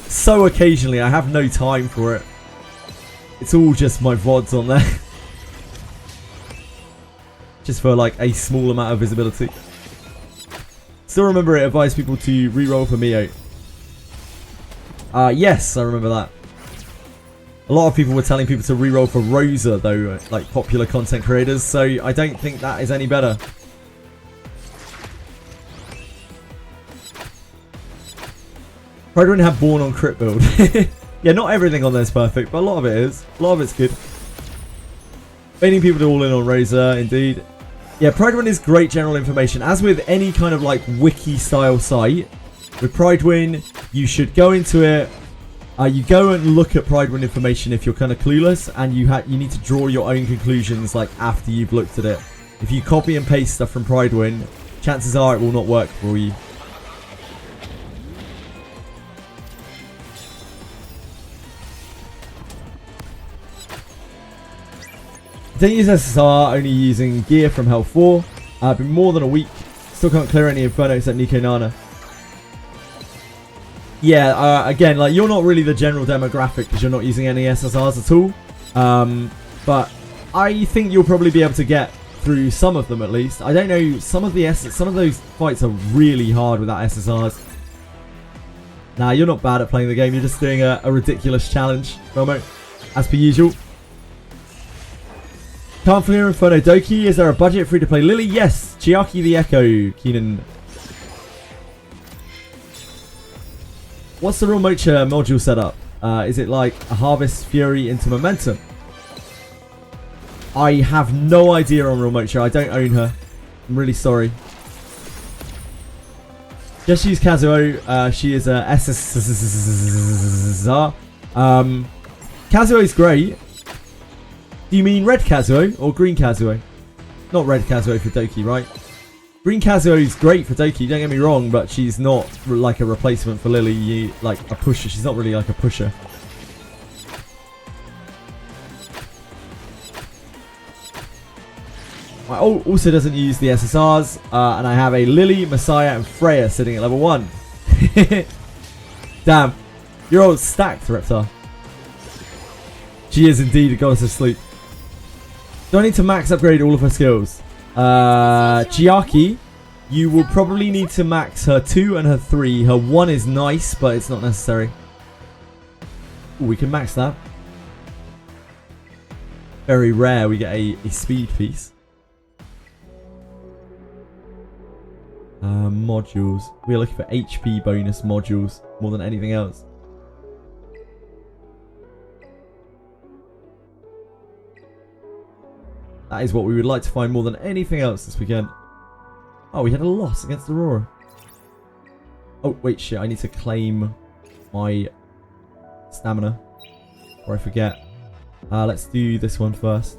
so occasionally. I have no time for it. It's all just my VODs on there. Just for like a small amount of visibility. Still remember it advised people to reroll for Mio. Yes, I remember that. A lot of people were telling people to reroll for Rosa though, like popular content creators, so I don't think that is any better. Pride wouldn't have Born on crit build. Yeah, not everything on there is perfect, but a lot of it is. A lot of it's good. Baiting people to all in on Rosa, indeed. Yeah, Pride is great general information. As with any kind of like wiki style site, with Pride you should go into it. You go and look at Pride information if you're kind of clueless, and you need to draw your own conclusions like after you've looked at it. If you copy and paste stuff from Pride chances are it will not work for you. Don't use SSR, only using gear from Hell 4. Been more than a week. Still can't clear any Inferno except Nico Nana. Yeah, again, like you're not really the general demographic because you're not using any SSRs at all. But I think you'll probably be able to get through some of them at least. I don't know, some of those fights are really hard without SSRs. Nah, you're not bad at playing the game. You're just doing a ridiculous challenge, Romo, as per usual. Can't clear Inferno Doki. Is there a budget free to play Lily? Yes. Chiaki the Echo. Keenan. What's the Real Mocha module setup? Is it like a Harvest Fury into Momentum? I have no idea on Real Mocha. I don't own her. I'm really sorry. Just use Kazuo. She is a SSR. Kazuo is great. Do you mean red Kazuo or green Kazuo? Not red Kazuo for Doki, right? Green Kazuo is great for Doki, don't get me wrong, but she's not like a replacement for Lily, like a pusher. She's not really like a pusher. I also doesn't use the SSRs, and I have a Lily, Messiah, and Freya sitting at level 1. Damn, you're all stacked, Reptar. She is indeed a goddess of sleep. Do I need to max upgrade all of her skills? Chiaki, you will probably need to max her 2 and her 3. Her 1 is nice, but it's not necessary. Ooh, we can max that. Very rare we get a speed piece. Modules. We are looking for HP bonus modules more than anything else. That is what we would like to find more than anything else this weekend. Oh, we had a loss against Aurora. Oh, wait, shit. I need to claim my stamina before I forget. Let's do this one first.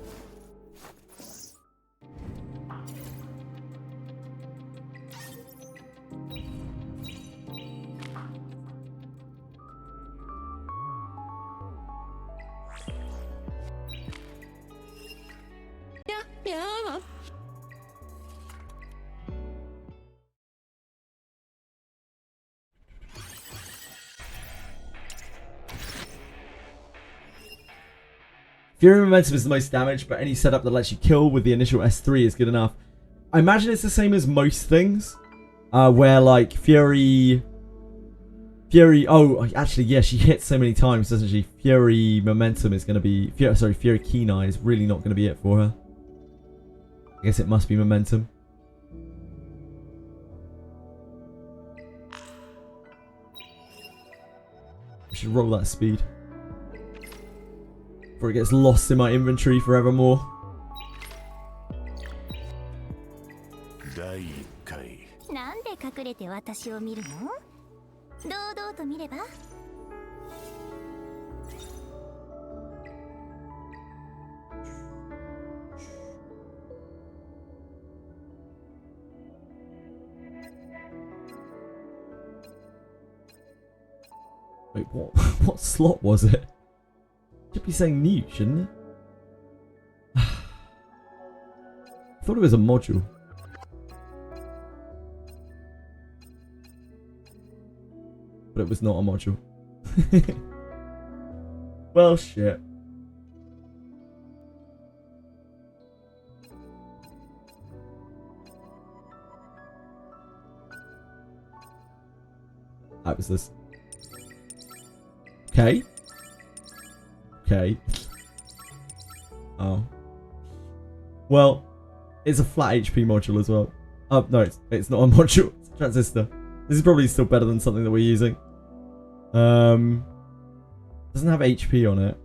Fury Momentum is the most damage, but any setup that lets you kill with the initial S3 is good enough. I imagine it's the same as most things, where like Fury, oh, actually, yeah, she hits so many times, doesn't she? Fury Momentum is going to be, Fury Keen Eye is really not going to be it for her. I guess it must be Momentum. I should roll that speed before it gets lost in my inventory forevermore. Wait, what slot was it? Should be saying new, shouldn't it? I thought it was a module. But it was not a module. Well, shit. That was this. Okay. Okay. Oh. Well, it's a flat HP module as well. Oh, no, it's not a module. It's a transistor. This is probably still better than something that we're using. Doesn't have HP on it.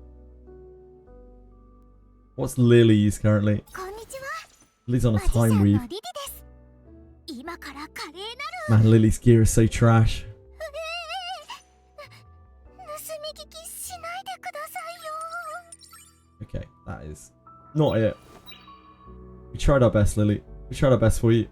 What's Lily's currently? Lily's on a time weave. Man, Lily's gear is so trash. Okay, that is not it. We tried our best, Lily. We tried our best for you.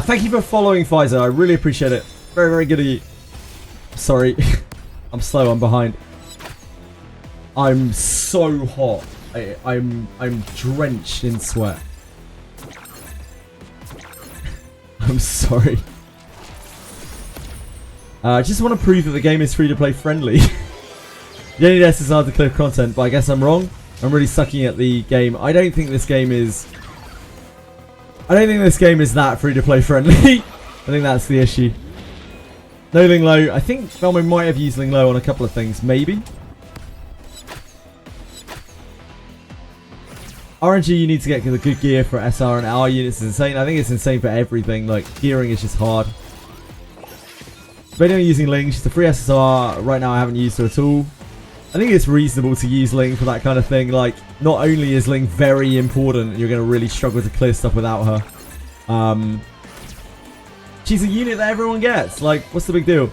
Thank you for following, Pfizer. I really appreciate it. Very, very good of you. Sorry. I'm slow. I'm behind. I'm so hot. I'm drenched in sweat. I'm sorry. I just want to prove that the game is free-to-play friendly. You only need SSR to clear content, but I guess I'm wrong. I'm really sucking at the game. I don't think this game is that free-to-play friendly. I think that's the issue. No Ling Low. I think Velmo might have used Ling Low on a couple of things. Maybe. RNG, you need to get the good gear for SR and R units is insane. I think it's insane for everything. Like, gearing is just hard. But anyway, using Ling, she's a free SSR. Right now, I haven't used her at all. I think it's reasonable to use Ling for that kind of thing. Like, not only is Ling very important, you're going to really struggle to clear stuff without her. She's a unit that everyone gets. Like, what's the big deal?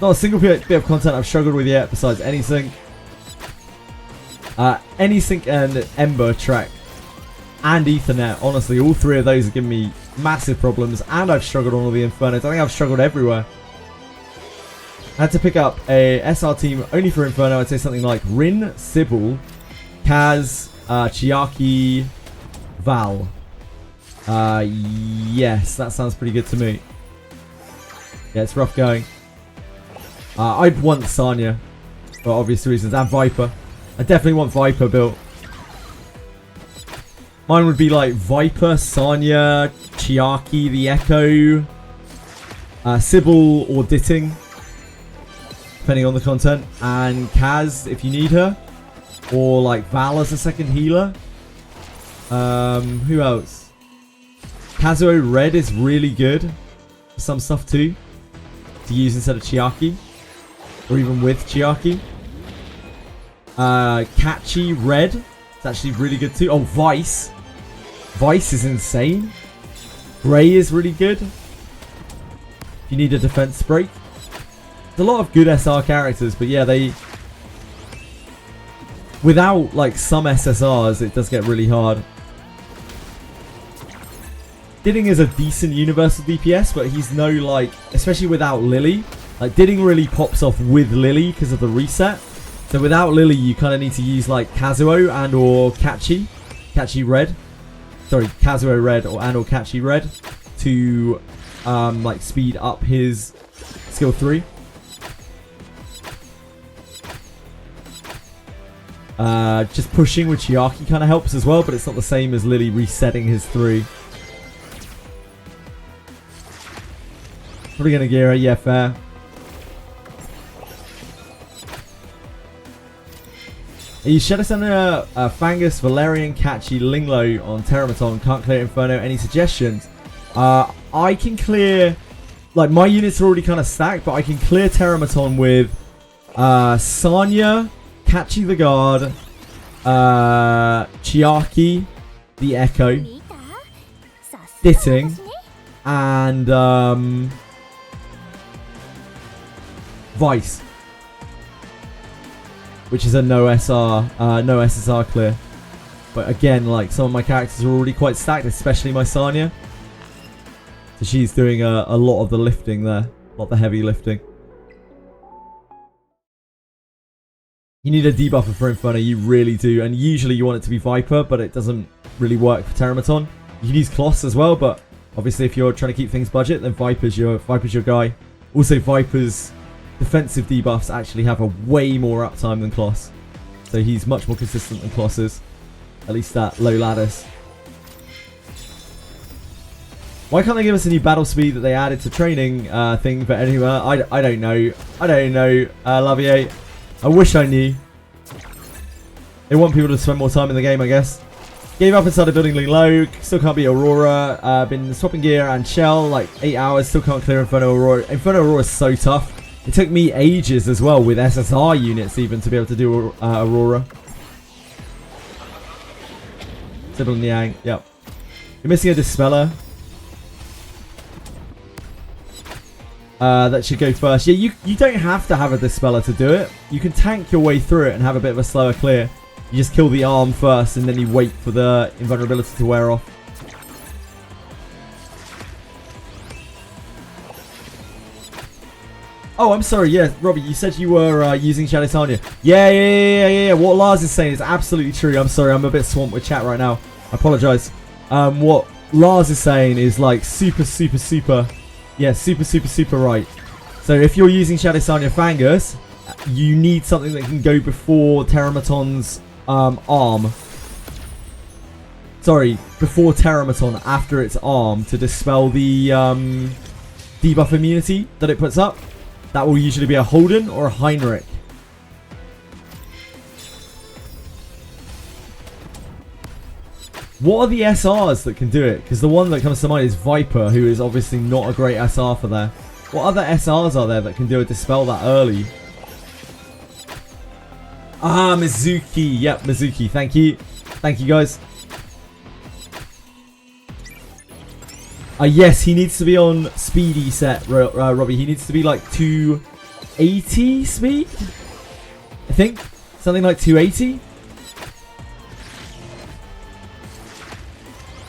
Not a single bit of content I've struggled with yet besides Anysync. Anysync and Ember track and Ethernet. Honestly, all three of those have given me massive problems, and I've struggled on all the Infernos. I think I've struggled everywhere. I had to pick up a SR team only for Inferno. I'd say something like Rin, Sybil, Kaz, Chiaki, Val. Yes, that sounds pretty good to me. Yeah, it's rough going. I'd want Sanya for obvious reasons, and Viper. I definitely want Viper built. Mine would be like Viper, Sanya, Chiaki, the Echo, Sybil or Ditting, depending on the content, and Kaz if you need her, or like Val as a second healer. Who else? Kazuo Red is really good for some stuff too, to use instead of Chiaki, or even with Chiaki. Catchy Red, it's actually really good too. Oh, Vice. Vice is insane. Grey is really good. If you need a defense break. There's a lot of good SR characters, but yeah, they... without, like, some SSRs, it does get really hard. Ditting is a decent universal DPS, but he's no, like... especially without Lily, Like, Didding really pops off with Lily because of the reset. So without Lily, you kind of need to use like Kazuo and or Kachi Red. Sorry, Kazuo Red and or Kachi Red to like speed up his skill 3. Just pushing with Chiaki kind of helps as well, but it's not the same as Lily resetting his 3. Probably gonna gear her, yeah, fair. You Shadow Summoner, Fangus, Valerian, Kachi, Linglo on Terramaton. Can't clear Inferno. Any suggestions? I can clear... Like, my units are already kind of stacked, but I can clear Terramaton with Sanya, Kachi the Guard, Chiaki, the Echo, Ditting, and Vice. Which is a no SSR clear. But again, like, some of my characters are already quite stacked, especially my Sanya. So she's doing a lot of the lifting there. A lot of the heavy lifting. You need a debuffer for Inferno, you really do. And usually you want it to be Viper, but it doesn't really work for Terramaton. You can use Kloss as well, but obviously if you're trying to keep things budget, then Viper's your guy. Also, Viper's defensive debuffs actually have a way more uptime than Kloss. So he's much more consistent than Kloss is. At least at low ladders. Why can't they give us a new battle speed that they added to training thing for anywhere? I don't know. I don't know, Lavier. I wish I knew. They want people to spend more time in the game, I guess. Gave up and started building Ling Low. Still can't beat Aurora. Been swapping gear and Shell. Like 8 hours. Still can't clear Inferno Aurora. Inferno Aurora is so tough. It took me ages as well with SSR units even to be able to do Aurora. Sybil Niang, yep. You're missing a Dispeller. That should go first. Yeah, you don't have to have a Dispeller to do it. You can tank your way through it and have a bit of a slower clear. You just kill the arm first and then you wait for the invulnerability to wear off. Oh, I'm sorry. Yeah, Robbie, you said you were using Shadow Tanya. Yeah. What Lars is saying is absolutely true. I'm sorry. I'm a bit swamped with chat right now. I apologize. What Lars is saying is like super. Yeah, super right. So if you're using Shadow Tanya Fangus, you need something that can go before Terramaton's arm. Sorry, before Terramaton, after its arm, to dispel the debuff immunity that it puts up. That will usually be a Holden or a Heinrich. What are the SRs that can do it? Because the one that comes to mind is Viper, who is obviously not a great SR for there. What other SRs are there that can do a dispel that early? Ah, Mizuki. Yep, Mizuki. Thank you. Thank you, guys. Yes, he needs to be on speedy set, Robbie. He needs to be like 280 speed? I think. Something like 280?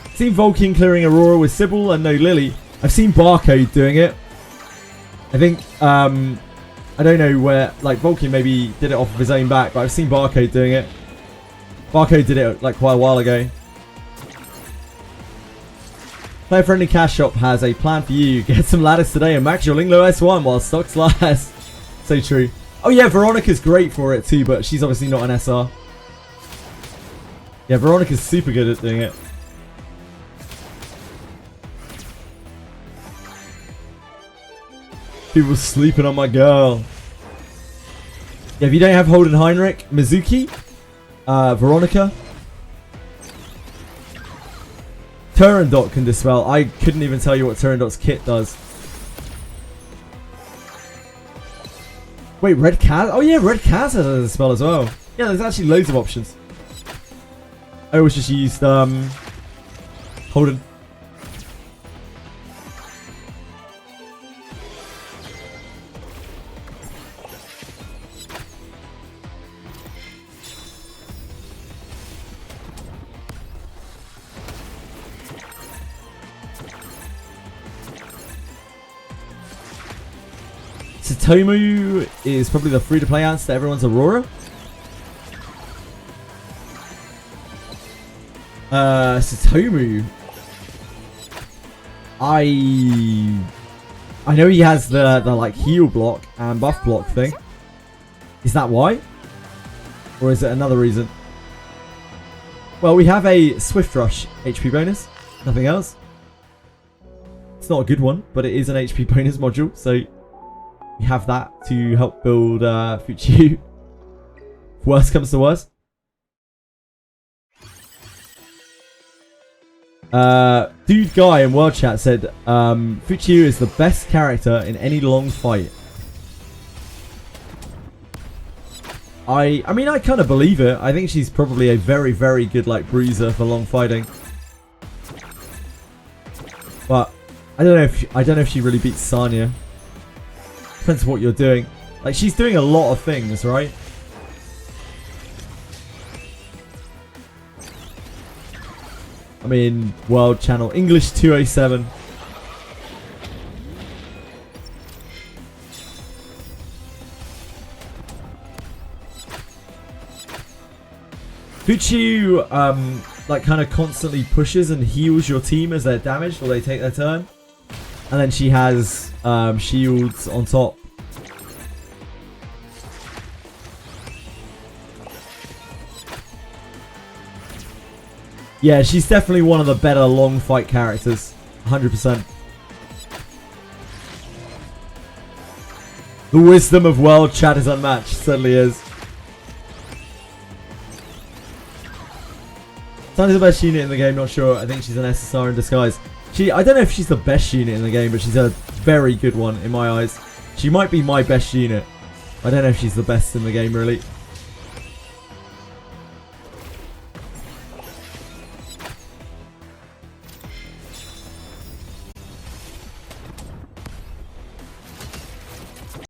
I've seen Vulcan clearing Aurora with Sybil and no Lily. I've seen Barcode doing it. I think, I don't know where, like Vulcan maybe did it off of his own back, but I've seen Barcode doing it. Barcode did it like quite a while ago. Player Friendly Cash Shop has a plan for you. Get some ladders today and max your Linglo S1 while stocks last. So true. Oh yeah, Veronica's great for it too, but she's obviously not an SR. Yeah, Veronica's super good at doing it. People sleeping on my girl. Yeah, if you don't have Holden Heinrich, Mizuki, Veronica. Turandot can dispel. I couldn't even tell you what Turandot's kit does. Wait, Red Kaz? Oh yeah, Red Kaz has a dispel as well. Yeah, there's actually loads of options. I always just used Holden. Tsutomu is probably the free-to-play answer to everyone's Aurora. Tsutomu. I know he has the like heal block and buff block thing. Is that why? Or is it another reason? Well, we have a Swift Rush HP bonus. Nothing else. It's not a good one, but it is an HP bonus module, so we have that to help build Fuchiyu. If worst comes to worst. Dude Guy in World Chat said Fuchiyu is the best character in any long fight. I mean, I kind of believe it. I think she's probably a very, very good like bruiser for long fighting. But I don't know if she really beats Sanya. Depends what you're doing. Like, she's doing a lot of things, right? I mean, World Channel English 207. Fuchiyu, like, kind of constantly pushes and heals your team as they're damaged or they take their turn. And then she has shields on top. Yeah, she's definitely one of the better long fight characters. 100%. The wisdom of World Chat is unmatched. Certainly is. Sanya's the best unit in the game, not sure. I think she's an SSR in disguise. I don't know if she's the best unit in the game, but she's a very good one in my eyes. She might be my best unit. I don't know if she's the best in the game, really.